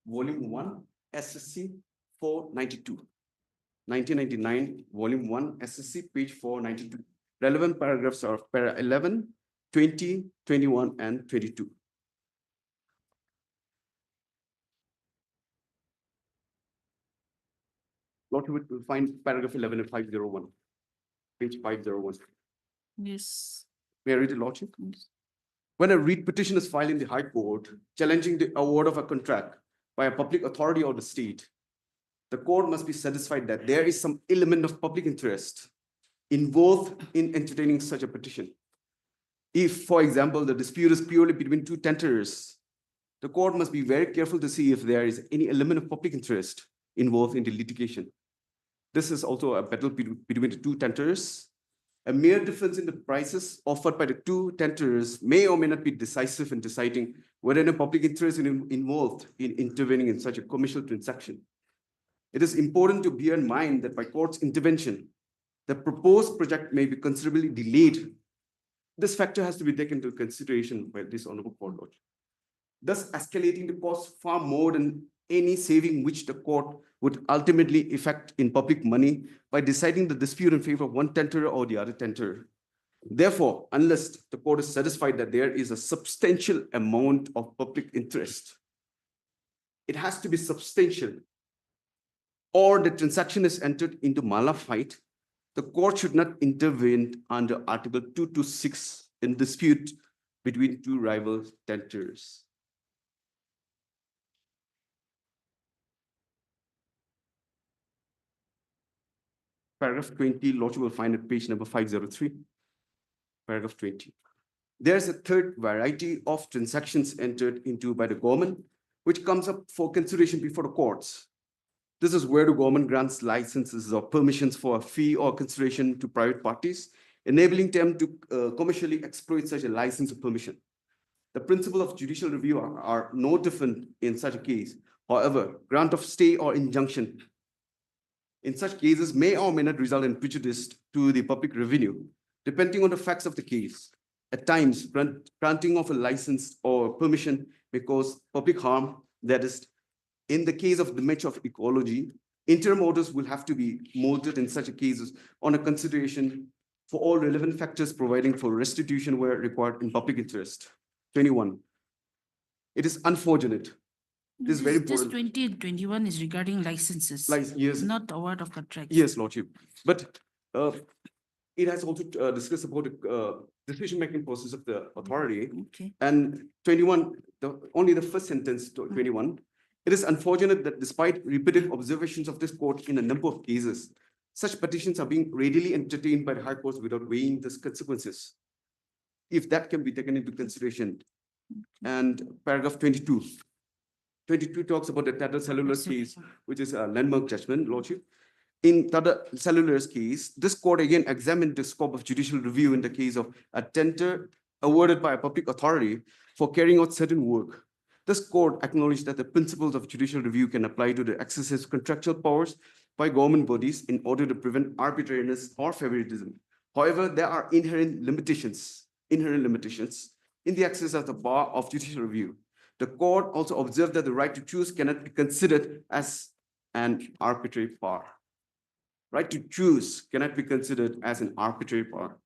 volume 1, SSC 492. 1999, volume 1, SSC, page 492. Relevant paragraphs are para 11, 20, 21, and 22. Lot of it will find paragraph 11 and 501, page 501. Yes. May I read it, Lordship? When a read petition is filed in the High Court challenging the award of a contract by a public authority or the state, the court must be satisfied that there is some element of public interest involved in entertaining such a petition. If, for example, the dispute is purely between two tenderers, the court must be very careful to see if there is any element of public interest involved in the litigation. This is also a battle between the two tenderers. A mere difference in the prices offered by the two tenderers may or may not be decisive in deciding whether any public interest is involved in intervening in such a commercial transaction. It is important to bear in mind that by court's intervention, the proposed project may be considerably delayed. This factor has to be taken into consideration by this honorable court, thus escalating the cost far more than any saving which the court would ultimately effect in public money by deciding the dispute in favor of one tenderer or the other tenderer. Therefore, unless the court is satisfied that there is a substantial amount of public interest, it has to be substantial, or the transaction is entered into mala fight, the court should not intervene under Article 226 in dispute between two rival tenderers. Paragraph 20, Lordship will find at page number 503. Paragraph 20. There's a third variety of transactions entered into by the government, which comes up for consideration before the courts. This is where the government grants licenses or permissions for a fee or consideration to private parties, enabling them to commercially exploit such a license or permission. The principle of judicial review are no different in such a case. However, grant of stay or injunction in such cases may or may not result in prejudice to the public revenue, depending on the facts of the case. At times, granting of a license or permission may cause public harm. That is, in the case of damage of ecology, interim orders will have to be molded in such cases on a consideration for all relevant factors, providing for restitution where required in public interest. 21. It is unfortunate. This is very This important. 20 and 21 is regarding licenses, Yes. not award of contracts. Yes, Lordship. But it has also discussed about the decision-making process of the authority. Okay. And 21, only the first sentence, 21, it is unfortunate that despite repeated observations of this court in a number of cases, such petitions are being readily entertained by the High Courts without weighing the consequences, if that can be taken into consideration. And paragraph 22. 22 talks about the Tata Cellular's case, which is a landmark judgment, Lordship. In Tata Cellular's case, this court again examined the scope of judicial review in the case of a tender awarded by a public authority for carrying out certain work. This court acknowledged that the principles of judicial review can apply to the exercise of contractual powers by government bodies in order to prevent arbitrariness or favoritism. However, there are inherent limitations in the exercise of the bar of judicial review. The court also observed that the right to choose cannot be considered as an arbitrary power. Right to choose cannot be considered as an arbitrary power.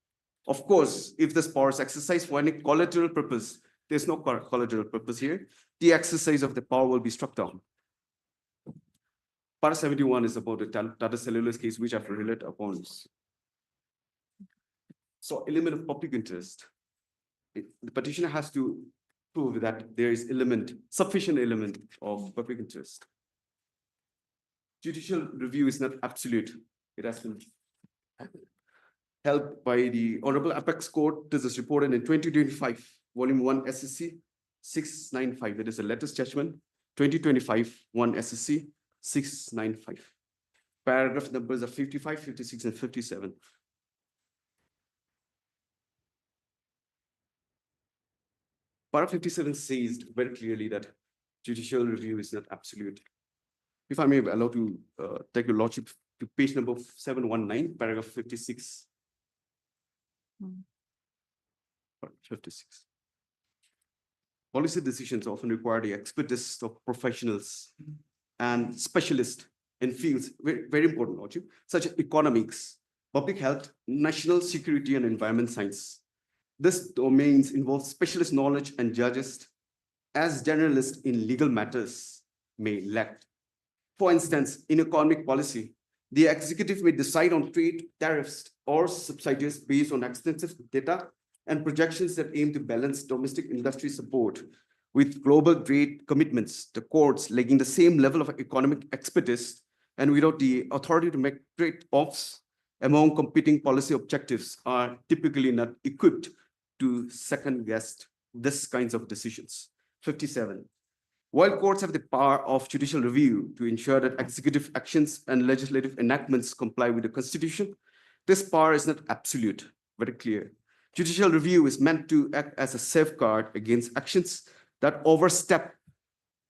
Of course, if this power is exercised for any collateral purpose, there's no collateral purpose here, the exercise of the power will be struck down. Part 71 is about the Tata Cellular's case, which I've related upon. So, element of public interest. The petitioner has to prove that there is sufficient element of public interest. Judicial review is not absolute. It has been held by the Honorable Apex Court. This is reported in 2025, Volume 1 SSC 695. It is a latest judgment, 2025, 1 SSC 695. Paragraph numbers are 55, 56, and 57. Paragraph 57 says very clearly that judicial review is not absolute. If I may be allowed to take your lordship to page number 719, paragraph 56. 56. Policy decisions often require the expertise of professionals and specialists in fields, very important, lordship, such as economics, public health, national security, and environment science. This domains involve specialist knowledge and judges as generalists in legal matters may lack. For instance, in economic policy, the executive may decide on trade tariffs or subsidies based on extensive data and projections that aim to balance domestic industry support with global trade commitments. The courts, lacking the same level of economic expertise and without the authority to make trade-offs among competing policy objectives, are typically not equipped to second-guess this kinds of decisions. 57. While courts have the power of judicial review to ensure that executive actions and legislative enactments comply with the Constitution, this power is not absolute, very clear. Judicial review is meant to act as a safeguard against actions that overstep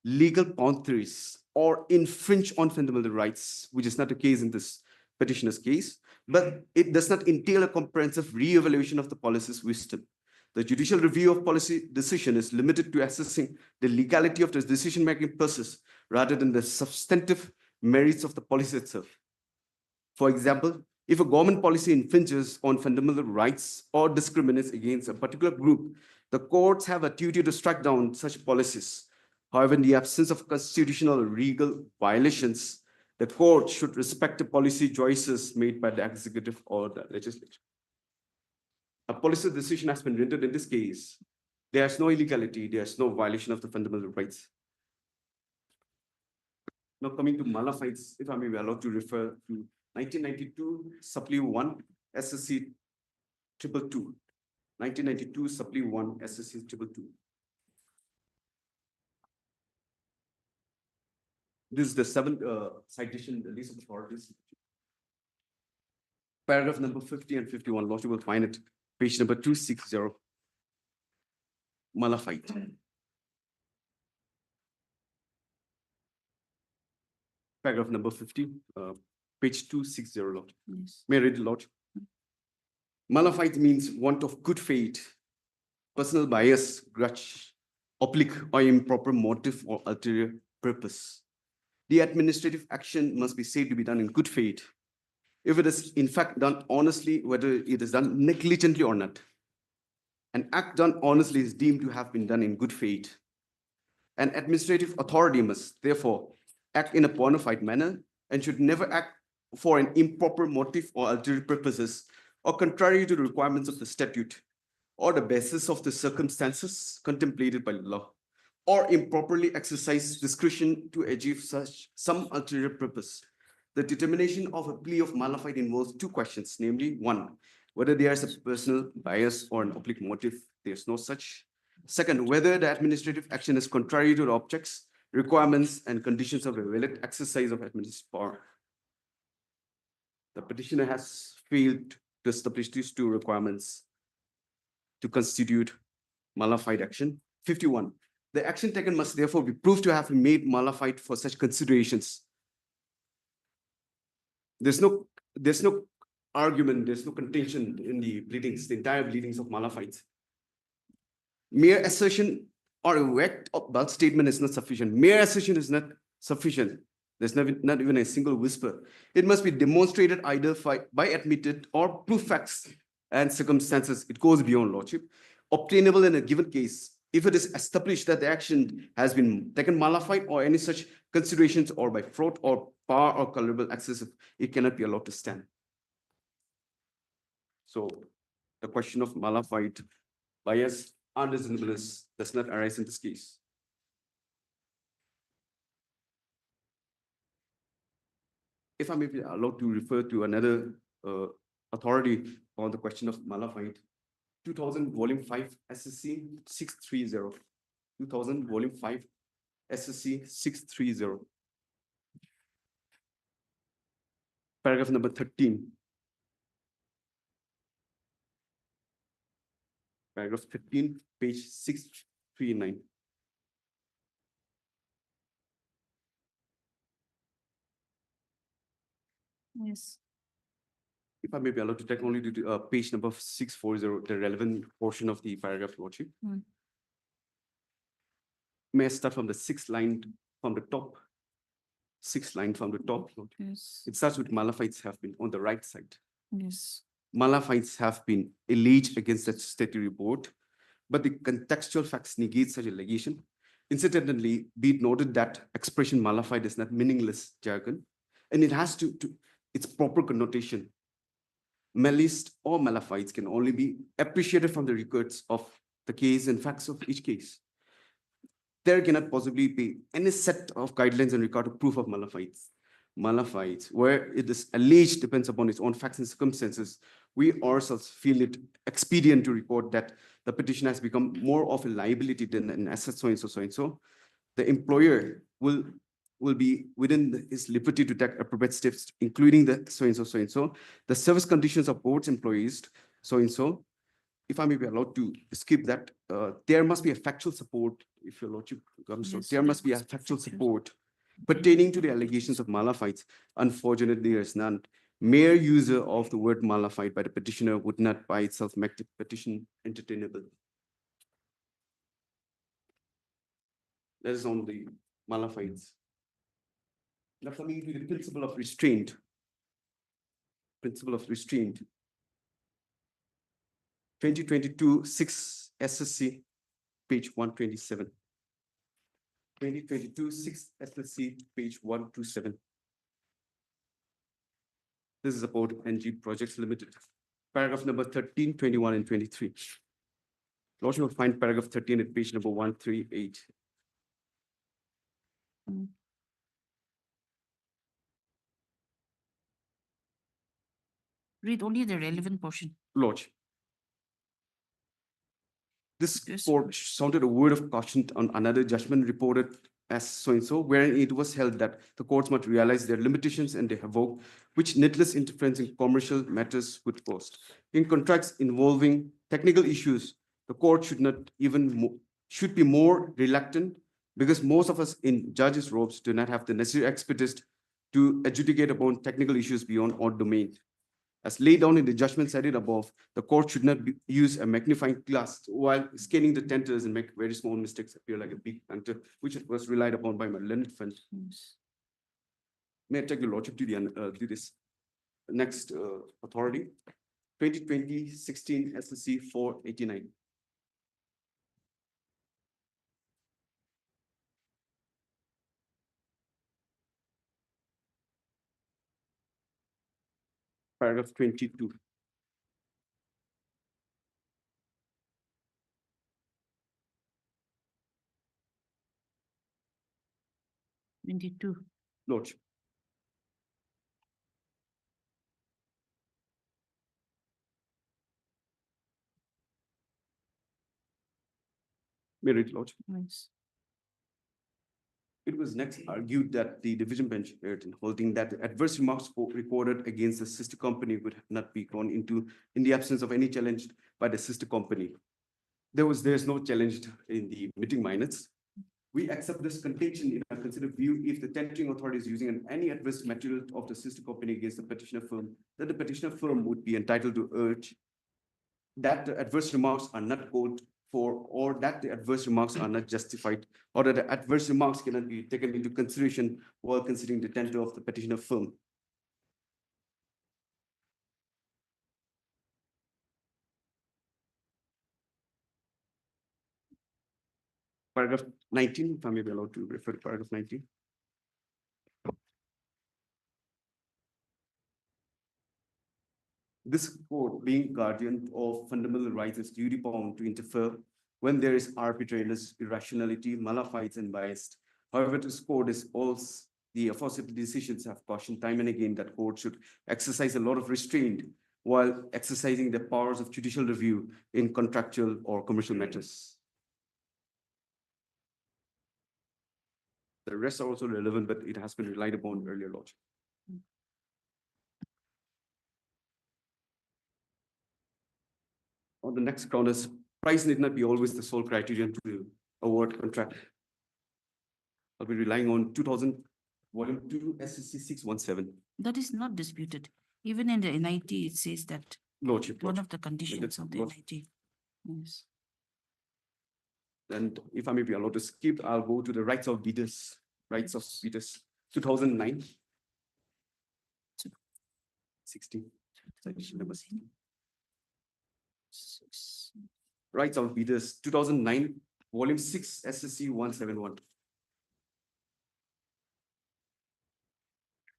legal boundaries or infringe on fundamental rights, which is not the case in this petitioner's case, but it does not entail a comprehensive re-evaluation of the policy's wisdom. The judicial review of policy decision is limited to assessing the legality of the decision-making process rather than the substantive merits of the policy itself. For example, if a government policy infringes on fundamental rights or discriminates against a particular group, the courts have a duty to strike down such policies. However, in the absence of constitutional or legal violations, the court should respect the policy choices made by the executive or the legislature. A policy decision has been rendered in this case. There's no illegality, there's no violation of the fundamental rights. Now coming to Malafite's, if I may be allowed to refer to 1992 Supply 1 SSC 222. 1992 Supply 1 SSC 222. This is the seventh citation, the list of authorities. Paragraph number 50 and 51, Lordship will find it, page number 260. Malafide. Paragraph number 50, page 260, Lord. Yes. May I read it, Lord? Malafide means want of good faith, personal bias, grudge, oblique or improper motive or ulterior purpose. The administrative action must be said to be done in good faith. If it is in fact done honestly, whether it is done negligently or not. An act done honestly is deemed to have been done in good faith. An administrative authority must therefore act in a bona fide manner and should never act for an improper motive or ulterior purposes or contrary to the requirements of the statute or the basis of the circumstances contemplated by law, or improperly exercise discretion to achieve some ulterior purpose. The determination of a plea of malafide involves two questions, namely, one, whether there is a personal bias or an oblique motive. There's no such. Second, whether the administrative action is contrary to the objects, requirements, and conditions of a valid exercise of administrative power. The petitioner has failed to establish these two requirements to constitute malafide action. 51. The action taken must therefore be proved to have been made malafide for such considerations. There's no argument, there's no contention in the pleadings, the entire pleadings of malafides. Mere assertion or a vague or bulk statement is not sufficient. Mere assertion is not sufficient. There's not even a single whisper. It must be demonstrated either by admitted or proof facts and circumstances. It goes beyond lordship. Obtainable in a given case, if it is established that the action has been taken malafide or any such considerations or by fraud or power or culpable excessive, it cannot be allowed to stand. So the question of malafide bias, unreasonableness does not arise in this case. If I may be allowed to refer to another authority on the question of malafide, 2000 volume 5 SSC 630. 2000 volume 5 SSC 630. Paragraph number 13. Paragraph 15, page 639. Yes. If I may be allowed to take only to page number 640, the relevant portion of the paragraph, Lordship. May I start from the sixth line from the top? Sixth line from the top. Yes. It starts with malafides have been on the right side. Yes. Malafides have been alleged against the statutory board, but the contextual facts negate such allegation. Incidentally, be it noted that expression malafide is not meaningless jargon, and it has its proper connotation. Malice or malafides can only be appreciated from the records of the case and facts of each case. There cannot possibly be any set of guidelines in regard to proof of malafides. Malafides, where it is alleged depends upon its own facts and circumstances. We ourselves feel it expedient to report that the petition has become more of a liability than an asset, so and so, so and so. The employer will be within his liberty to take appropriate steps, including the so and so, so and so, the service conditions of board's employees, so and so. If I may be allowed to skip that, there must be a factual support, if your lordship comes, so Yes, there must be a factual support pertaining to the allegations of malafides. Unfortunately, there is none. Mere user of the word malafide by the petitioner would not by itself make the petition entertainable. That is on the malafides. Now coming to the principle of restraint. Principle of restraint. 2022 6 SSC, page 127. 2022 6 SSC, page 127. This is about NG Projects Limited. Paragraph number 13, 21, and 23. Lordship will find paragraph 13 at page number 138. Read only the relevant portion. Lodge. This Yes. court sounded a word of caution on another judgment reported as so-and-so, wherein it was held that the courts must realize their limitations and their havoc, which needless interference in commercial matters would cause. In contracts involving technical issues, the court should be more reluctant, because most of us in judges' robes do not have the necessary expertise to adjudicate upon technical issues beyond our domain. As laid down in the judgment cited above, the court should not use a magnifying glass while scanning the tenters and make very small mistakes appear like a big tenter, which was relied upon by my learned friend. Yes. May I take your lordship to this next authority? 2020-16 SSC 489. Paragraph 22. Lordship. May I read, Lordship? Yes. It was next argued that the division bench erred in holding that the adverse remarks recorded against the sister company would not be gone into in the absence of any challenge by the sister company. There's no challenge in the meeting minutes. We accept this contention in our considered view if the tendering authority is using any adverse material of the sister company against the petitioner firm, that the petitioner firm would be entitled to urge that the adverse remarks are not called for, or that the adverse remarks are not justified, or that the adverse remarks cannot be taken into consideration while considering the tender of the petitioner firm. Paragraph 19, if I may be allowed to refer to paragraph 19. This court, being guardian of fundamental rights, is duty bound to interfere when there is arbitrariness, irrationality, malafide, and bias. However, this court is also the aforesaid decisions have cautioned time and again that court should exercise a lot of restraint while exercising the powers of judicial review in contractual or commercial matters. The rest are also relevant, but it has been relied upon earlier, Lordship. On the next count is price need not be always the sole criterion to award contract. I'll be relying on 2000 volume 2 SCC 617. That is not disputed. Even in the NIT, it says that Lordship. one of the conditions of the NIT. Yes. And if I may be allowed to skip, I'll go to the rights of bidders. Rights of bidders, 2009. 16. Section number 16. Rights of bidders, 2009, volume 6, SSC 171.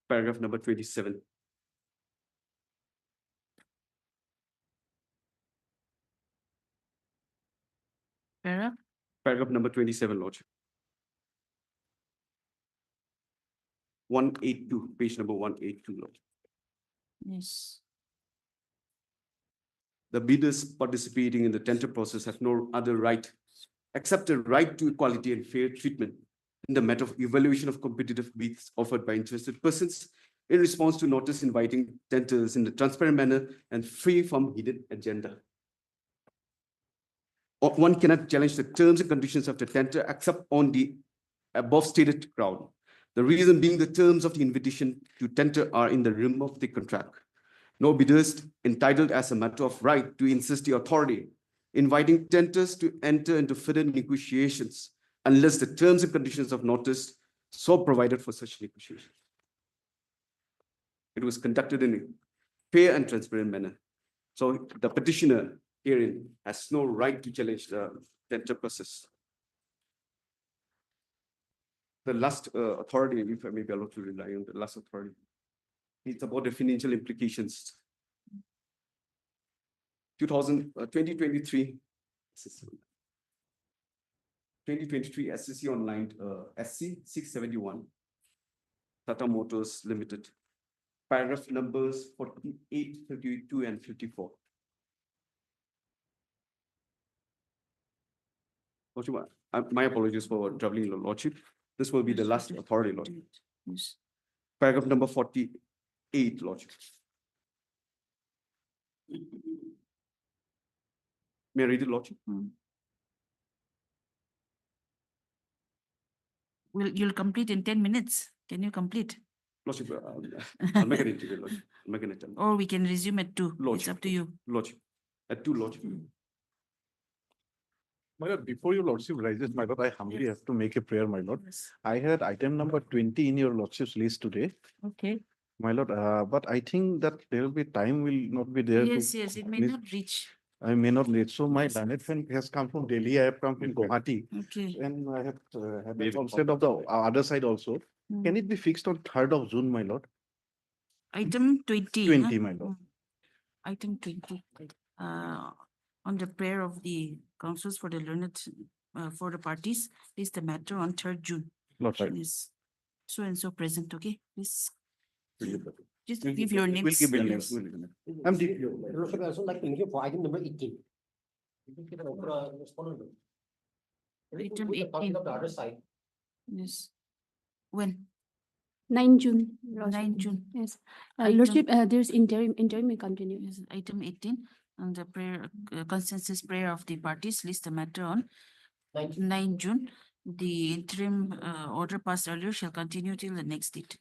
Paragraph number 27. Paragraph number 27, Lordship. 182, page number 182, Lordship. Yes. The bidders participating in the tender process have no other right except a right to equality and fair treatment in the matter of evaluation of competitive bids offered by interested persons in response to notice inviting tenders in a transparent manner and free from hidden agenda. One cannot challenge the terms and conditions of the tender except on the above stated ground. The reason being the terms of the invitation to tender are in the realm of the contract. No bidders entitled as a matter of right to insist the authority inviting tenders to enter into further negotiations unless the terms and conditions of notice so provided for such negotiations. It was conducted in a fair and transparent manner. So the petitioner herein has no right to challenge the tender process. The last authority, if I may be allowed to rely on the last authority, it's about the financial implications. 2023 SCC online, SC 671, Tata Motors Limited. paragraph numbers 48, 52, and 54. Lordship, my apologies for troubling your lordship. This will be the last authority, lordship. Yes. Paragraph number 48, lordship. May I read it, lordship? You'll complete in 10 minutes. Can you complete? Lordship, I'll make an interview, lordship. I'll make an attempt. Or we can resume at 2. It's Lordship, up to you. Lordship, at 2, lordship. My lord, before your lordship rises, my lord, I humbly Yes. have to make a prayer, my lord. Yes. I had item number 20 in your lordship's list today, Okay. my lord, but I think that there will be time will not be there. Yes, to yes, it may miss- not reach. I may not need. So my Yes. learned friend has come from Delhi. I have come from Gauhati. Okay. And I have had Maybe. a consent of the other side also. Hmm. Can it be fixed on 3rd of June, my lord? Item 20. 20, my lord. Item 20. On the prayer of the councils for the learned, for the parties, is the matter on 3rd June. Lord, right. Is so and so present, okay? Please. Just We'll give your We'll names. give your Yes. names. We'll give your names. I'm deep. Lordship, I also like to make it for item number 18. Item With the copy 18. of the other side. Yes. When? 9 June. Lordship. 9 June. Yes. Item- Lordship, there's interim may continue. Yes, item 18, on the prayer, consensus prayer of the parties, list the matter on 9 June. The interim order passed earlier shall continue till the next date.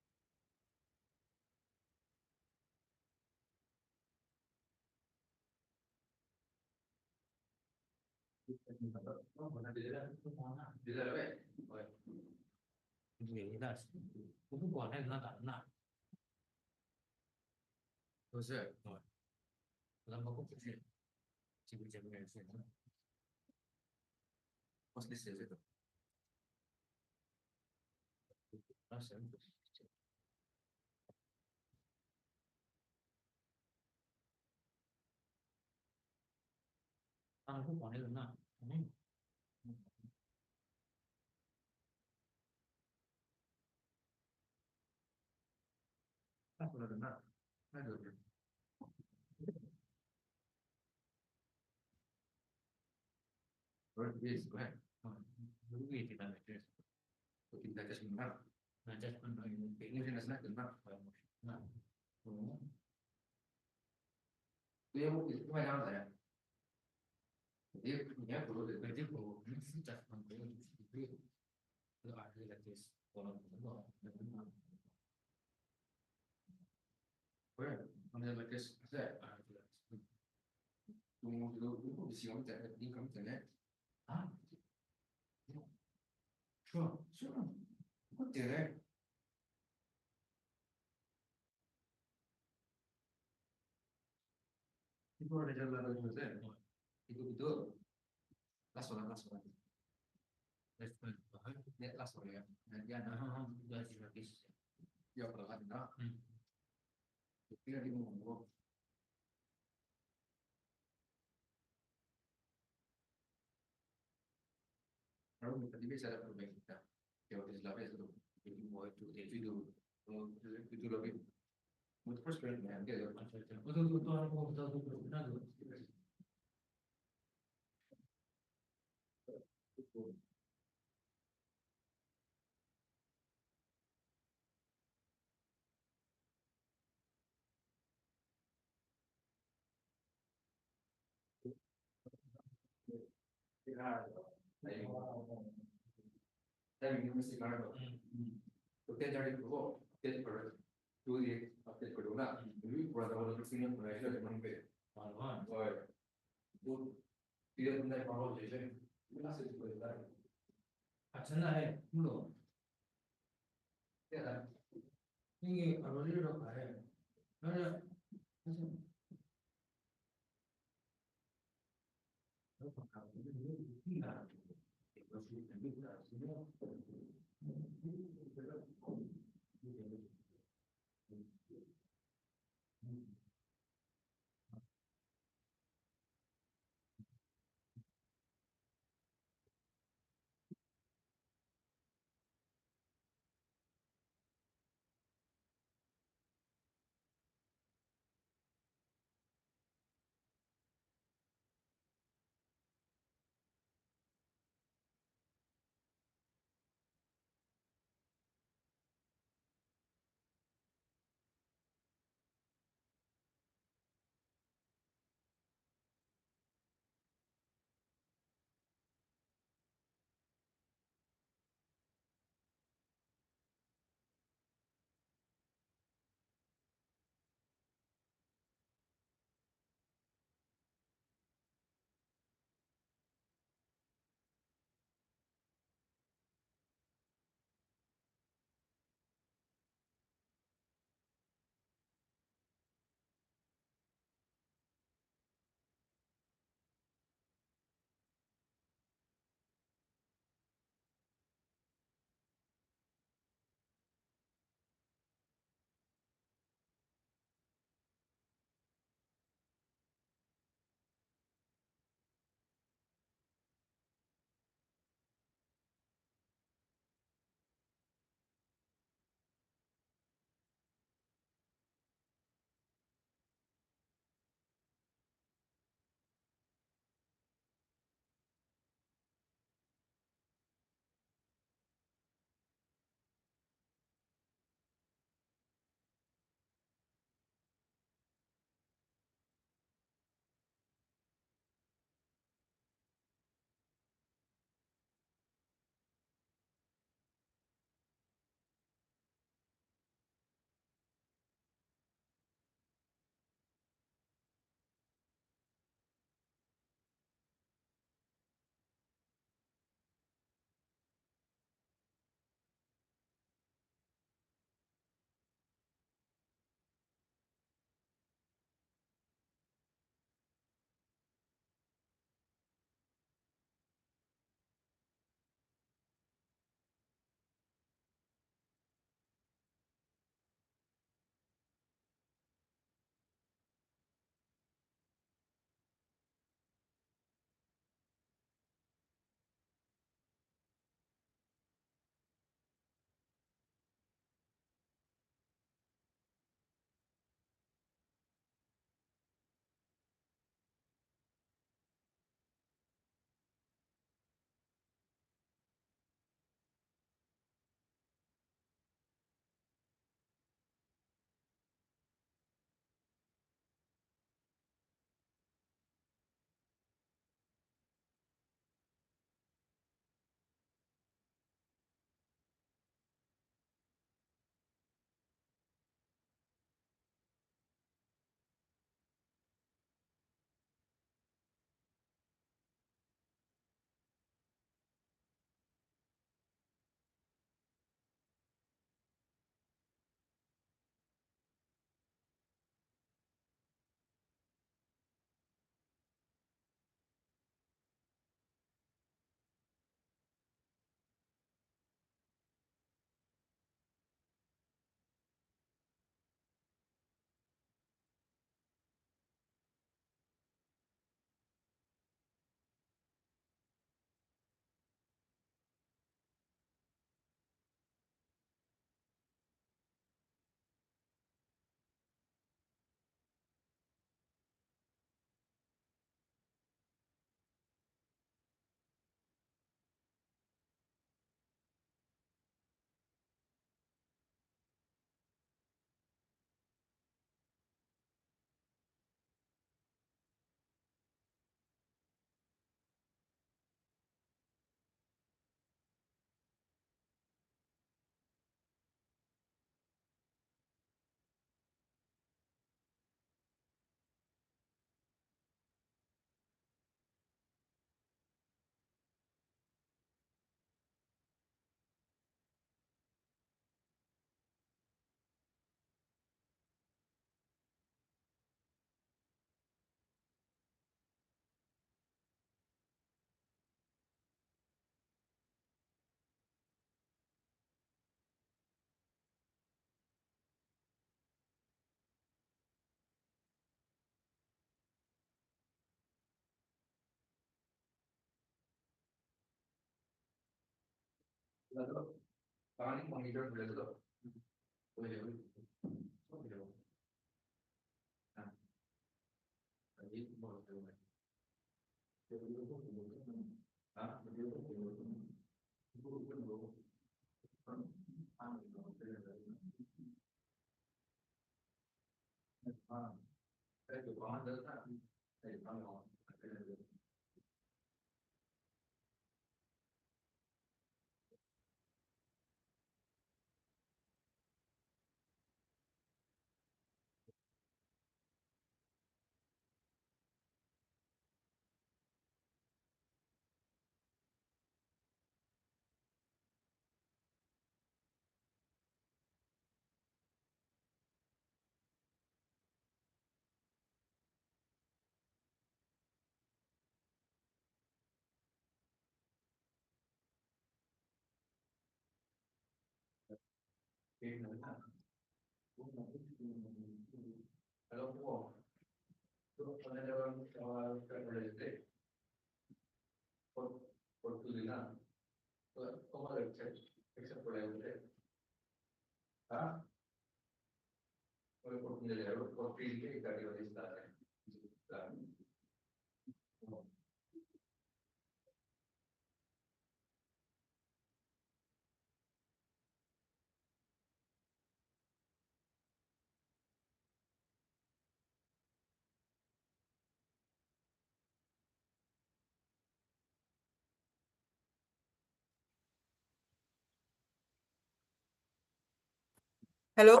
Hello?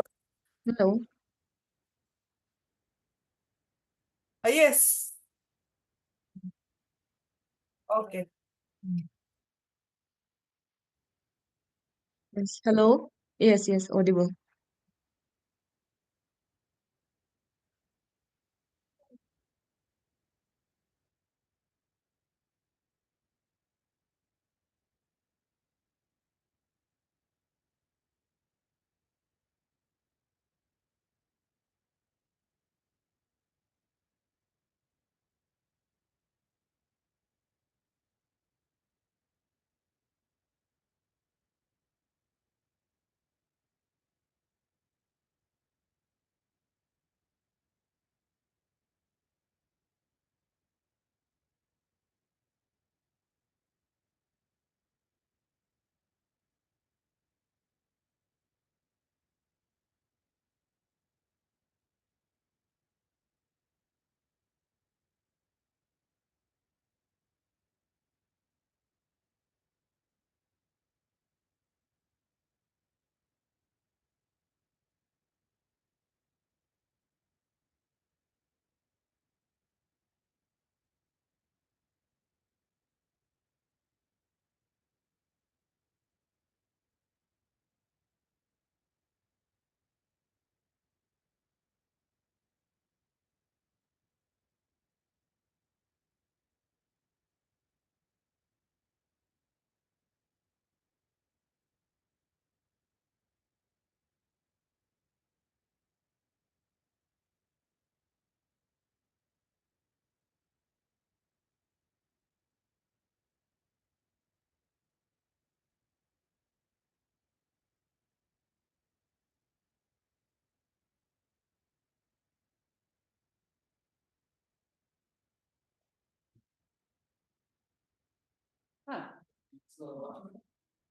Hello. Yes. Okay. Yes. Hello. Yes, yes, audible.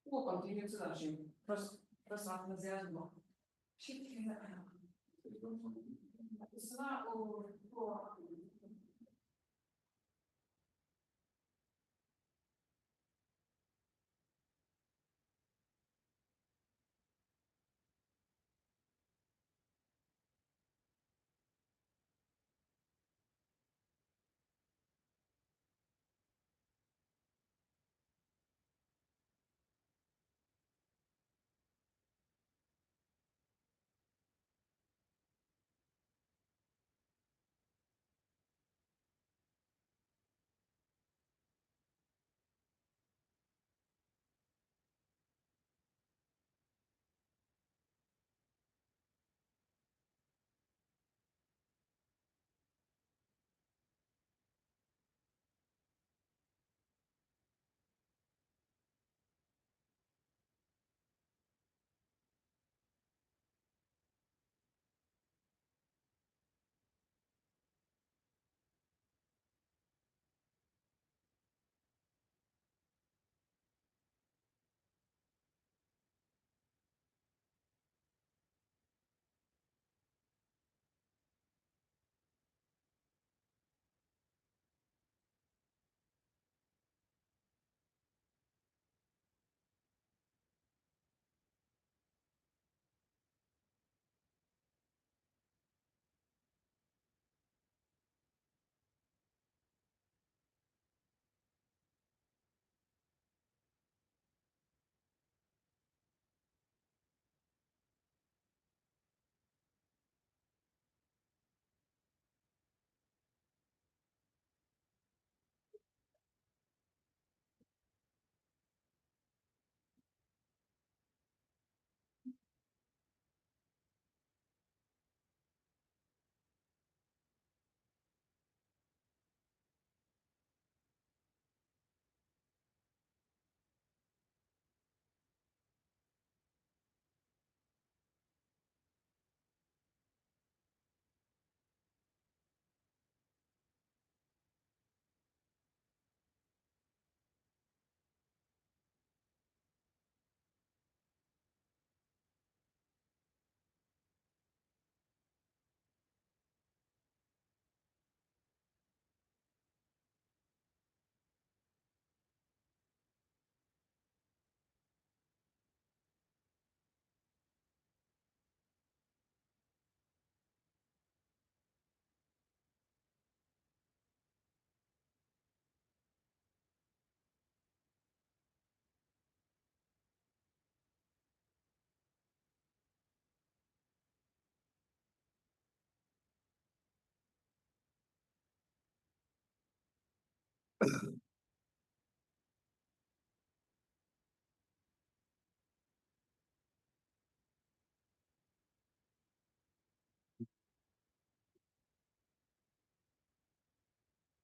Who continues to first entusiasm.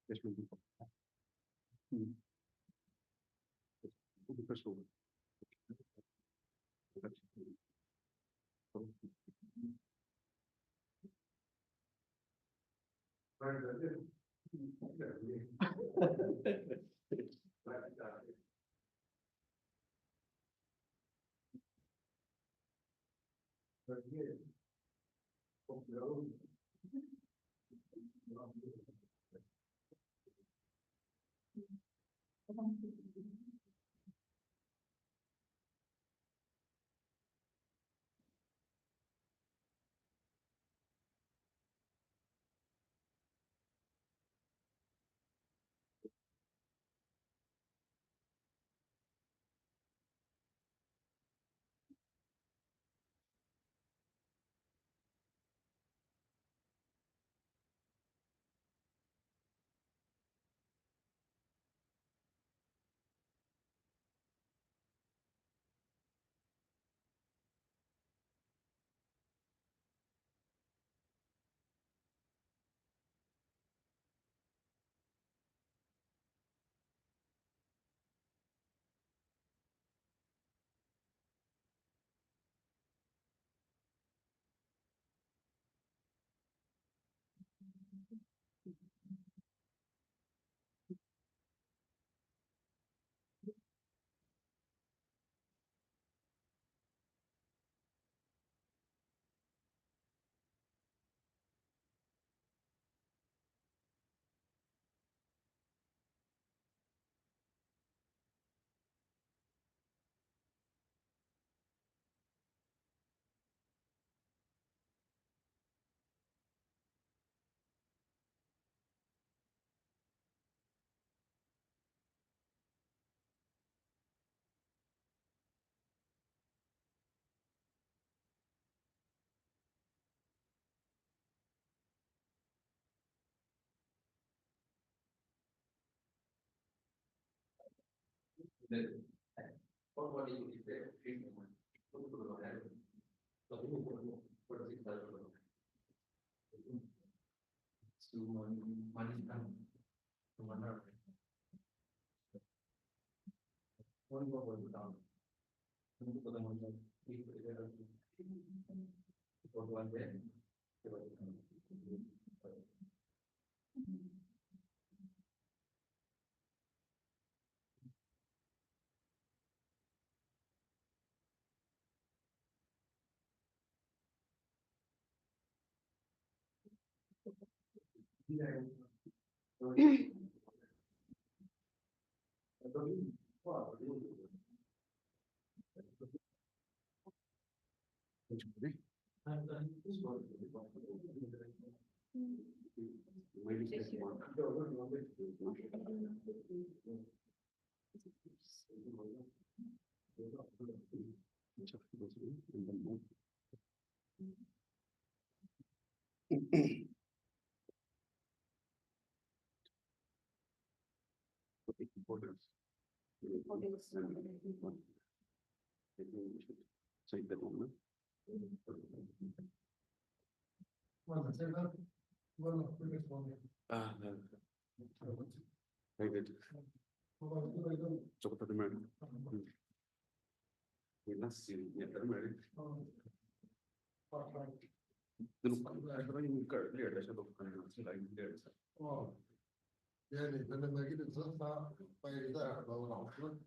Yes, will be. Hmm. The first one. Say that one. Very good. Coba tadi mana? Jelas sih, ya tadi mana? Dulu kan ini muka dia ada satu kan lain dia. Oh, ya nih, benar lagi itu selesai. Supaya kita bawa langsung.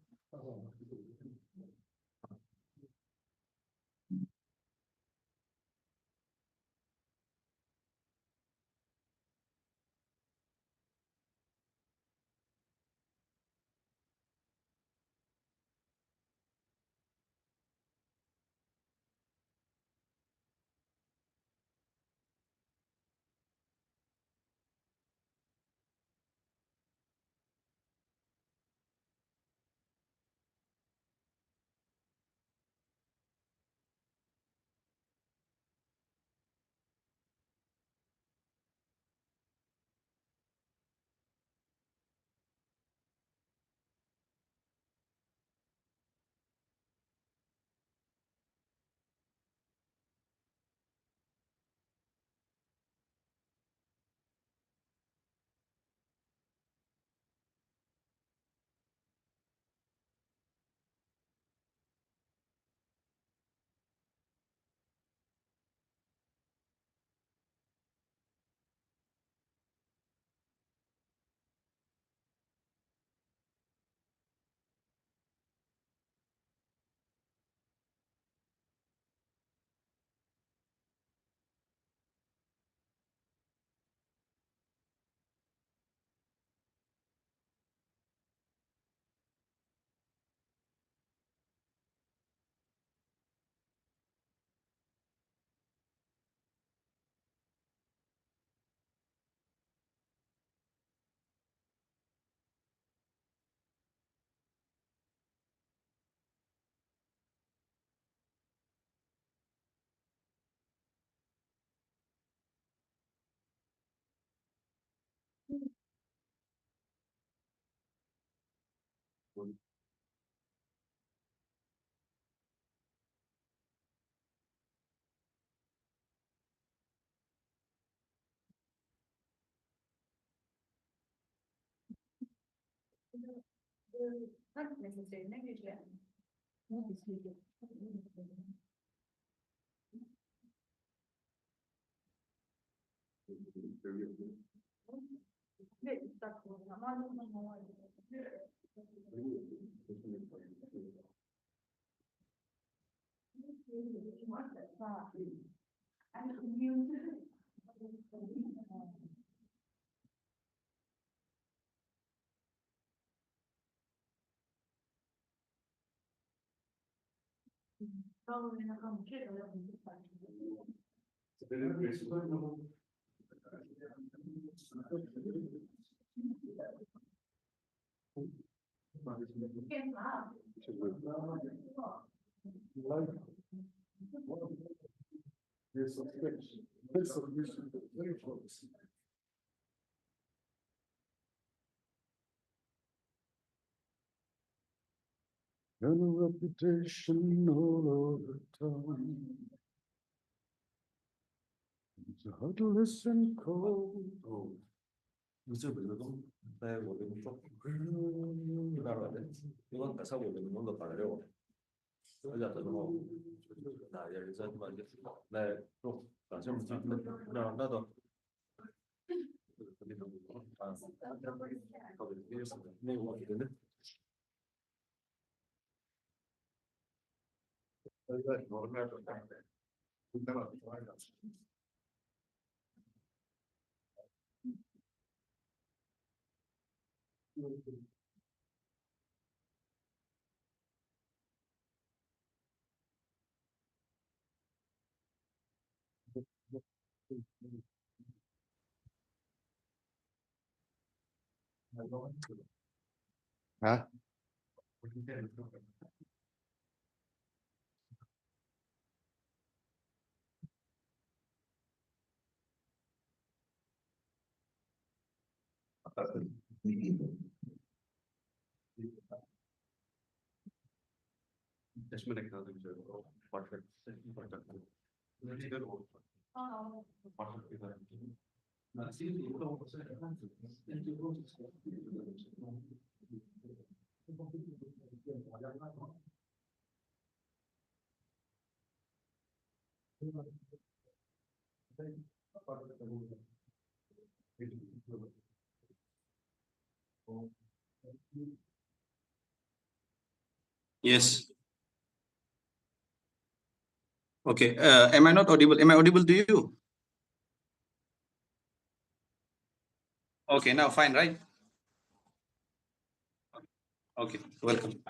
And a reputation all over town. It's a hard to listen cold. 이건 가사 보면 뭔가 다르려고. 여자 또 나 예를 들어서 네, 또 나좀 나도 Huh? Yes. Okay, am I not audible? Am I audible to you? Okay, now fine, right? Okay, welcome.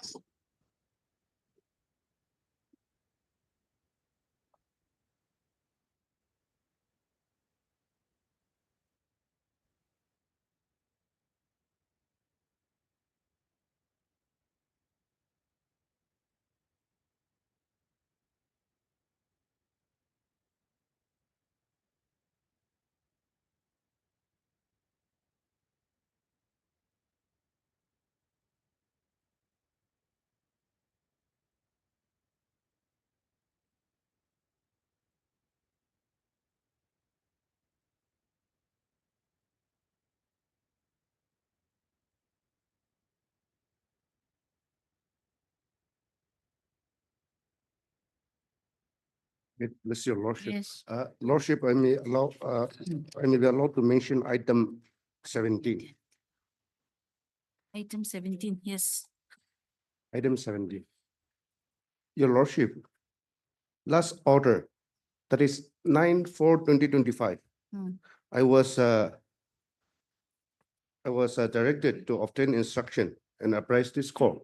Bless your lordship. Yes. Lordship, I may be allowed to mention item 17. Item 17, yes. Item 17. Your lordship, last order, that is 9/4/2025. Hmm. I was directed to obtain instruction and apprise this court.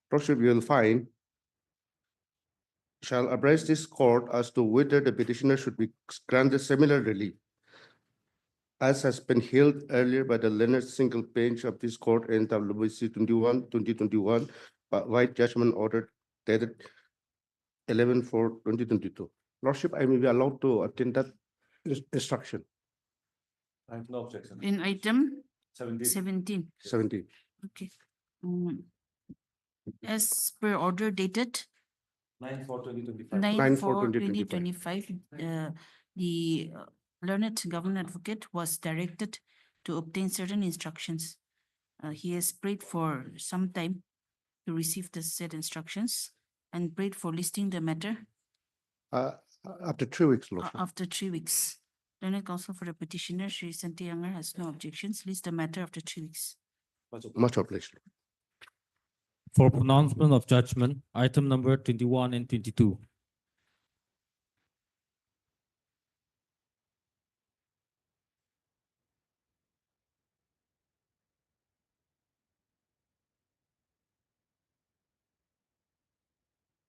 Lordship, you will find shall apprise this court as to whether the petitioner should be granted similar relief as has been held earlier by the Leonard single bench of this court in WBC 21/2021, but white judgment order dated 11/4/2022. Lordship, I may be allowed to attend that instruction. I have no objection. In item 17. 17. Okay. As per order dated 9/4/2025. 9/4/2025, the learned government advocate was directed to obtain certain instructions. He has prayed for some time to receive the said instructions and prayed for listing the matter After 3 weeks, Lordship. after 3 weeks. Learned counsel for the petitioner, Shri Santi Younger, has no objections. List the matter after 3 weeks. Much obliged. For pronouncement of judgment, item number 21 and 22.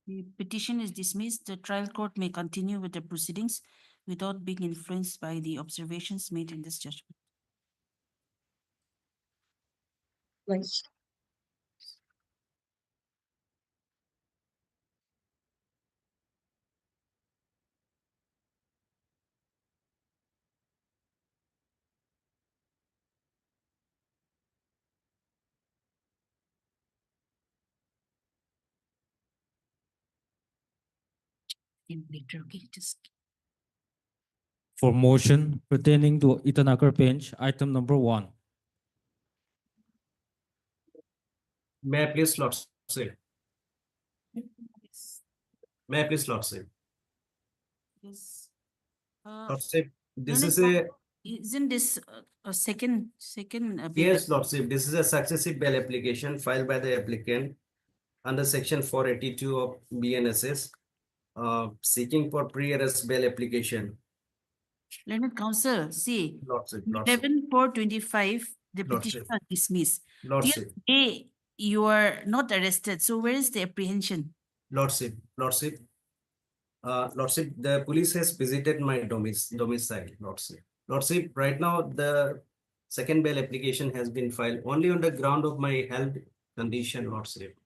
The petition is dismissed. The trial court may continue with the proceedings without being influenced by the observations made in this judgment. Right. Later, okay, just For motion pertaining to Itanagar bench, item number 1. May I please, Lordship? May I please, Lordship? yes. Lordship, this Learned is a, Isn't this a second bill? yes, Lordship, this is a successive bail application filed by the applicant under section 482 of BNSS, seeking for pre-arrest bail application. Learned counsel, see, Lordship, 11/4/25, the Lordship. petition was dismissed. Lordship, Till you are not arrested, so where is the apprehension? Lordship, Lordship, the police has visited my domicile, Lordship. Lordship, right now, the second bail application has been filed only on the ground of my health condition, Lordship.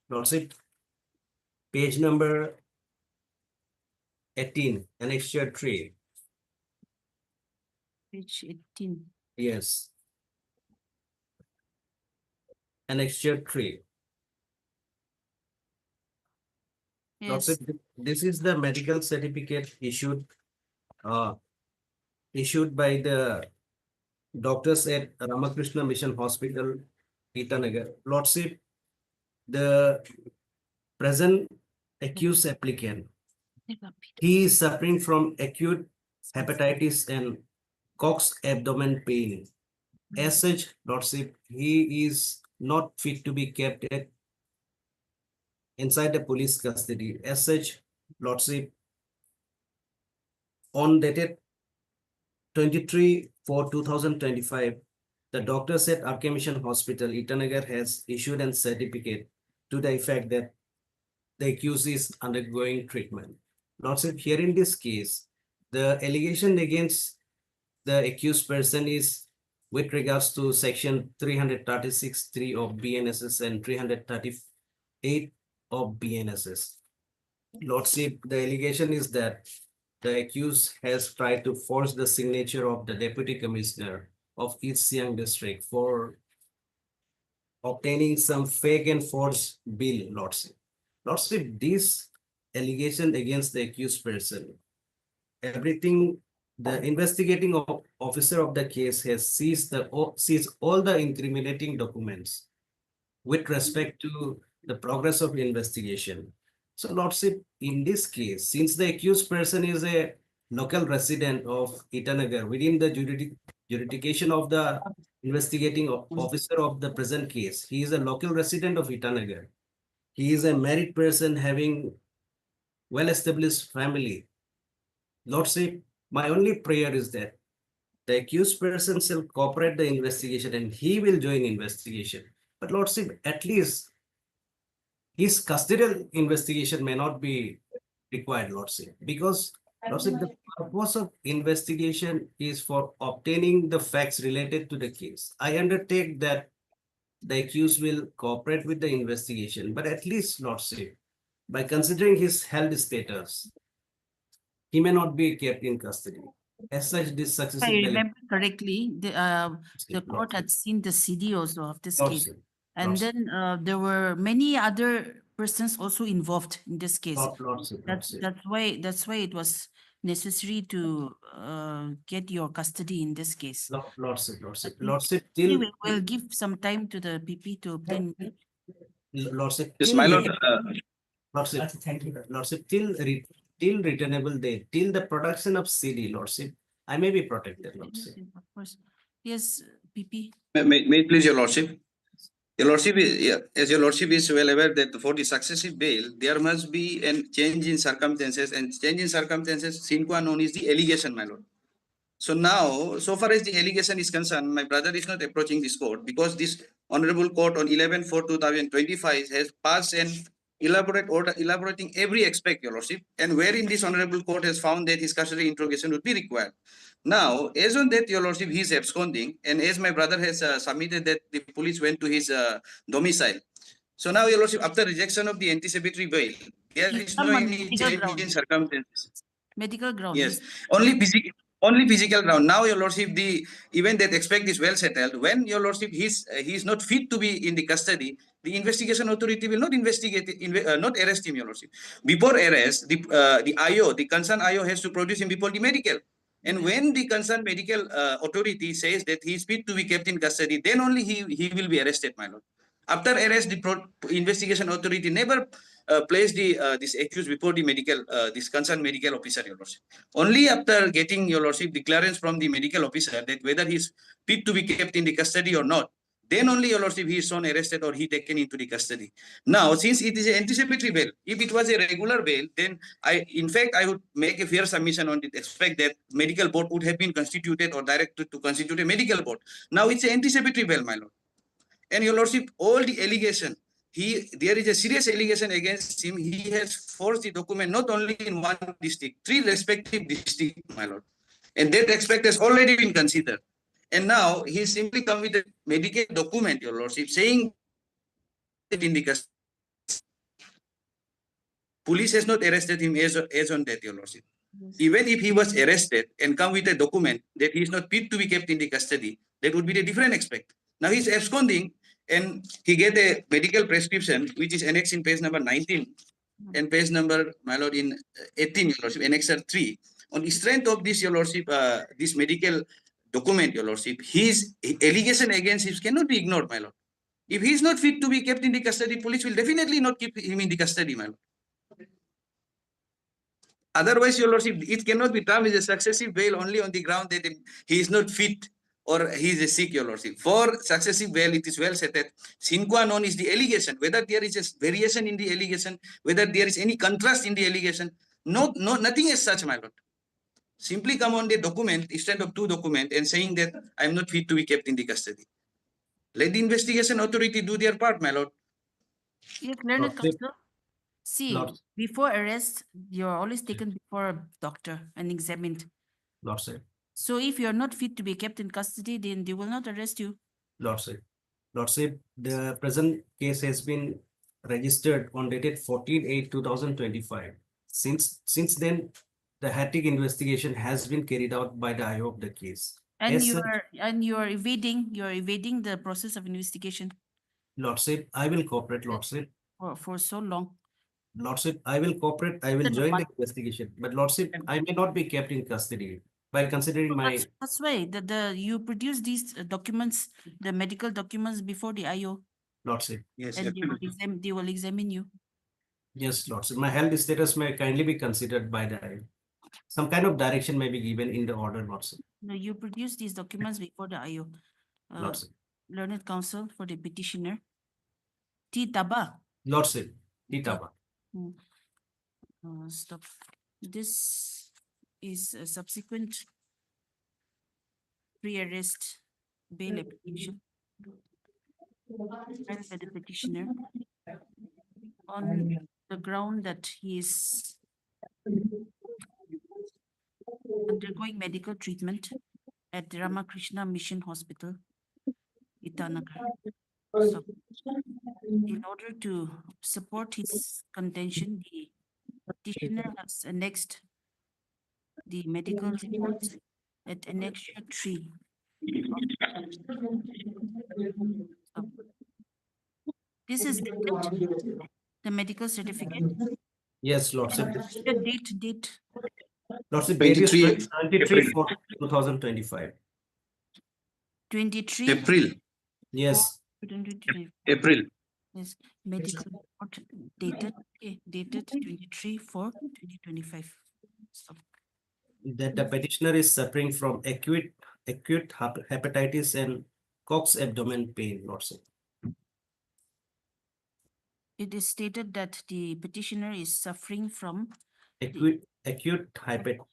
Lordship, page number 18, annexure 3. Page 18. Yes. Annexure 3. Yes. Lordship, this is the medical certificate issued by the doctors at Ramakrishna Mission Hospital, Itanagar. Lordship, the present accused applicant, he is suffering from acute hepatitis and Cox abdomen pain. As such, Lordship, he is not fit to be kept inside the police custody. As such, Lordship, on dated 23/4/2025, the doctors at RK Mission Hospital, Itanagar, has issued a certificate to the effect that the accused is undergoing treatment. Lordship, here in this case, the allegation against the accused person is with regards to section 336(3) of BNSS and 338 of BNSS. Lordship, the allegation is that the accused has tried to force the signature of the Deputy Commissioner of East Siang District for obtaining some fake and false bill, Lordship. Lordship, this allegation against the accused person, everything, the investigating officer of the case has seized all the incriminating documents with respect to the progress of investigation. So, Lordship, in this case, since the accused person is a local resident of Itanagar within the jurisdiction of the investigating officer of the present case, he is a local resident of Itanagar. He is a married person having well-established family. Lordship, my only prayer is that the accused person shall cooperate the investigation and he will join investigation. But Lordship, at least his custodial investigation may not be required, Lordship, because Lordship, the purpose of investigation is for obtaining the facts related to the case. I undertake that the accused will cooperate with the investigation, but at least, Lordship, by considering his health status, he may not be kept in custody. As such, this If successive I bail. remember correctly, the court had seen the CD also of this case. Lordship, And then there were many other persons also involved in this case. Lordship, That's why it was necessary to get your custody in this case. Lordship, till Anyway, we'll give some time to the PP to obtain. Lordship. Yes, till my lord, Lordship, thank you. Lordship, till returnable date, till the production of CD, Lordship, I may be protected, Lordship. Of course. Yes, PP. may it please your lordship. Your lordship, as your lordship is well aware that for the successive bail, there must be a change in circumstances, and change in circumstances sine qua non is the allegation, my lord. So now, so far as the allegation is concerned, my brother is not approaching this court because this honorable court on 11/4/2025 has passed an elaborate order elaborating every aspect, your lordship, and wherein this honorable court has found that his custody interrogation would be required. Now, as on that, your lordship, he is absconding, and as my brother has submitted that the police went to his domicile. So now, your lordship, after rejection of the anticipatory bail, there is no any change in circumstances. Medical ground. Yes, only physical ground. Now, your lordship, the event that expect is well settled. When your lordship he's not fit to be in the custody, the investigation authority will not investigate, not arrest him, your lordship. Before arrest, the IO, the concerned IO, has to produce him before the medical. And when the concerned medical authority says that he is fit to be kept in custody, then only he will be arrested, my lord. After arrest, the investigation authority never place this accused before the medical, this concerned medical officer, your lordship. Only after getting, your lordship, the clearance from the medical officer that whether he is fit to be kept in the custody or not, then only, your lordship, he is shown arrested or he taken into the custody. Now, since it is an anticipatory bail, if it was a regular bail, then in fact, I would make a fair submission on the aspect that medical board would have been constituted or directed to constitute a medical board. Now it's an anticipatory bail, my lord. And your lordship, all the allegation, there is a serious allegation against him. He has forged the document not only in one district, 3 respective districts, my lord. And that aspect has already been considered. And now he simply come with a medical document, your lordship, saying that in the custody. Police has not arrested him as on that, your lordship. Even if he was arrested and come with a document that he is not fit to be kept in the custody, that would be a different aspect. Now he's absconding and he get a medical prescription, which is annexed in page number 19 and page number, my lord, in 18, your lordship, annexure 3. On the strength of this, your lordship, this medical document, your lordship, his allegation against him cannot be ignored, my lord. If he is not fit to be kept in the custody, police will definitely not keep him in the custody, my lord. Otherwise, your lordship, it cannot be termed as a successive bail only on the ground that he is not fit or he is a sick, your lordship. For successive bail, it is well settled. Sine qua non is the allegation, whether there is a variation in the allegation, whether there is any contrast in the allegation. Nothing as such, my lord. Simply come on the document, instead of 2 documents, and saying that I am not fit to be kept in the custody. Let the investigation authority do their part, my lord. Yes, learned counsel. See, before arrest, you're always taken before a doctor and examined. Lordship. So if you're not fit to be kept in custody, then they will not arrest you. Lordship, the present case has been registered on dated 14/8/2025. Since then, the HATIC investigation has been carried out by the IO of the case. And you're evading the process of investigation. Lordship, I will cooperate, Lordship. For so long. Lordship, I will cooperate. I will join the investigation. But Lordship, I may not be kept in custody by considering my. That's why you produce these documents, the medical documents before the IO. Lordship. Yes. And they will examine you. Yes, Lordship. My health status may kindly be considered by the IO. Some kind of direction may be given in the order, Lordship. No, you produce these documents before the IO. Lordship. Learned counsel for the petitioner. T. Taba. Lordship. T. Taba. Stop. This is a subsequent pre-arrest bail application filed by the petitioner on the ground that he is undergoing medical treatment at the Ramakrishna Mission Hospital, Itanagar. So, in order to support his contention, the petitioner has annexed the medical reports at annexure 3. This is the medical certificate. Yes, Lordship. The date. Lordship, date is 23 23 April. for 2025. 23. April. Yes. 2025. April. Yes, medical report dated 23 for 2025. So That the petitioner is suffering from acute hepatitis and Cox abdomen pain, Lordship. it is stated that the petitioner is suffering from Acute hepatitis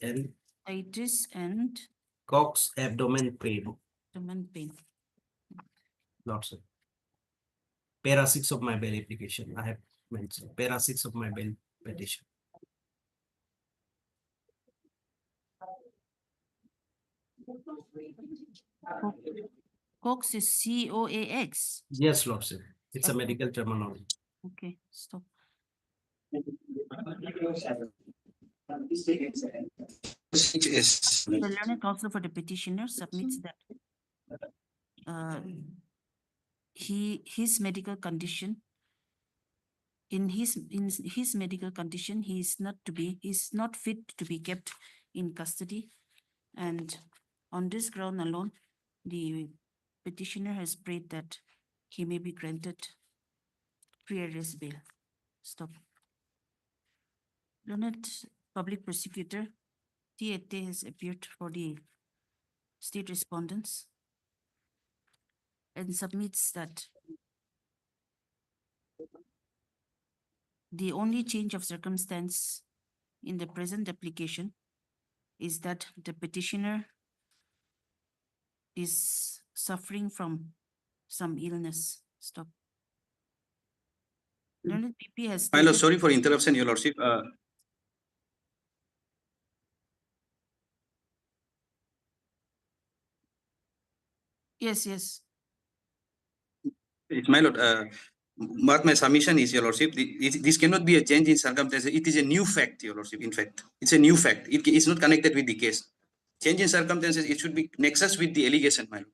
and hepatitis and Cox abdomen pain, abdomen pain. Lordship. Para 6 of my bail application. I have mentioned para 6 of my bail petition. Cox is COAX. Yes, Lordship. It's a Okay. medical terminology. Okay, stop. The learned counsel for the petitioner submits that his medical condition, in his medical condition, he is not fit to be kept in custody, and on this ground alone, the petitioner has prayed that he may be granted pre-arrest bail. Stop. Learned public prosecutor T8 has appeared for the state respondents and submits that the only change of circumstance in the present application is that the petitioner is suffering from some illness. Stop. Learned PP has My lord, stated- sorry for interruption, Your Lordship. Yes. My lord, what my submission is, Your Lordship, this cannot be a change in circumstances. It is a new fact, Your Lordship. In fact, it's a new fact. It is not connected with the case. Change in circumstances, it should be nexus with the allegation, my lord.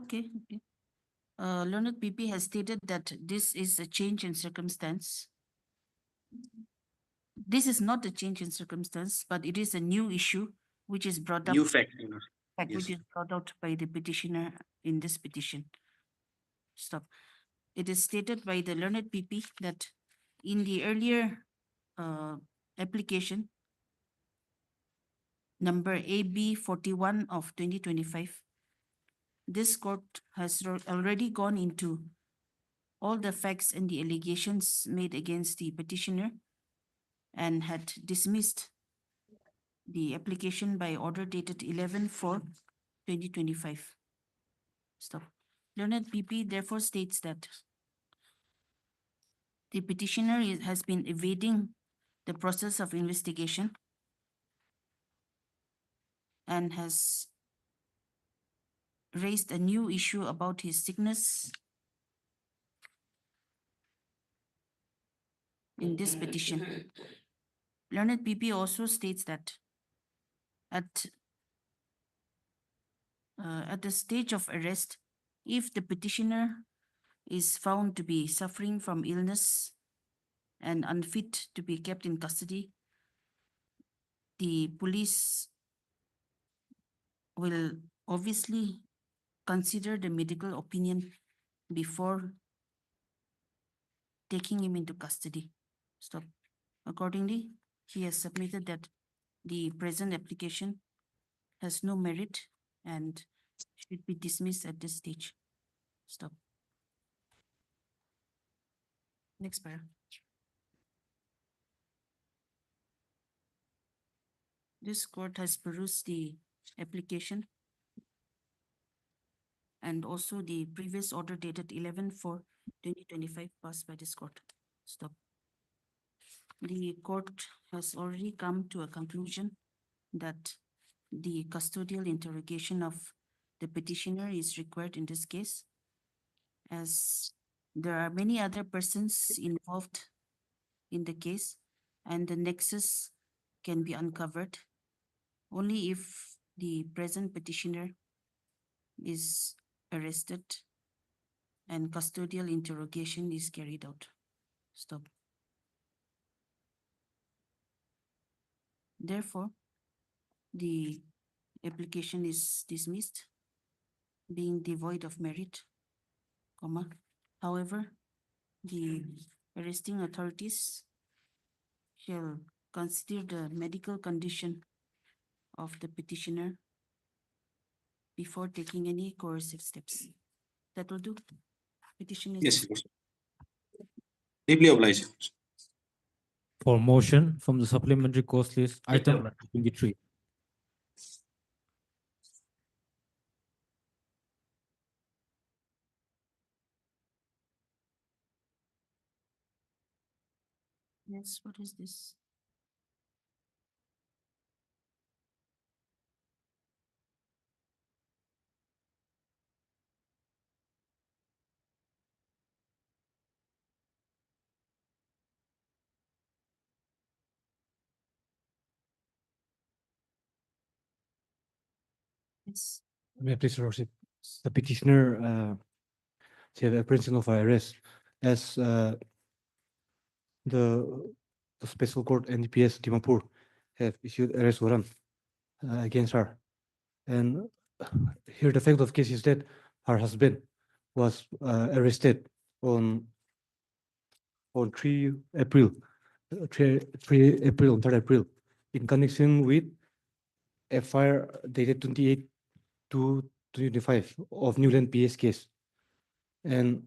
Okay. Learned PP has stated that this is a change in circumstance. This is not a change in circumstance, but it is a new issue which is brought up. New fact, Your Lordship. Fact which Yes. is brought out by the petitioner in this petition. Stop. It is stated by the learned PP that in the earlier application, number AB 41 of 2025, this court has already gone into all the facts and the allegations made against the petitioner and had dismissed the application by order dated 11/4/2025. Stop. Learned PP therefore states that the petitioner has been evading the process of investigation and has raised a new issue about his sickness in this petition. Learned PP also states that at the stage of arrest, if the petitioner is found to be suffering from illness and unfit to be kept in custody, the police will obviously consider the medical opinion before taking him into custody. Stop. Accordingly, he has submitted that the present application has no merit and should be dismissed at this stage. Stop. Next paragraph. This court has perused the application and also the previous order dated 11/4/2025 passed by this court. Stop. The court has already come to a conclusion that the custodial interrogation of the petitioner is required in this case, as there are many other persons involved in the case and the nexus can be uncovered only if the present petitioner is arrested and custodial interrogation is carried out. Stop. Therefore, the application is dismissed, being devoid of merit, comma. However, the arresting authorities shall consider the medical condition of the petitioner before taking any coercive steps. That will do. Petition is Yes, dismissed. deeply obliged. For motion from the supplementary course list, item number 23. Yes, what is this? Yes. May I please, Your Lordship, the petitioner, have apprehension of arrest as the special court NDPS Dimapur have issued arrest warrant against her. And here the fact of case is that her husband was arrested on 3 April, 3 April, 3rd April, in connection with FIR dated 28 to 25 of Newland PS case. And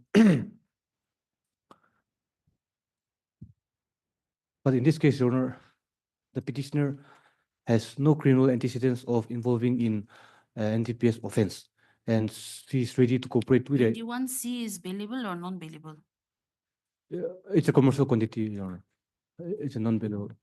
but in this case, Your Honor, the petitioner has no criminal antecedents of involving in NDPS offense, and she is ready to cooperate with it. 21C is bailable or non-bailable? It's a commercial quantity, Your Honor. It's a non-bailable.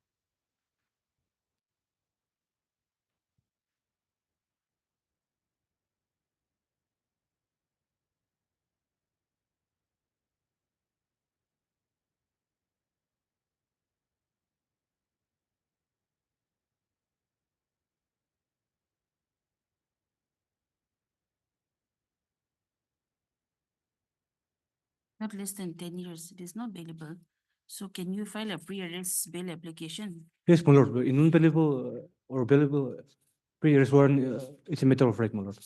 Not less than 10 years, it is not bailable. So can you file a pre-arrest bail application? Yes, my lord, in non-bailable or bailable pre-arrest warrant, it's a matter of right, my lord.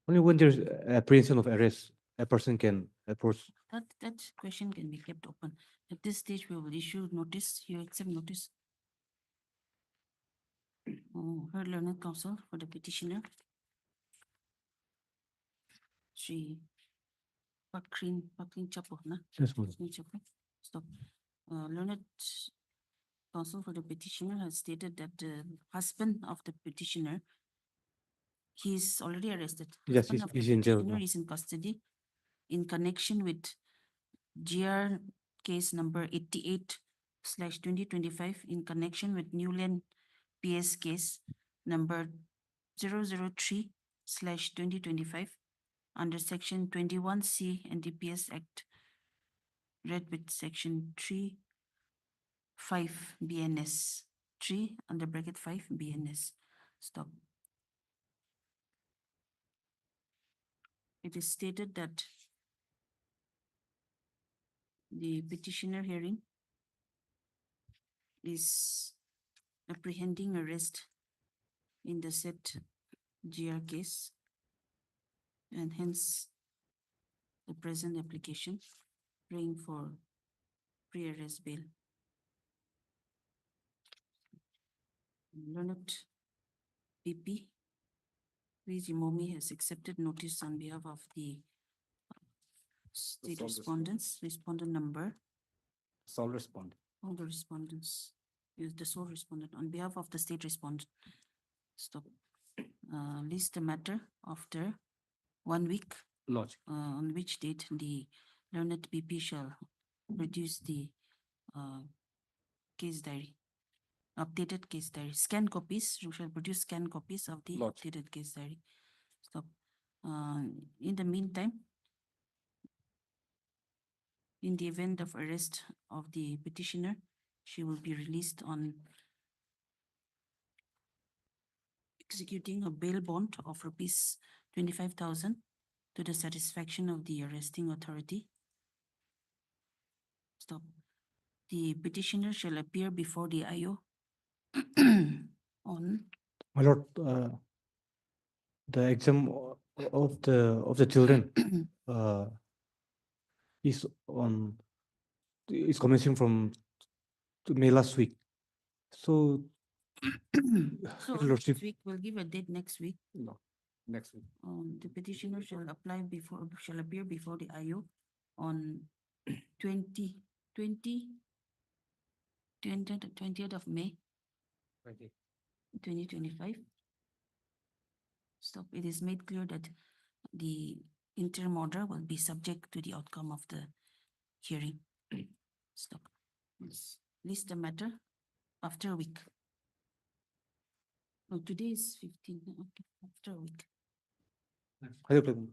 Only when there's apprehension of arrest, a person can approach. That question can be kept open. At this stage, we will issue notice. You accept notice. Her learned counsel for the petitioner. She Pakrin Chapo, na? Yes, ma'am. Pakrin Chapo. Stop. Learned counsel for the petitioner has stated that the husband of the petitioner, he's already arrested. Yes, Husband of the he's in jail petitioner now. is in custody in connection with GR case number 88/2025 in connection with Newland PS case number 003/2025 under section 21C NDPS Act, read with section 3(5) BNS, 3 under bracket 5 BNS. Stop. It is stated that the petitioner hearing is apprehending arrest in the said GR case, and hence the present application praying for pre-arrest bail. Learned PP, Ms. Imomi has accepted notice on behalf of the state sole respondents, respondent number, Sole respondent. all the respondents, is the sole respondent on behalf of the state respondent. Stop. List the matter after 1 week. Lodge. On which date the learned PP shall produce the case diary, updated case diary, scan copies, you shall produce scan copies of the Lodge. updated case diary. Stop. In the meantime, In the event of arrest of the petitioner, she will be released on executing a bail bond of rupees 25,000 to the satisfaction of the arresting authority. Stop. The petitioner shall appear before the IO on My lord, the exam of the children is commencing from May last week. So, So Your Lordship, next week, we'll give a date next week. No, next week. The petitioner shall appear before the IO on 20th of May, 2025. Stop. It is made clear that the interim order will be subject to the outcome of the hearing. Stop. Let's list the matter after a week. Oh, today is 15. Okay, after a week. Hello, President.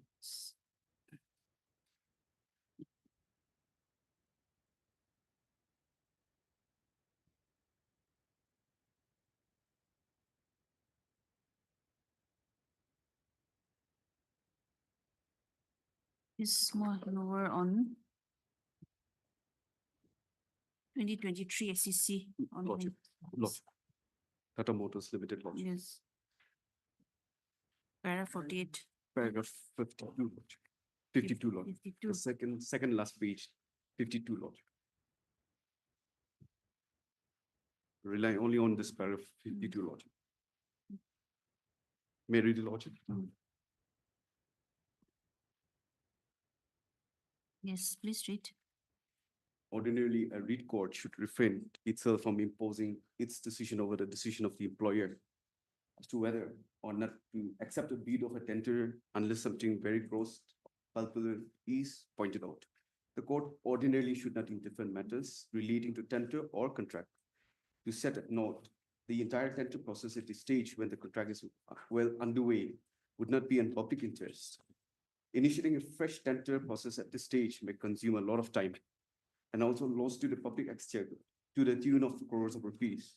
Is more lower on 2023 SEC. on Lordship, Lordship. Tata Motors Limited, Lordship. Yes. Para 48. Paragraph 52, Lordship. 52, Lordship. 52. The second last page, 52, Lordship. Rely only on this paragraph 52, Lordship. May I read it, Lordship? Yes, please read. Ordinarily, a reed court should refrain itself from imposing its decision over the decision of the employer as to whether or not to accept a bid of a tender unless something very gross, palpable is pointed out. The court ordinarily should not interfere in matters relating to tender or contract. To set a note, the entire tender process at the stage when the contract is well underway would not be in public interest. Initiating a fresh tender process at this stage may consume a lot of time and also loss to the public exchequer to the tune of crores of rupees.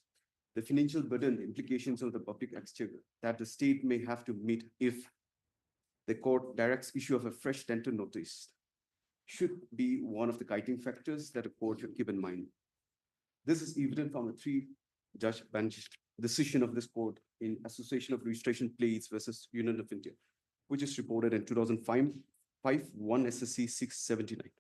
The financial burden implications of the public exchequer that the state may have to meet if the court directs issue of a fresh tender notice should be one of the guiding factors that a court should keep in mind. This is evident from a three-judge bench decision of this court in Association of Registration Plates versus Union of India, which is reported in 2005, 1 SSC 679.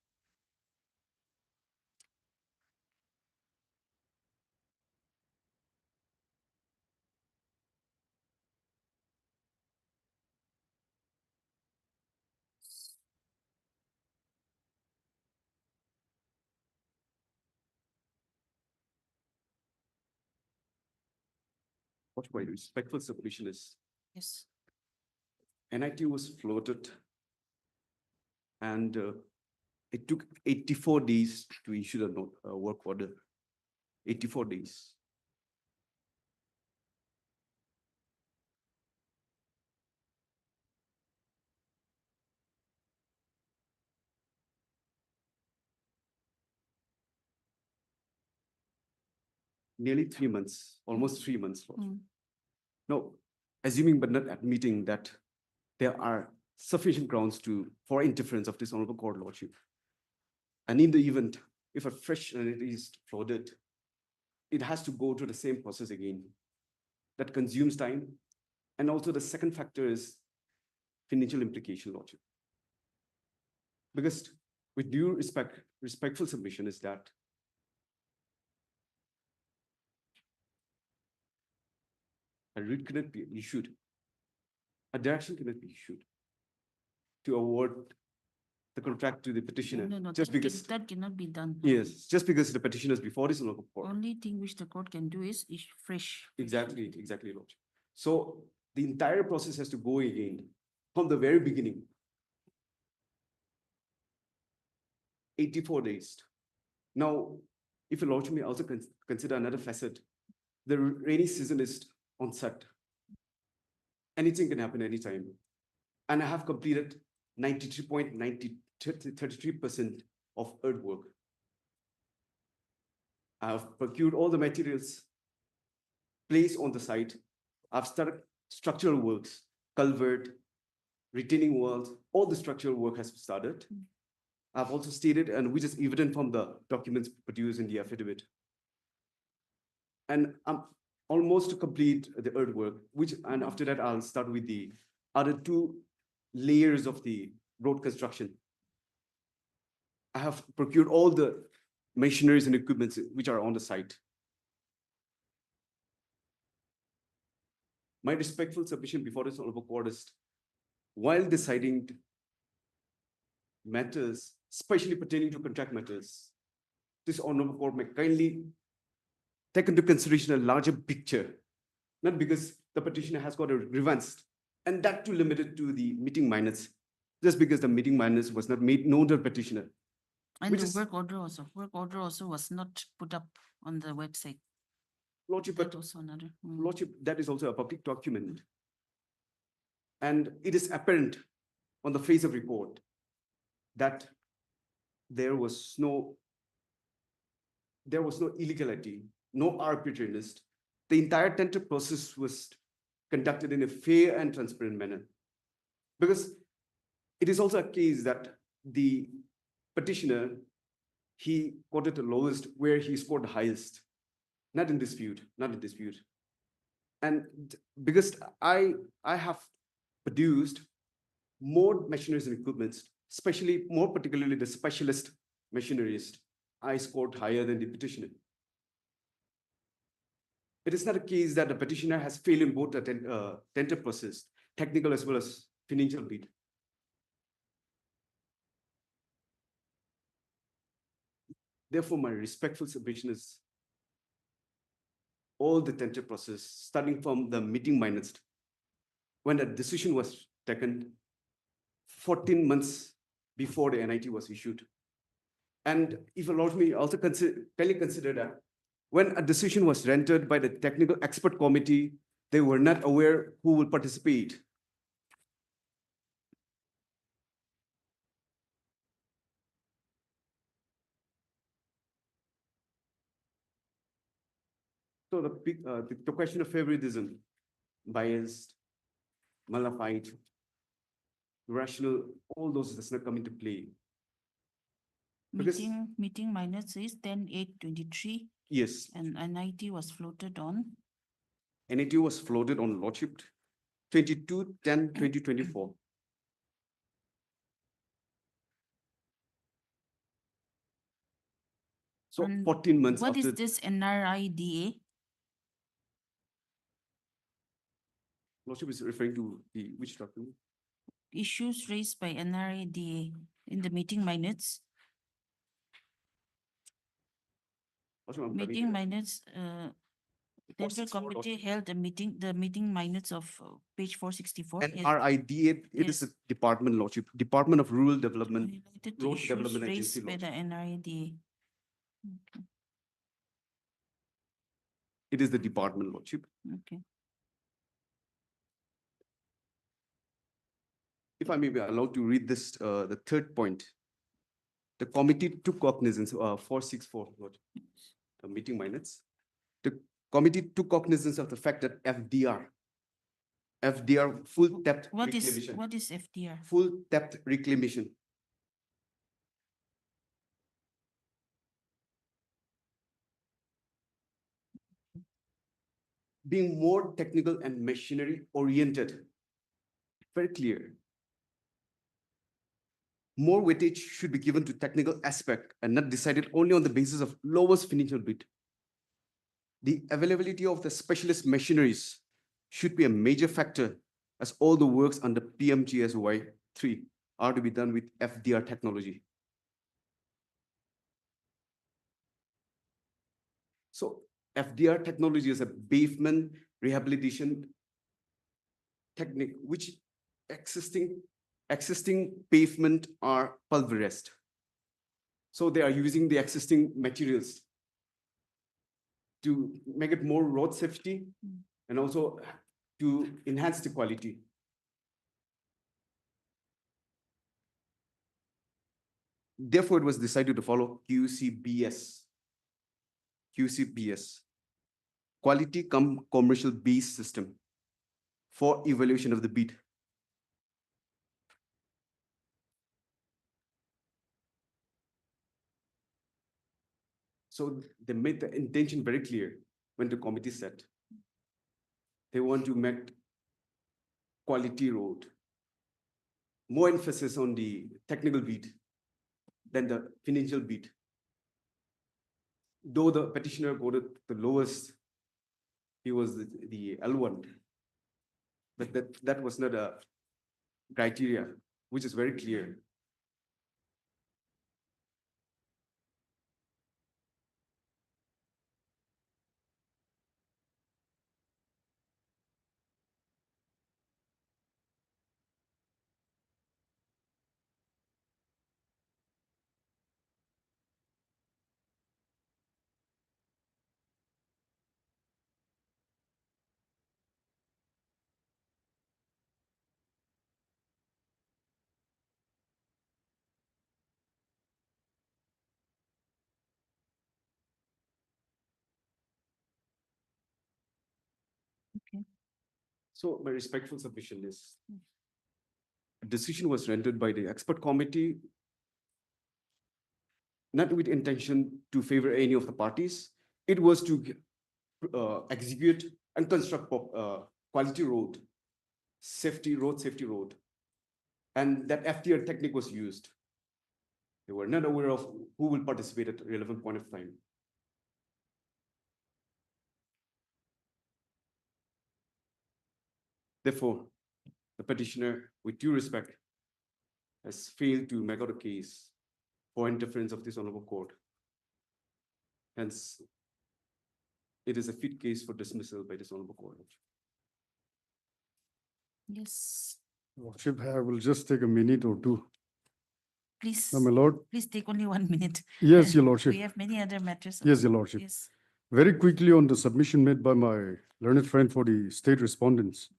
What my respectful submission is, Yes. NIT was floated and it took 84 days to issue the work order. 84 days. Nearly 3 months, almost 3 months. No, assuming but not admitting that there are sufficient grounds for interference of this honorable court lordship. And in the event, if a fresh entity is flooded, it has to go through the same process again. That consumes time. And also the second factor is financial implication lordship. Because with due respectful submission is that a writ cannot be issued, a direction cannot be issued to award the contract to the petitioner. No, just because that cannot be done. yes, just because the petitioner is before this local court. Only thing which the court can do is fresh. Exactly, Lord. So the entire process has to go again from the very beginning. 84 days. Now, if a lordship may also consider another facet, the rainy season is on set. Anything can happen anytime. And I have completed 93.33% of earthwork. I have procured all the materials placed on the site. I've started structural works, culvert, retaining walls, all the structural work has started. I've also stated, and which is evident from the documents produced in the affidavit. And I'm almost to complete the earthwork, and after that, I'll start with the other two layers of the road construction. I have procured all the machineries and equipments which are on the site. My respectful submission before this honorable court is, while deciding matters, especially pertaining to contract matters, this honorable court may kindly take into consideration a larger picture, not because the petitioner has got a grievance, and that too limited to the meeting minutes, just because the meeting minutes was not made known to the petitioner. And Which the is- work order also was not put up on the website. Lordship, That but also another. Lordship, that is also a public document. And it is apparent on the face of report that there was no illegality, no arbitrariness. The entire tender process was conducted in a fair and transparent manner. Because it is also a case that the petitioner, he quoted the lowest where he scored the highest. Not in dispute, not in dispute. And because I have produced more machineries and equipments, especially more particularly the specialist machineries, I scored higher than the petitioner. It is not a case that the petitioner has failed in both the tender process, technical as well as financial bid. Therefore, my respectful submission is all the tender process, starting from the meeting minutes, when a decision was taken 14 months before the NIT was issued. And if you allow me, also kindly consider that when a decision was rendered by the technical expert committee, they were not aware who will participate. So the question of favoritism, biased, malified, rational, all those does not come into play. Because- Meeting minutes is 10/8/23 Yes, and NIT was floated on. NIT was floated on Lordship 22/10/2024. So And 14 months What after. is this NRIDA? Lordship is referring to which document? Issues raised by NRIDA in the meeting minutes. Lordship, I'm coming Meeting here. minutes, Tender 464, committee Lordship. held the meeting minutes of page 464. yes, NRIDA, it is a Yes. department, Lordship, Department of Rural Development, related to Road issues Development Agency, raised by the Lordship. NRIDA. Okay, It is the department, Lordship. okay. If I may be allowed to read this, the third point. The committee took cognizance, 464, Lordship, the meeting minutes. The committee took cognizance of the fact that FDR, full depth What reclamation. is FDR? Full depth reclamation. Being more technical and machinery oriented. Very clear. More weightage should be given to technical aspect and not decided only on the basis of lowest financial bid. The availability of the specialist machineries should be a major factor, as all the works under PMGSY 3 are to be done with FDR technology. So FDR technology is a pavement rehabilitation technique, which existing pavement are pulverized. So they are using the existing materials to make it more road safety and also to enhance the quality. Therefore, it was decided to follow QCBS, Quality Cum Commercial Based System, for evaluation of the bid. So they made the intention very clear when the committee said they want to make quality road, more emphasis on the technical bid than the financial bid. Though the petitioner quoted the lowest, he was the L1, but that was not a criteria, which is very clear. Okay. So my respectful submission is a decision was rendered by the expert committee, not with intention to favor any of the parties. It was to execute and construct quality road, safety road. And that FTR technique was used. They were not aware of who will participate at a relevant point of time. Therefore, the petitioner, with due respect, has failed to make out a case for interference of this honorable court. Hence, it is a fit case for dismissal by this honorable court. Yes, Lordship, I will just take a minute or two. please. No, my lord. Please take only 1 minute. Yes, your lordship. We have many other matters. Yes, your lordship. Yes. Very quickly on the submission made by my learned friend for the state respondents.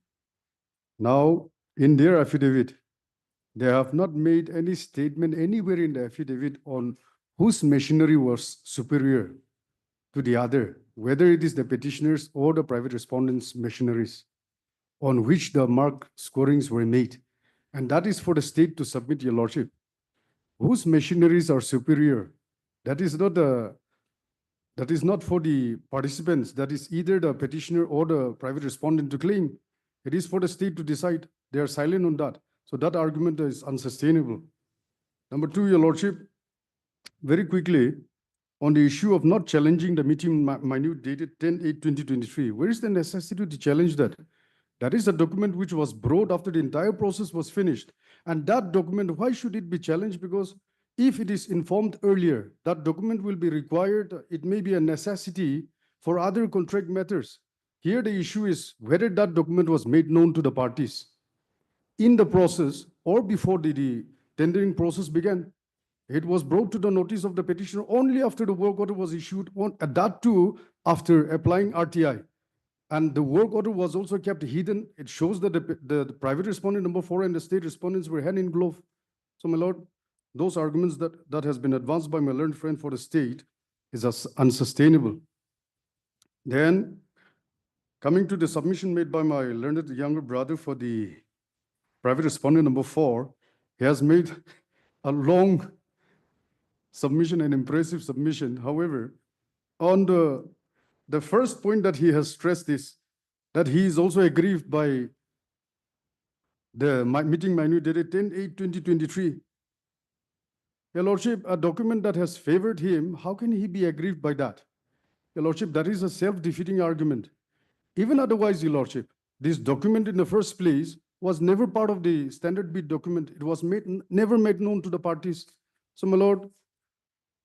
Now, in their affidavit, they have not made any statement anywhere in the affidavit on whose machinery was superior to the other, whether it is the petitioners or the private respondents' machineries on which the mark scorings were made. And that is for the state to submit, your lordship. Whose machineries are superior? That is not for the participants. That is either the petitioner or the private respondent to claim. It is for the state to decide. They are silent on that. So that argument is unsustainable. Number two, your lordship, very quickly, on the issue of not challenging the meeting minute dated 10/8/2023, where is the necessity to challenge that? That is a document which was brought after the entire process was finished. And that document, why should it be challenged? Because if it is informed earlier, that document will be required. It may be a necessity for other contract matters. Here, the issue is whether that document was made known to the parties in the process or before the tendering process began. It was brought to the notice of the petitioner only after the work order was issued, that too after applying RTI. And the work order was also kept hidden. It shows that the private respondent number 4 and the state respondents were hand in glove. So, my lord, those arguments that has been advanced by my learned friend for the state is unsustainable. Then, coming to the submission made by my learned younger brother for the private respondent number 4, he has made a long submission, an impressive submission. However, on the first point that he has stressed is that he is also aggrieved by the meeting minute dated 10/8/2023. Your lordship, a document that has favored him, how can he be aggrieved by that? Your lordship, that is a self-defeating argument. Even otherwise, your lordship, this document in the first place was never part of the standard bid document. It was never made known to the parties. So, my lord,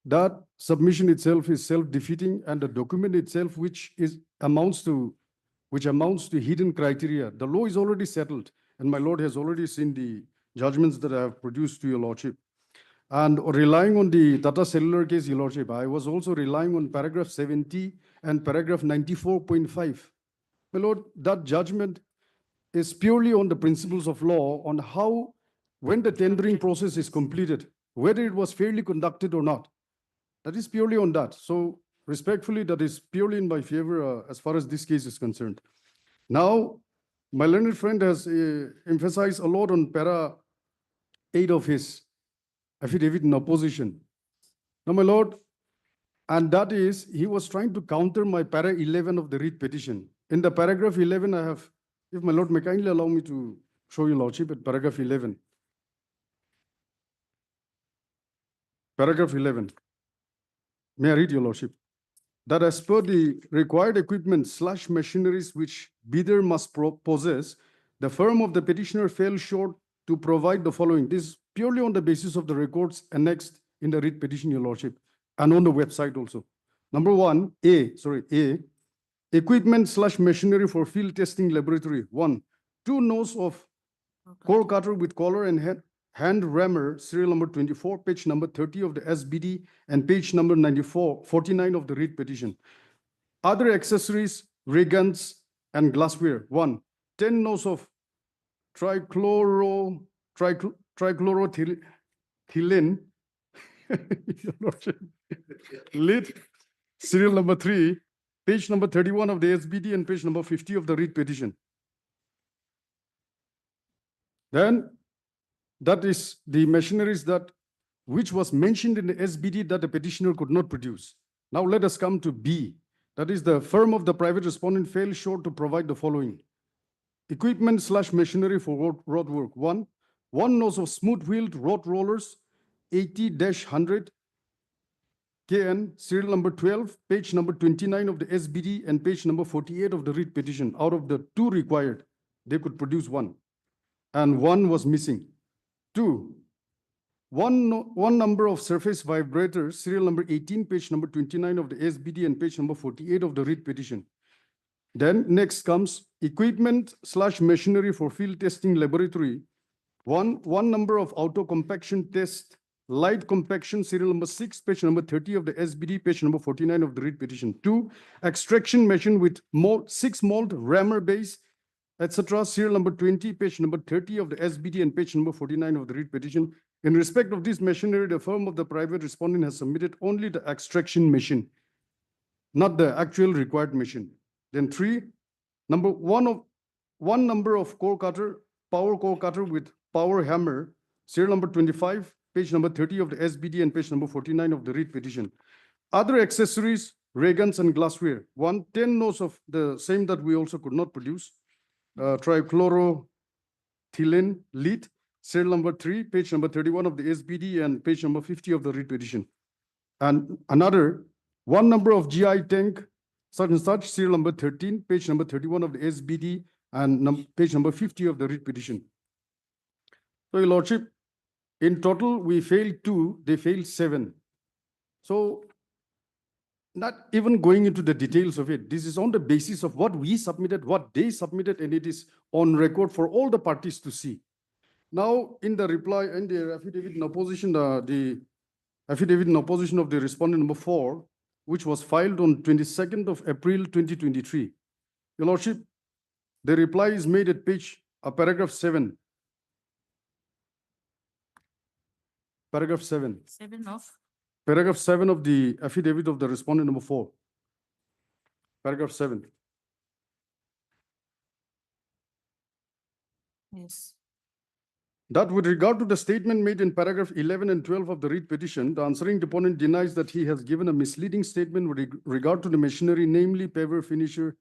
that submission itself is self-defeating, and the document itself, which amounts to hidden criteria. The law is already settled, and my lord has already seen the judgments that I have produced to your lordship. And relying on the Tata Cellular case, your lordship, I was also relying on paragraph 70 and paragraph 94.5. My lord, that judgment is purely on the principles of law on how, when the tendering process is completed, whether it was fairly conducted or not. That is purely on that. So respectfully, that is purely in my favor as far as this case is concerned. Now, my learned friend has emphasized a lot on para 8 of his affidavit in opposition. Now, my lord, and that is, he was trying to counter my para 11 of the writ petition. In the paragraph 11, I have, if my lord may kindly allow me to show you lordship at paragraph 11. Paragraph 11. May I read your lordship? That as per the required equipment / machineries which bidder must possess, the firm of the petitioner fell short to provide the following. This is purely on the basis of the records annexed in the writ petition, your lordship, and on the website also. Number one, A, equipment / machinery for field testing laboratory. 1, 2 nose of core cutter with collar and hand rammer, serial number 24, page number 30 of the SBD, and page number 49 of the writ petition. Other accessories, ray guns, and glassware. 1, 10 nose of trichloroethylene, lead, serial number 3, page number 31 of the SBD, and page number 50 of the writ petition. Then that is the machineries that which was mentioned in the SBD that the petitioner could not produce. Now let us come to B. That is, the firm of the private respondent fell short to provide the following. Equipment / machinery for road work. 1, 1 nose of smooth-wheeled road rollers, 80-100 KN, serial number 12, page number 29 of the SBD, and page number 48 of the writ petition. Out of the 2 required, they could produce 1, and 1 was missing. 2, one number of surface vibrators, serial number 18, page number 29 of the SBD, and page number 48 of the writ petition. Then next comes equipment / machinery for field testing laboratory. 1 number of auto compaction test light compaction, serial number 6, page number 30 of the SBD, page number 49 of the writ petition. 2, extraction machine with 6 mold rammer base, etc. Serial number 20, page number 30 of the SBD, and page number 49 of the writ petition. In respect of this machinery, the firm of the private respondent has submitted only the extraction machine, not the actual required machine. Then 3, one number of core cutter, power core cutter with power hammer, serial number 25, page number 30 of the SBD, and page number 49 of the writ petition. Other accessories, ray guns, and glassware. 1, 10 nose of the same that we also could not produce. Trichloroethylene lead, serial number 3, page number 31 of the SBD, and page number 50 of the writ petition. And another 1 number of GI tank, such and such, serial number 13, page number 31 of the SBD, and page number 50 of the writ petition. So, Your Lordship, in total, we failed 2, they failed 7. So, not even going into the details of it, this is on the basis of what we submitted, what they submitted, and it is on record for all the parties to see. Now, in the reply and the affidavit in opposition, the affidavit in opposition of the respondent number 4, which was filed on 22nd of April 2023. Your Lordship, the reply is made at paragraph 7. Paragraph 7. 7 of? Paragraph 7 of the affidavit of the respondent number 4. Paragraph 7. Yes. That with regard to the statement made in paragraph 11 and 12 of the writ petition, the answering deponent denies that he has given a misleading statement with regard to the machinery, namely paver finisher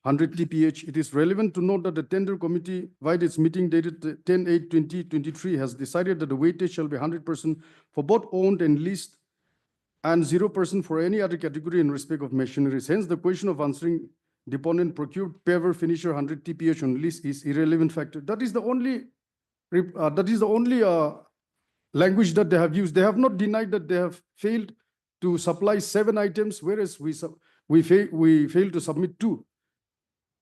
100 TPH. It is relevant to note that the tender committee, via its meeting dated 10/8/2023, has decided that the weightage shall be 100% for both owned and leased, and 0% for any other category in respect of machineries. Hence, the question of answering deponent procured paver finisher 100 TPH on lease is irrelevant factor. That is the only language that they have used. They have not denied that they have failed to supply 7 items, whereas we failed to submit 2.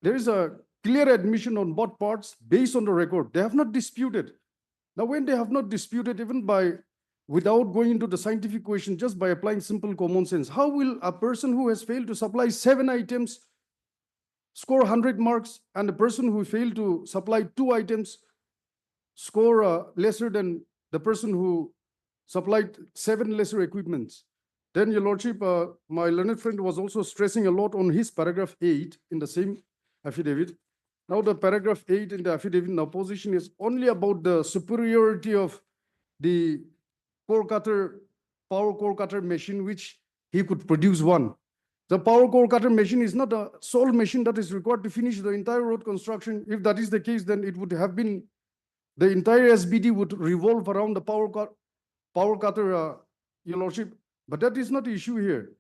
There is a clear admission on both parts based on the record. They have not disputed. Now, when they have not disputed, even without going into the scientific question, just by applying simple common sense, how will a person who has failed to supply 7 items score 100 marks, and a person who failed to supply 2 items score lesser than the person who supplied 7 lesser equipments. Then, Your Lordship, my learned friend was also stressing a lot on his paragraph 8 in the same affidavit. Now, the paragraph 8 in the affidavit in opposition is only about the superiority of the core cutter, power core cutter machine, which he could produce one. The power core cutter machine is not a sole machine that is required to finish the entire road construction. If that is the case, then it would have been the entire SBD would revolve around the power cutter, Your Lordship. But that is not the issue here.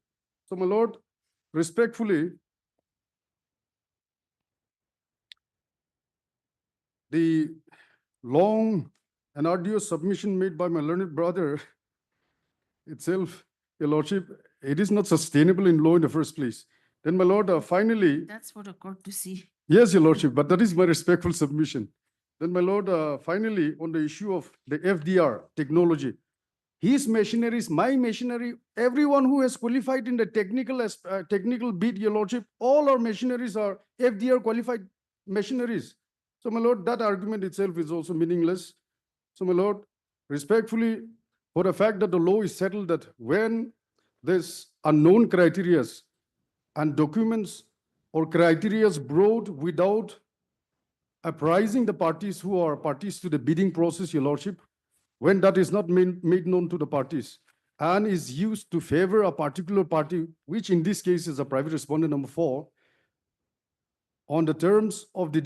So, my Lord, respectfully, the long and arduous submission made by my learned brother itself, Your Lordship, it is not sustainable in law in the first place. Then, my Lord, finally, That's for the court to see. yes, Your Lordship, but that is my respectful submission. Then, my Lord, finally, on the issue of the FDR technology, his machineries, my machinery, everyone who has qualified in the technical bit, Your Lordship, all our machineries are FDR qualified machineries. So, my Lord, that argument itself is also meaningless. So, my Lord, respectfully, for the fact that the law is settled that when there's unknown criterias and documents or criterias brought without apprising the parties who are parties to the bidding process, Your Lordship, when that is not made known to the parties and is used to favor a particular party, which in this case is a private respondent number 4, on the terms of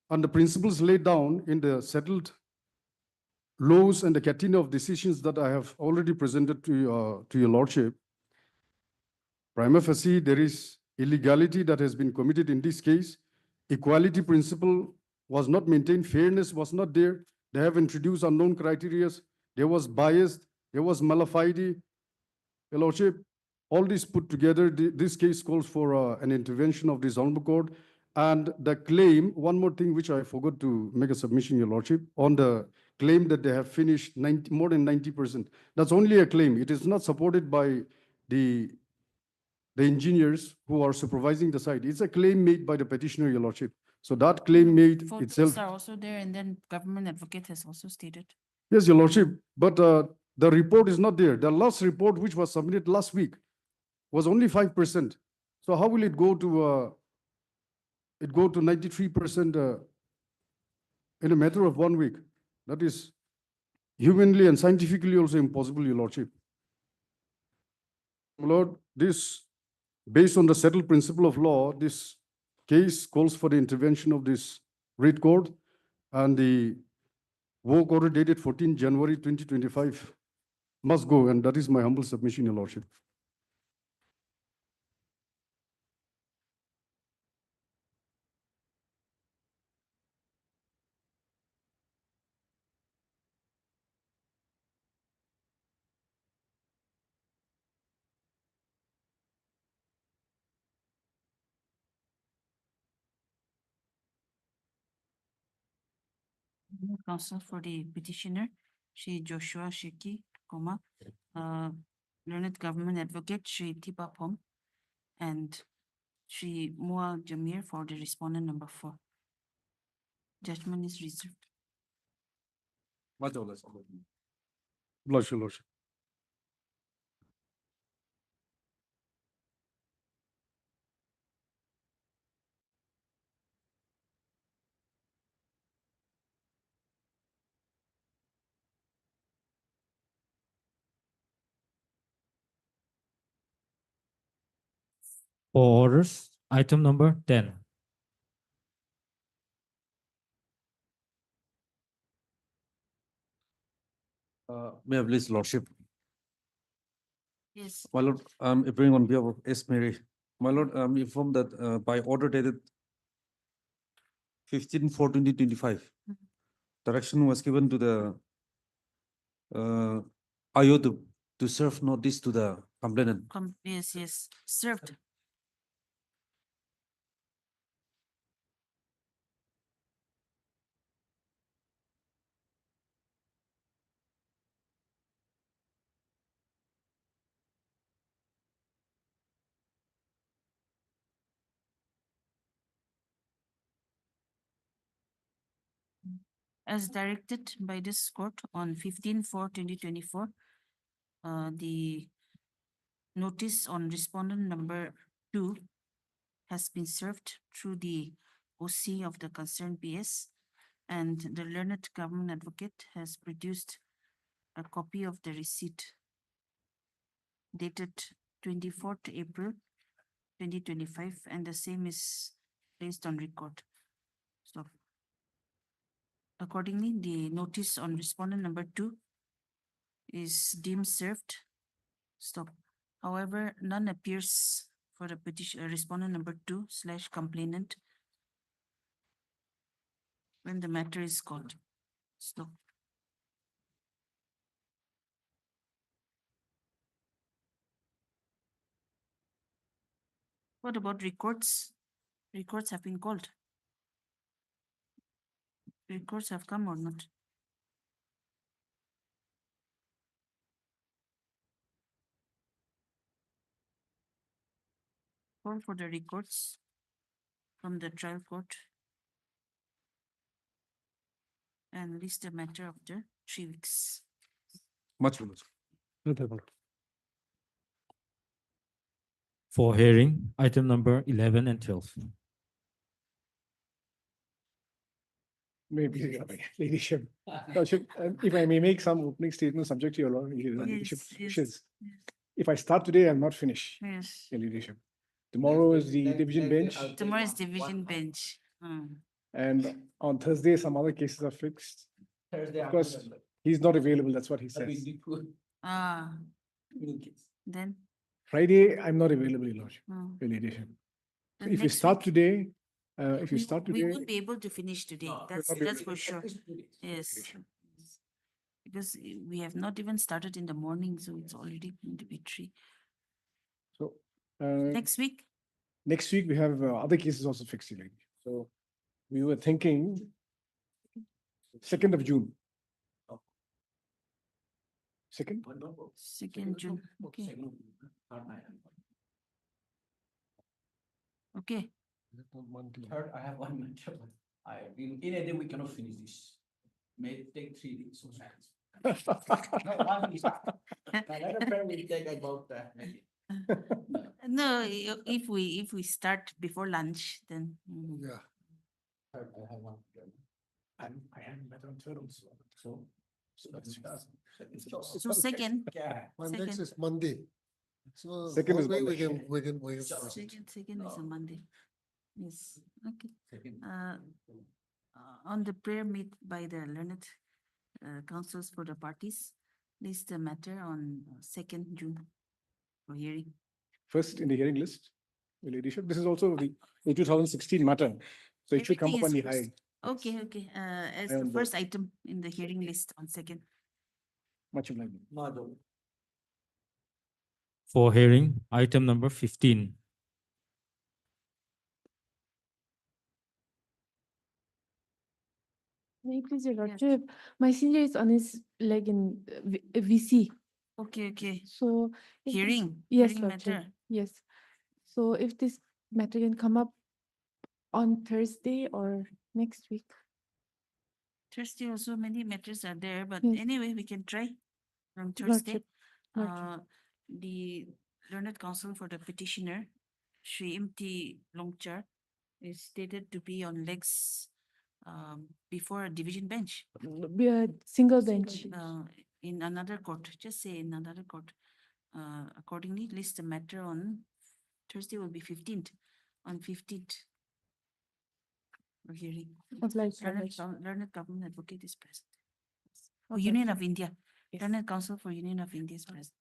on the principles laid down in the settled laws and the catena of decisions that I have already presented to Your Lordship, prima facie, there is illegality that has been committed in this case. Equality principle was not maintained. Fairness was not there. They have introduced unknown criteria. There was bias. There was malafide. Your Lordship, all this put together, this case calls for an intervention of this Honorable Court. And the claim, one more thing which I forgot to make a submission, Your Lordship, on the claim that they have finished more than 90%. That's only a claim. It is not supported by the engineers who are supervising the site. It's a claim made by the petitioner, Your Lordship. So that claim made Photos itself. are also there, and then government advocate has also stated. Yes, Your Lordship, but the report is not there. The last report, which was submitted last week, was only 5%. So how will it go to 93% in a matter of 1 week? That is humanly and scientifically also impossible, Your Lordship. My Lord, this, based on the settled principle of law, this case calls for the intervention of this writ court, and the work order dated 14 January 2025 must go, and that is my humble submission, Your Lordship. Counsel for the petitioner, Shri Joshua Shiki, learned government advocate, Shri Tipapom, and Shri Mua Jamir for the respondent number 4. Judgment is reserved. Bless Your Lordship. For orders, item number 10. May I please, Lordship? Yes. My Lord, I'm appearing on behalf of S. Mary. My Lord, I'm informed that by order dated 15/4/2025, direction was given to the IO to serve notice to the complainant. Yes, served. As directed by this court on 15/4/2024, the notice on respondent number 2 has been served through the OC of the concerned PS, and the learned government advocate has produced a copy of the receipt dated 24th April 2025, and the same is placed on record. So accordingly, the notice on respondent number 2 is deemed served. Stop. However, none appears for the petition respondent number 2/complainant when the matter is called. Stop. What about records? Records have been called. Records have come or not? Call for the records from the trial court and list the matter after 3 weeks. Much better. For hearing, item number 11 and 12. Maybe, Ladyship. Lordship, if I may make some opening statement subject to your Ladyship's Yes, wishes. yes. If I start today, I'm not finished, Yes. Your Ladyship. Tomorrow is the division bench, Tomorrow is division bench. and on Thursday, some other cases are fixed. Because he's not available, that's what he says. Ah, then, Friday, I'm not available, Your Lordship, oh. Your Ladyship. So Then if you next start week- today, if you we start we today. won't be able to finish today. That's not be that's able for sure. Yes. Because we have not even started in the morning, so it's already going to be 3. So, Next week? next week, we have other cases also fixed, Your Ladyship. So we were thinking 2nd of June. 2nd? 2nd June, okay. Okay, Third, I have one matter, but in a day, we cannot finish this. May take 3 days. No, 1 week. Another pair will take about, maybe. no, if we start before lunch, then. Yeah. Third, I have one. I haven't met on third also. So. So second. Yeah. Second. is Monday. So Second is Monday, Monday. we can. Second is a Monday. Yes, okay. On the prayer made by the learned councils for the parties, list the matter on 2nd June for hearing. First in the hearing list, Your Ladyship. This is also the 2016 matter. So it should come up on Everything the is first. high. Okay, okay, as High the on first board. item in the hearing list on 2nd. Much obliged. For hearing, item number 15. May I please, Your Lordship, my senior is on his leg in VC. Okay, okay. So. if this- Hearing, Yes, hearing Lordship, matter. yes. So if this matter can come up on Thursday or next week. Thursday also many matters are there, but Yes. anyway, we can try from Thursday. Lordship, Lordship. The learned counsel for the petitioner, Shri M.T. Longchar, is stated to be on legs before a division bench. Be a single bench. In another court, just say in another court. Accordingly, list the matter on Thursday will be 15th, on 15th. For hearing. Obliged, obliged. Learned government advocate is present. For Okay. Union of India, Yes. Learned Council for Union of India is present.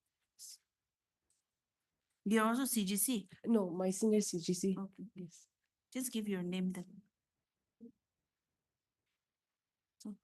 You are also CGC. No, my senior CGC. Okay, yes. Just give your name then. So,